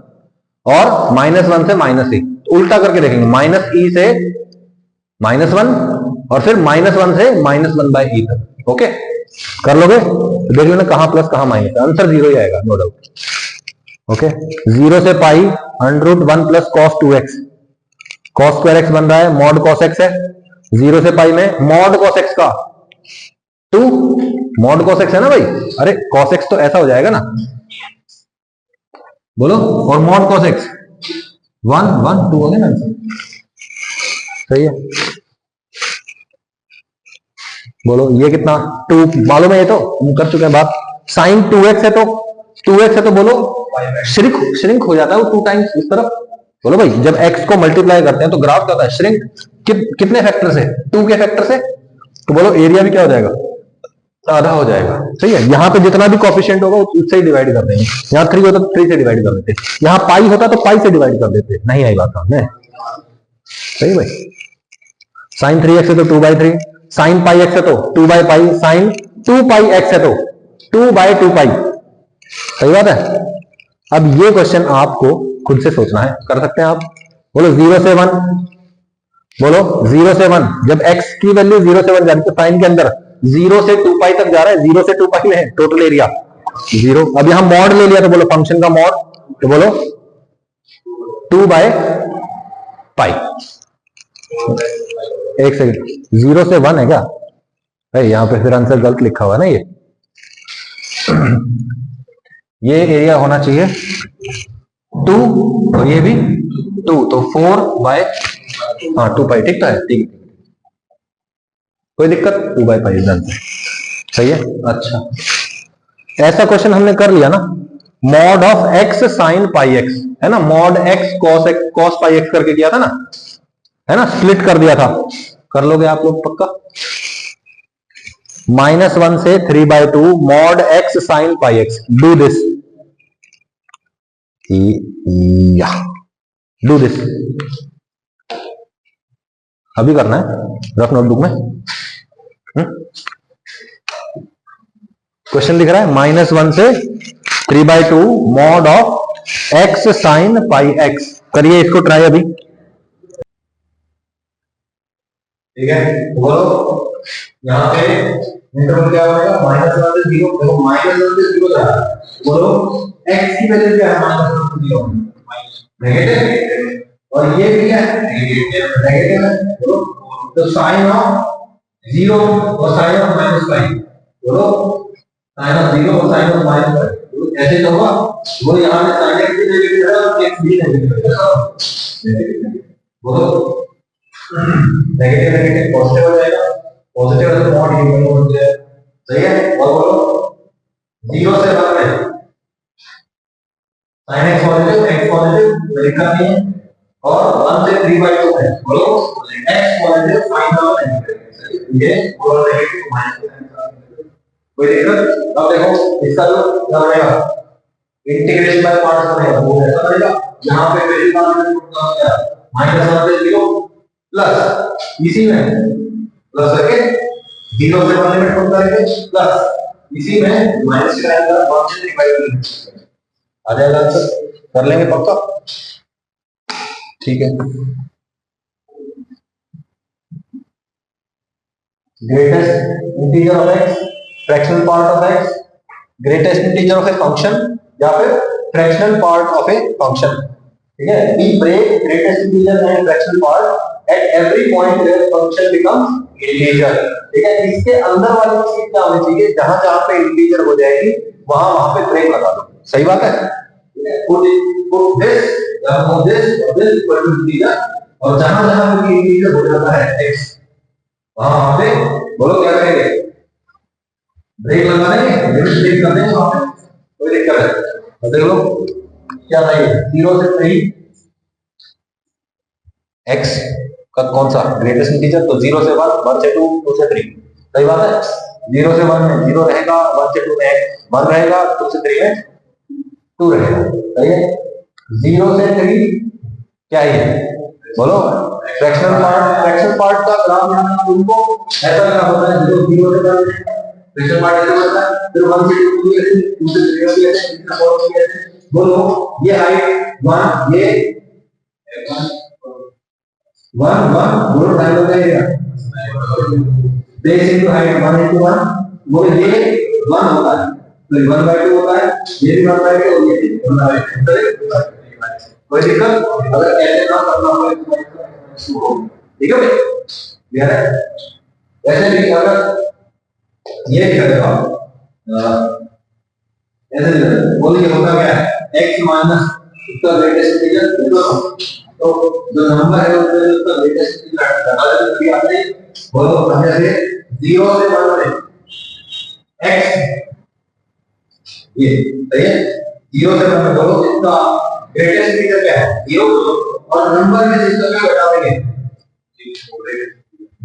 और -1 से -e, उल्टा करके देखेंगे, -e से -1 और फिर -1 से -1/e तक, ओके, कर लोगे तो देख लेना कहां प्लस कहां माइनस, आंसर 0 ही आएगा, नो डाउट, ओके। 0 से पाई √1 plus cos 2x, cos square x बन रहा है, mod cos x है, 0 से पाई में mod cos x का 2, mod cos x है ना भाई, अरे cos x तो ऐसा हो जाएगा ना, बोलो, और mod cos x 1 1 2 हो गया ना, सही है, बोलो ये कितना, 2 मालूम है, ये तो हम कर चुके हैं बात। साइन 2x है तो 2x है तो बोलो श्रिंक हो जाता है वो 2 टाइम्स इस तरफ, बोलो भाई, जब x को मल्टीप्लाई करते हैं तो ग्राफ क्या होता है, श्रिंक, कितने फैक्टर से, 2 के फैक्टर से, तो बोलो एरिया भी क्या हो जाएगा, आधा हो जाएगा, सही है। यहां पे जितना भी कोफिशिएंट होगा उससे ही डिवाइड कर देंगे, यहाँ 3 होता तो 3 से डिवाइड कर देते, यहाँ पाई होता तो पाई से डिवाइड कर देते, नहीं आई बात सामने, सही भाई। साइन 3x है तो 2/3, साइन पाई x है तो 2/पाई, साइन 2πx है तो 2/2π, सही बात है। अब ये क्वेश्चन आपको खुद से सोचना है, कर सकते हैं आप, बोलो 0 से 1, बोलो 0 से 1, जब x की वैल्यू 0 से 1 जा रही है तो साइन के अंदर 0 से 2π तक जा रहा है, 0 से 2π में है टोटल एरिया 0। अब यहां मॉड ले लिया तो बोलो फंक्शन का मॉड, तो बोलो 2/π, एक सेकंड, 0 से 1 है क्या, यहां पे फिर आंसर गलत लिखा हुआ है ना, ये एरिया होना चाहिए 2 और ये भी 2, तो 2π, ठीक है, ठीक है, कोई दिक्कत, 2/π, सही है। अच्छा, ऐसा क्वेश्चन हमने कर लिया ना, mod of x sine pi x है ना, मॉड x cos पाई x करके किया था ना, है ना, स्प्लिट कर दिया था, कर लोगे आप लोग पक्का। -1 से 3/2 mod x sine pi x, do this, do this, अभी करना है रफ नोटबुक में, क्वेश्चन दिख रहा है, -1 से 3/2 mod of x sine pi x, करिए इसको ट्राई अभी, ठीक है, बोलो यहाँ पे इंटरवल क्या होगा, -1 से 0, देखो -1 से 0 जा रहा है, बोलो x की वैल्यू क्या है, -1 से 0, नेगेटिव, और ये भी है नेगेटिव है, बोलो, तो साइन ऑफ 0 और साइन ऑफ -5, बोलो साइन ऑफ 0 और साइन ऑफ -5, ऐसे तो होगा, वो यहाँ पे साइन x भी नेगेटिव है और x भी नेगेटिव है, बोलो नेगेटिव नेगेटिव पॉजिटिव हो जाएगा, पॉजिटिव है तो मॉड इक्वल हो जाएगा, सही है। और बोलो 0 से 1 में sin x पॉजिटिव लिखा नहीं है, और 1 से 3/2 है, बोलो x पॉजिटिव sin और नेगेटिव, ये और नेगेटिव माइनस, कोई दिक्कत। अब देखो इसका जो क्या बनेगा, इंटीग्रेशन बाय पार्ट्स बनेगा, वो ऐसा बनेगा, यहाँ पे पहली बार मैंने क्या किया, -1 से 0 प्लस इसी में प्लस करके 0 से 1 लिमिट पुट करके प्लस इसी में माइनस के अंदर 1 से 3/2 आ जाएगा आंसर, कर लेंगे पक्का, ठीक है। Greatest integer of x, fractional part of x, greatest integer of a function या फिर fractional part of a function, ठीक है। we break greatest integer and fractional part at every point where function becomes integer, ठीक है। इसके अंदर वाली चीज क्या होनी चाहिए, जहां जहां पे इंटीजर हो जाएगी वहां वहां पे ब्रेक लगा दो, सही बात है। Put this, this equal to integer, और जहां जहां भी इंटीजर हो जाता है x, वहां पे बोलो क्या करेंगे, ब्रेक लगा देंगे, लिमिट ब्रेक कर देंगे, वहां पे कोई दिक्कत है। तो देख लो क्या चाहिए, 0 से 3 x का कौन सा ग्रेटेस्ट इंटीजर, तो 0 से 1, 1 से 2, 2 से 3, सही बात है। 0 से 1 में 0 रहेगा, 1 से 2 में 1 रहेगा, 2 से 3 में 2 रहेगा, सही है। 0 से 3 क्या है, बोलो फ्रैक्शनल पार्ट का ग्राफ यहाँ तुमको ऐसा क्या होता है, 0 से 1 फ्रैक्शनल पार्ट ऐसा होता है, फिर 1 से 2 भी ऐसे, 2 से 3 भी ऐसे, 3 से 4 भी ऐसे, बोलो ये हाइट 1, ये 1 बोलो टाइम होता है क्या, बेस इनटू हाइट 1 into 1, बोलो ये 1 होता है, तो 1/2 होता है, ये भी 1/2 और ये भी 1/2, कोई दिक्कत, अगर ऐसे ना करना हो तो ठीक है भाई, क्लियर है। वैसे भी अगर ये करेगा ऐसे बोलिए होता क्या है, x माइनस उसका ग्रेटेस्ट इंटीजर, तो जो नंबर है उसका ग्रेटेस्ट इंटीजर हटा देते हैं, आपने बोलो जैसे 0 से 1 में x, ये सही है, 0 से 1 में बोलो इसका ग्रेटेस्ट इंटीजर क्या है, 0, और नंबर में जिसका क्या घटा देंगे,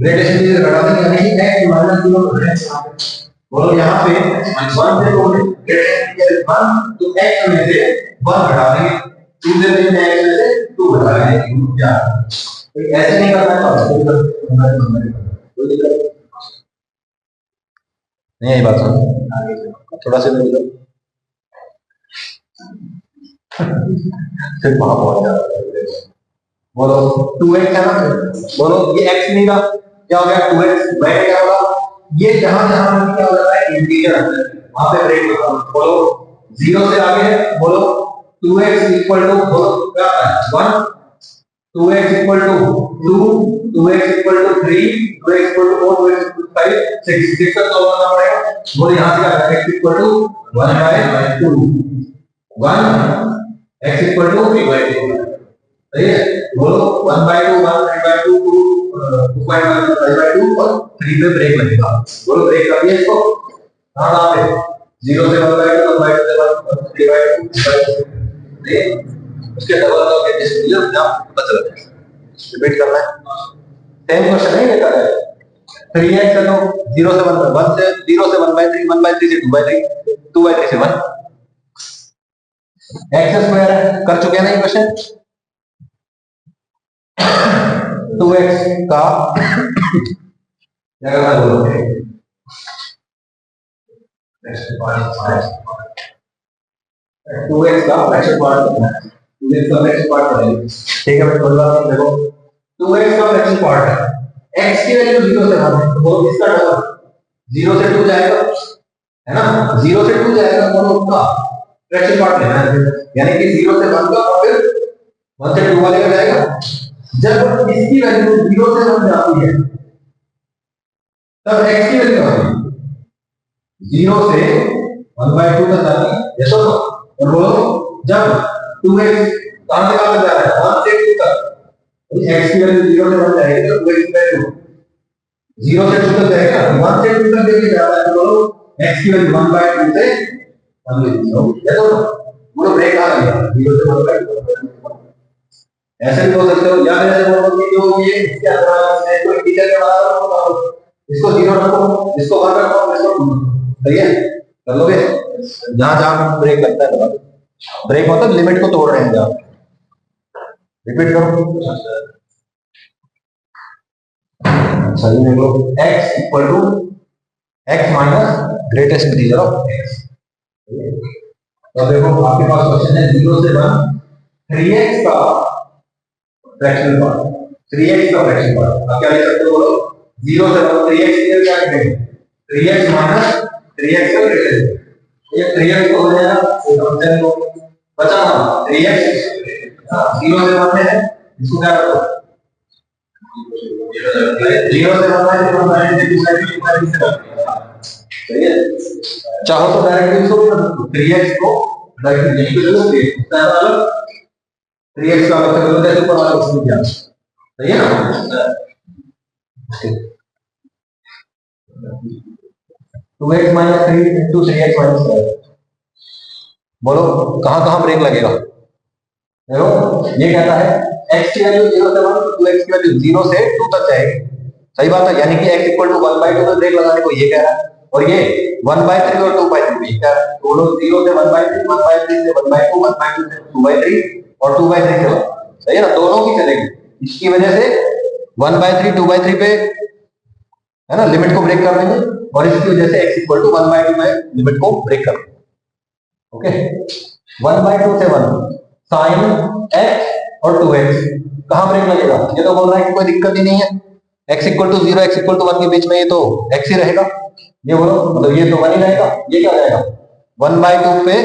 ग्रेटेस्ट इंटीजर घटा देंगे, यानी x माइनस 0 बोलो यहाँ पे 1 से 2 में ग्रेटेस्ट इंटीजर 1, तो x में से 1 घटा देंगे, 2 से 3 में x में से 2 घटा देंगे, क्या तो ऐसे नहीं करना है, कोई दिक्कत नहीं, यही बात सुनो थोड़ा सा इधर फिर वहां पहुंच जाता, बोलो 2x है ना, बोलो ये x नहीं था, क्या हो गया 2x, ब्रैकेट क्या होगा, ये जहां जहां क्या हो जाता है इंटीजर वहां पे ब्रेक लगा, बोलो 0 से आगे है, बोलो 2x इक्वल टू, बोलो क्या है 1, 2x equal to 2, 2x equal to 3, 2x equal to 4, 2x equal to 5, 6 का सॉल्व करना पड़ेगा, बोलो यहां से क्या है, x equal to 1/2, 1 x equal to 3/2, सही है, बोलो 1/2, 1/2, 2, 2.1, 5/2 और 3 पे ब्रेक लगेगा, बोलो ब्रेक कर दिया इसको, कहां पे 0 से 1/2, 1/2 से 1, 3/2, 5/2, उसके डबल का के डिस्प्ले ना पता चल जाएगा, रिपीट करना है, सेम क्वेश्चन है ये कर रहा है, 3x है तो 0 से 1 से 0 से 1/3, 1/3 से 2/3, 2/3 से 1, x स्क्वायर है, कर चुके हैं ना ये क्वेश्चन, 2x का क्या करना है बोलो, 2x का फ्रैक्शन पार्ट करना है, 2x का फ्रैक्शन पार्ट करेंगे, ठीक है भाई, कोई बात नहीं, देखो 2x का फ्रैक्शन पार्ट है, x की वैल्यू 0 से 1 है, तो बोलो इसका डबल 0 से 2 जाएगा, है ना, 0 से 2 जाएगा, बोलो उसका फ्रैक्शन पार्ट लेना है, यानी कि 0 से 1 का और फिर 1 से 2 वाले का जाएगा, जब इसकी वैल्यू 0 से 1 जाती है तब x की वैल्यू आती है 0 से 1/2 तक जाती है, ये तो, और बोलो जब 2x कहां से कहां तक जा रहा है, 1 से 2 तक, तो x की वैल्यू 0 से 1 जाएगी, तो 2x की वैल्यू 0 से 2 तक जाएगा, 1 से 2 तक लेके जा रहा है, तो बोलो x की वैल्यू 1/2 से 1 लेती हो, ये तो बोलो ब्रेक आ गया 0 से 1/2, ऐसे भी हो सकते हो, या फिर ऐसे बोलो कि जो ये इसके अंदर है कोई टीचर के बाद इसको 0 रखो, इसको 1 रखो, इसको 2, सही है, कर लोगे, जहां जहां ब्रेक लगता है, ब्रेक मतलब लिमिट को तोड़ रहे हैं जहां, रिपीट करो, सही देख लो, x equal to x minus greatest integer of x, तो देखो आपके पास क्वेश्चन है 0 से 1, 3x का फ्रैक्शनल पार्ट, 3x का फ्रैक्शनल पार्ट, आप क्या लिख सकते हो, बोलो 0 से 1, 3x की क्या है, 3x माइनस 3x का ग्रेटेस्ट, ये 3x हो जाएगा, तो बचा ना 3x 0 से 1 में है, इसको क्या रखो 0 से 1 सही है, चाहो तो डायरेक्टली इसको 3x को डायरेक्ट यहीं पे ले लो 3x का अलग 3x का अलग से लो, जैसे ऊपर वाला क्वेश्चन किया, सही है ना। 2x minus 3 into 3x minus 5, बोलो कहां कहां ब्रेक लगेगा। देखो ये कहता है x की वैल्यू 0 से 1 तो 2x की वैल्यू 0 से 2 तक जाएगी, सही बात है, यानी कि x इक्वल टू 1/2 पे ब्रेक लगाने को ये कह रहा है, और ये 1/3 और 2/3 भी कह रहा है, दोनों 0 से 1/3, 1/3 से 1/2, 1/2 से 2/3 और 2/3 से 1, सही है ना, दोनों की चलेगी। इसकी वजह से 1/3 2/3 पे है ना लिमिट को ब्रेक कर देंगे, और इसकी वजह से x इक्वल टू 1/2 में लिमिट को ब्रेक कर देंगे। ओके 1/2 से 1 साइन x और 2x कहां ब्रेक लगेगा, ये तो बोल रहा है कि कोई दिक्कत ही नहीं है, x equal to 0 x equal to 1 के बीच में ये तो x ही रहेगा, ये बोलो मतलब ये तो 1 ही रहेगा, ये क्या रहेगा 1/2 पे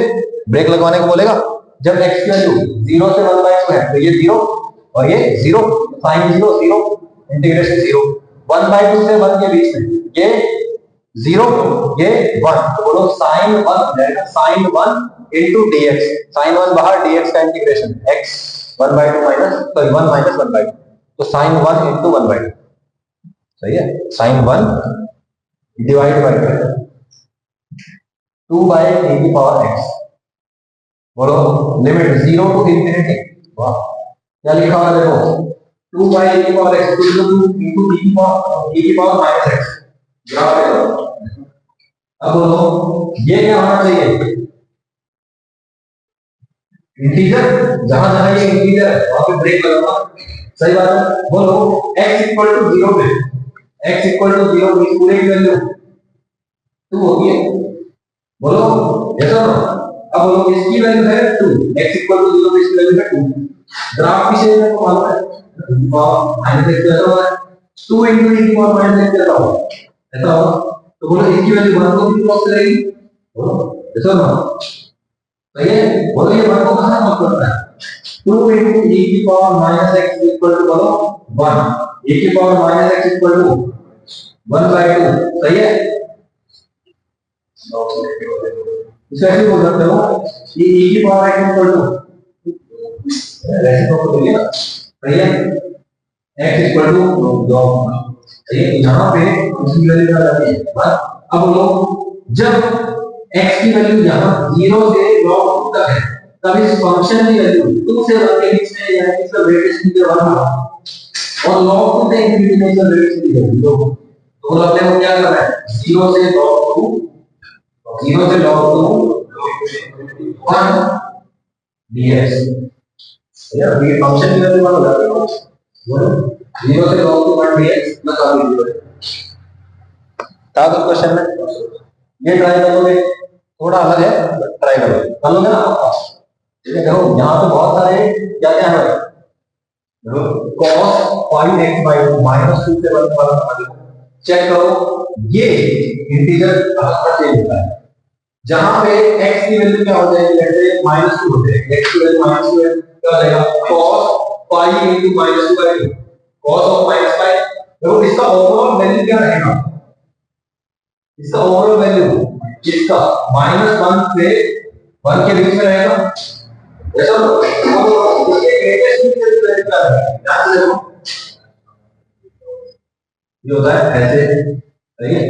ब्रेक लगवाने को बोलेगा, जब x की वैल्यू 0 से 1/2 है तो ये 0 और ये 0, साइन 0 0 इंटीग्रेशन 0, 1/2 से 1 के बीच में ये 0 ये 1, तो बोलो साइन 1 हो जाएगा, साइन 1 इंटू dx, साइन 1 बाहर dx का integration x 1/2 minus sorry 1 minus 1/2, तो साइन 1 इंटू 1/2, सही है, sine 1 divide by 2 by e की पावर x, बोलो लिमिट 0 टू इंफिनिटी, वाह क्या लिखा हुआ है देखो 2 बाय e की power x equal to 2 into e की पावर माइनस x, ग्राफ ले लो। अब बोलो ये क्या होना चाहिए, इंटीजर, जहां जहां ये इंटीजर है वहां पे ब्रेक लगाऊंगा, सही बात है, बोलो x इक्वल टू 0 पे, x इक्वल टू 0 इस पूरे की वैल्यू 2 होगी, बोलो ऐसा ना, अब बोलो इसकी वैल्यू है 2, x इक्वल टू 0 पे इसकी वैल्यू है 2, ग्राफ की शेप में मालूम है माइनस x ऐसा होगा 2 इंटू e की पावर माइनस x ऐसा होगा, ऐसा होगा, तो बोलो इसकी वैल्यू 1 को भी क्रॉस करेगी, बोलो ऐसा ना, सही है, बोलो ये 1 को कहां क्रॉस करता है, 2 इंटू e की power minus x equal to बोलो 1, e की power minus x equal to 1/2, सही है, इसे ऐसे बोल सकते हो कि e की power x equal to reciprocal को देखिए ना, सही है, x इक्वल टू 2, सही है, यहां पे उसकी वैल्यू क्या आती है 1, अब लोग जब x की वैल्यू यहां 0 से log 2 तक है तब इस फंक्शन की वैल्यू 2 से 1 के बीच में यानी कि इसका वेरिएशन की 1 होगा, और log 2 से इंफिनिटी में इसका वेरिएशन की वैल्यू 2, तो अपने को क्या करना है 0 से log 2 1 dx, यार ये फंक्शन की वैल्यू 1 हो जाती है, 0 से log 2 1 dx प्लस आगे 0 था तो क्वेश्चन में, ये ट्राई करोगे थोड़ा अलग है, ट्राई करो कर लोगे ना, ठीक है, देखो यहाँ पे बहुत सारे क्या क्या है, cos 5x/2 -2 से 1 वाला चेक करो, ये इंटीजर कहां चेंज होता है, जहां पे x की वैल्यू क्या हो जाएगी, जैसे -2 हो जाएगी, x की वैल्यू -2 है क्या हो जाएगा cos pi into -2/2, cos of -5, देखो इसका ओवरऑल वैल्यू क्या रहेगा, इसका ओवरऑल वैल्यू इसका -1 से 1 के बीच में रहेगा, ऐसा तो ये ग्रेटेस्ट वैल्यू क्या है, ध्यान से देखो ये होता है ऐसे, सही है,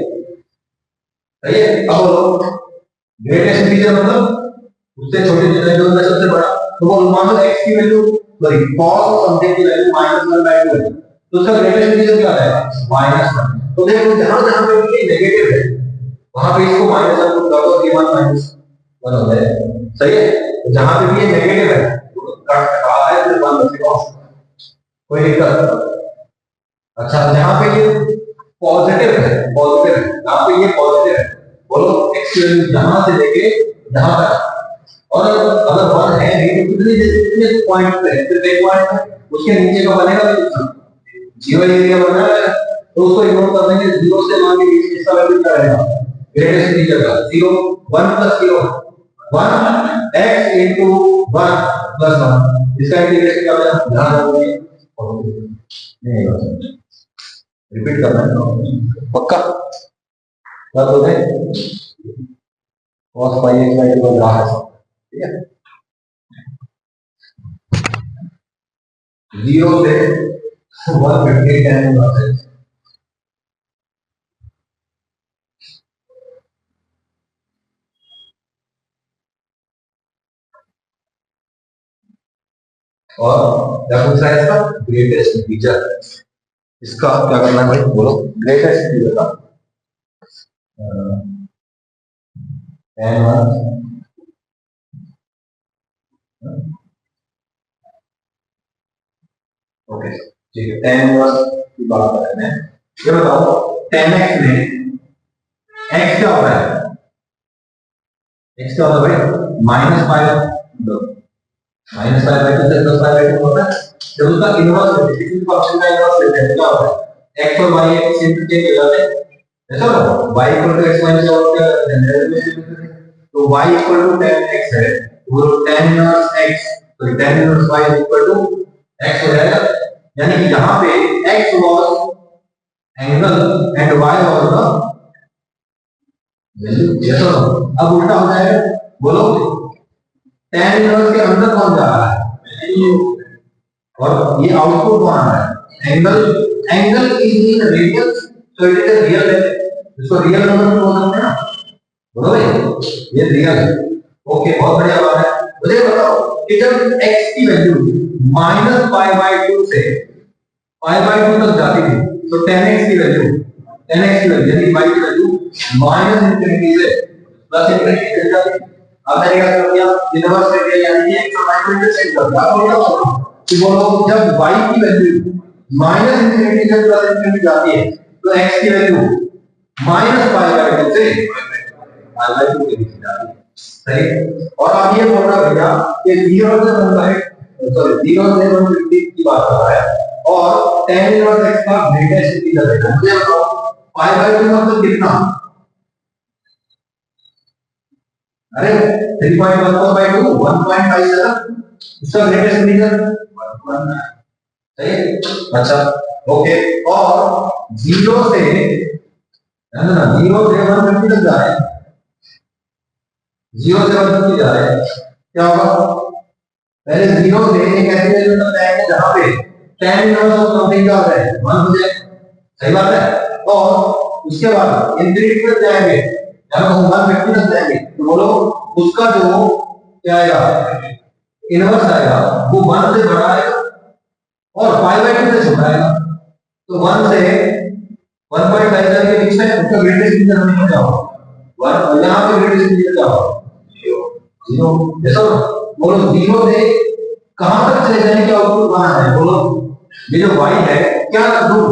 सही है, अब बोलो ग्रेटेस्ट इंटीजर मतलब उससे छोटी जो है सबसे बड़ा, तो वो मान लो x की वैल्यू सॉरी cos समथिंग की वैल्यू -1/2 है, तो उसका ग्रेटेस्ट इंटीजर क्या आएगा -1, तो देखो जहां जहां पे ये नेगेटिव है वहां पे इसको -1 पुट कर दो, ये 1 हो जाएगा, सही है, तो जहां पे भी ये नेगेटिव है कट रहा है तो 1 बचेगा, कोई दिक्कत नहीं, अच्छा जहां पे ये पॉजिटिव है, जहां पे ये पॉजिटिव है, बोलो x की वैल्यू यहां से लेके यहां तक, और अगर 1 है नहीं तो कितने पॉइंट पे है, सिर्फ एक पॉइंट है, उसके नीचे का बनेगा भी 0 एरिया बना है, तो उसको इग्नोर कर देंगे, 0 से 1 के बीच इसका वैल्यू क्या रहेगा, ग्रेटेस्ट इंटीजर का 0 1 प्लस 0 1 x into 1 plus 1, इसका इंटीग्रेशन क्या होगा, ध्यान रखोगे नहीं रिपीट करना है पक्का, कर दोगे cos pi x/2 का ग्राफ है, ठीक है, 0 से 150 tan इनवर्स और क्या पूछ रहा है इसका ग्रेटेस्ट इंटीजर। इसका क्या करना है भाई, बोलो ग्रेटेस्ट इंटीजर का tan1 ओके ठीक है, tan1 की बात कर रहे हैं। ये बताओ tan x में x क्या होता है, x क्या होता है भाई -5 -5/2 से +5/2 होता है। जब उसका इनवर्स लेते हैं, किसी भी फंक्शन का इनवर्स लेते हैं तो क्या होता है x और y एक इंटरचेंज हो जाते हैं, ऐसा ना y = x माइनस और क्या तो y = tan x है, वो tan इनवर्स x तो tan इनवर्स y = x हो जाएगा। यानी कि यहाँ पे x was angle and y was the value, ये तो अब उल्टा हो जाएगा, बोलो tan इनवर्स के अंदर कौन जा रहा है और ये आउटपुट कौन आ रहा है, angle is in radius so it is a real value, इसको रियल नंबर बोल सकते हैं ना, बोलो भाई ये रियल है। ओके बहुत बढ़िया बात है। मुझे बताओ कि जब x की वैल्यू -π/2 से π/2 तक जाती थी तो tan x की वैल्यू यानी y की वैल्यू -∞ से +∞ चली जाती है। अब मैंने क्या कर दिया इनवर्स ले लिया, यानी कि x और y को इंटरचेंज कर दिया। अब बोलो कि बोलो जब y की वैल्यू -∞ से +∞ जाती है तो x की वैल्यू -π/2 से π/2 के बीच जाती है, सही। और अब ये बोल रहा है भैया कि 0 से 150 की बात कर रहा है और tan इनवर्स x का ग्रेटेस्ट इंटीजर है। मुझे बताओ π/2 मतलब कितना, अरे 3.14/2 1.57, इसका ग्रेटेस्ट इंटीजर 1, सही। अच्छा ओके, और 0 से 150 तक जा रहे हैं, 0 से 150 जा रहे हैं, क्या होगा पहले 0 से एक ऐसी वैल्यू तक जाएंगे जहां पे tan इनवर्स ऑफ समथिंग क्या होता है 1 हो जाए, सही बात है। और उसके बाद इंफिनिटी तक जाएंगे, जब हम 150 तक जाएंगे तो बोलो उसका जो क्या आएगा इनवर्स आएगा वो 1 से बड़ा आएगा और π/2 से छोटा आएगा। तो 1 से 1.57 के बीच में उसका ग्रेटेस्ट इंटीजर हमें क्या होगा 1, यहां पे ग्रेटेस्ट इंटीजर क्या होगा 0। जैसा बोलो 0 से कहां तक चले जाने का आउटपुट बना है, बोलो ये जो y है क्या रख दूं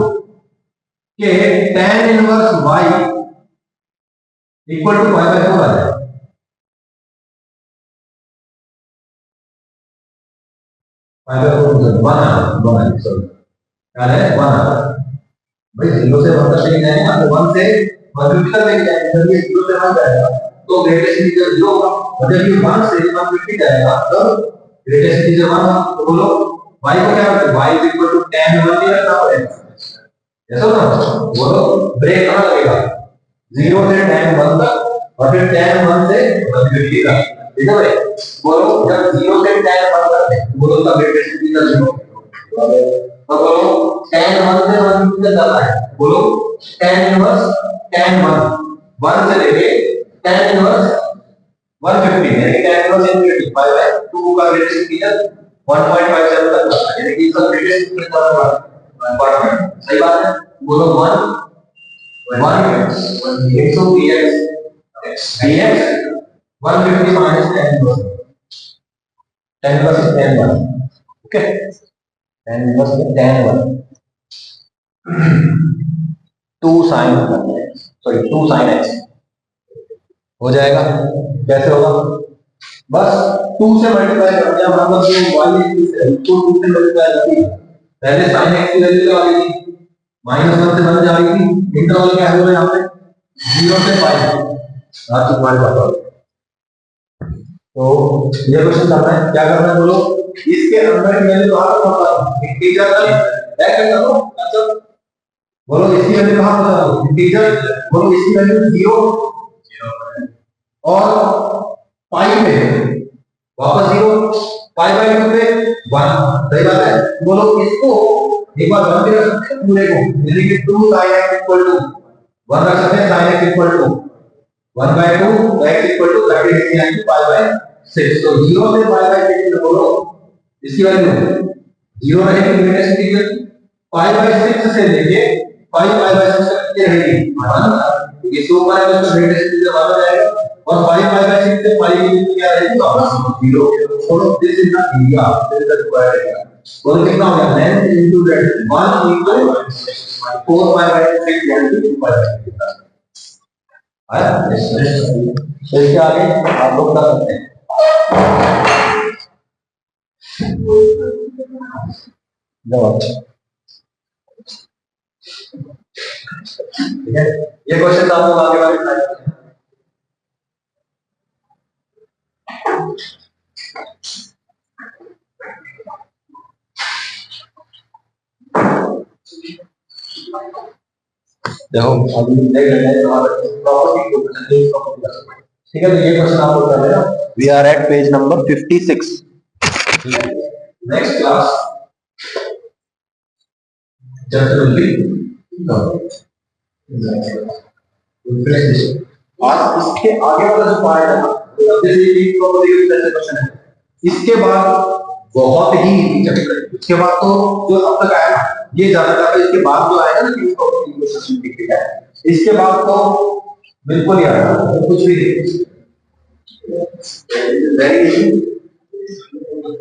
कि tan inverse y equal to π/4 आ जाए, π/4 बना सॉरी क्या है 1 भाई 0 से 1 तक लेके जाएंगे ना तो 1 से 150 तक लेके जाएंगे, जब ये 0 से 1 जाएगा तो ग्रेटेस्ट इंटीजर 0 होगा और जब ये 1 से 150 जाएगा तब ग्रेटेस्ट इंटीजर 1 होगा। तो बोलो y को क्या रखते हैं y tan 1 ही रखना पड़ेगा, ऐसा ना बोलो ब्रेक कहां लगेगा 0 से tan 1 तक और फिर tan 1 से 150 तक, ठीक है भाई। बोलो जब 0 से tan 1 तक है बोलो उसका ग्रेटेस्ट इंटीजर 0, तो बोलो tan 1 से 150 तक जाता है, बोलो tan इनवर्स tan 1 से लेके tan इनवर्स 150 यानी tan इनवर्स इंफिनिटी π/2 का ग्रेटेस्ट इंटीजर 1.57 तक जाता है, यानी कि इसका ग्रेटेस्ट इंटीजर 1, सही बात है। बोलो 1 into dx 150 minus tan inverse, tan inverse is tan 1, okay, tan inverse is tan 1 2 sin x हो जाएगा। कैसे होगा बस 2 से मल्टीप्लाई कर दिया, मतलब जो y एक्सिस है उसको 2 से मल्टीप्लाई कर दिया, पहले sin x की वैल्यू लगा दी थी -1 से 1 जा रही थी, इंटरवल क्या है यहाँ पे 0 से π आज तुम्हारे पास। तो ये क्वेश्चन करना है, क्या करना है बोलो इसके अंदर की वैल्यू कहां तक पहुंचा इंटीजर तक ऐड कर दो, अच्छा बोलो इसकी वैल्यू कहां पहुंचा इंटीजर, बोलो इसकी वैल्यू 0 और पाई में वापस 0, पाई बाय 2 पे 1, सही बात है। बोलो इसको एक बार 1 भी रख सकते हैं पूरे को, यानी कि 2 sin x इक्वल टू 1 रख सकते हैं, sin x equal to 1 by 2 x equal to 30 pi by 6। तो 0 से पाई बाय 6 बोलो इसकी वैल्यू 0 रहेगी, ग्रेटेस्ट इंटीग्रल पाई बाय 6 से लेके पाई बाय 6 तक कितनी रहेगी 1, ये 2 पाई बाय 6 ग्रेटेस्ट इंटीग्रल 1 हो जाएगा, और पाई बाय 6 से पाई की वैल्यू क्या रहेगी वापस 0। So this is the area, this is the square area. और कितना हो गया length into breadth 1 equal 4 pi by 6 equal to 2 pi by 6 आया। तो इसके आगे आप लोग कर सकते हैं। ठीक है, ये क्वेश्चन आप लोग आगे वाले ट्राई करते हैं। देखो अभी देख रहे हैं प्रॉपर्टी को, ठीक है। तो ये क्वेश्चन आप लोग कर लेना। We are at page number 56। Next class chapter will be आज इसके आगे वाला जो पार्ट है ना, जैसे ये प्रॉपर्टी के जैसे क्वेश्चन है, इसके बाद बहुत ही इजी चैप्टर है। इसके बाद तो जो अब तक आया ना ये ज्यादा था, इसके बाद जो आएगा ना कि प्रॉपर्टी को सेशन ठीक है, इसके बाद तो बिल्कुल ही आएगा, कुछ भी नहीं। Very easy.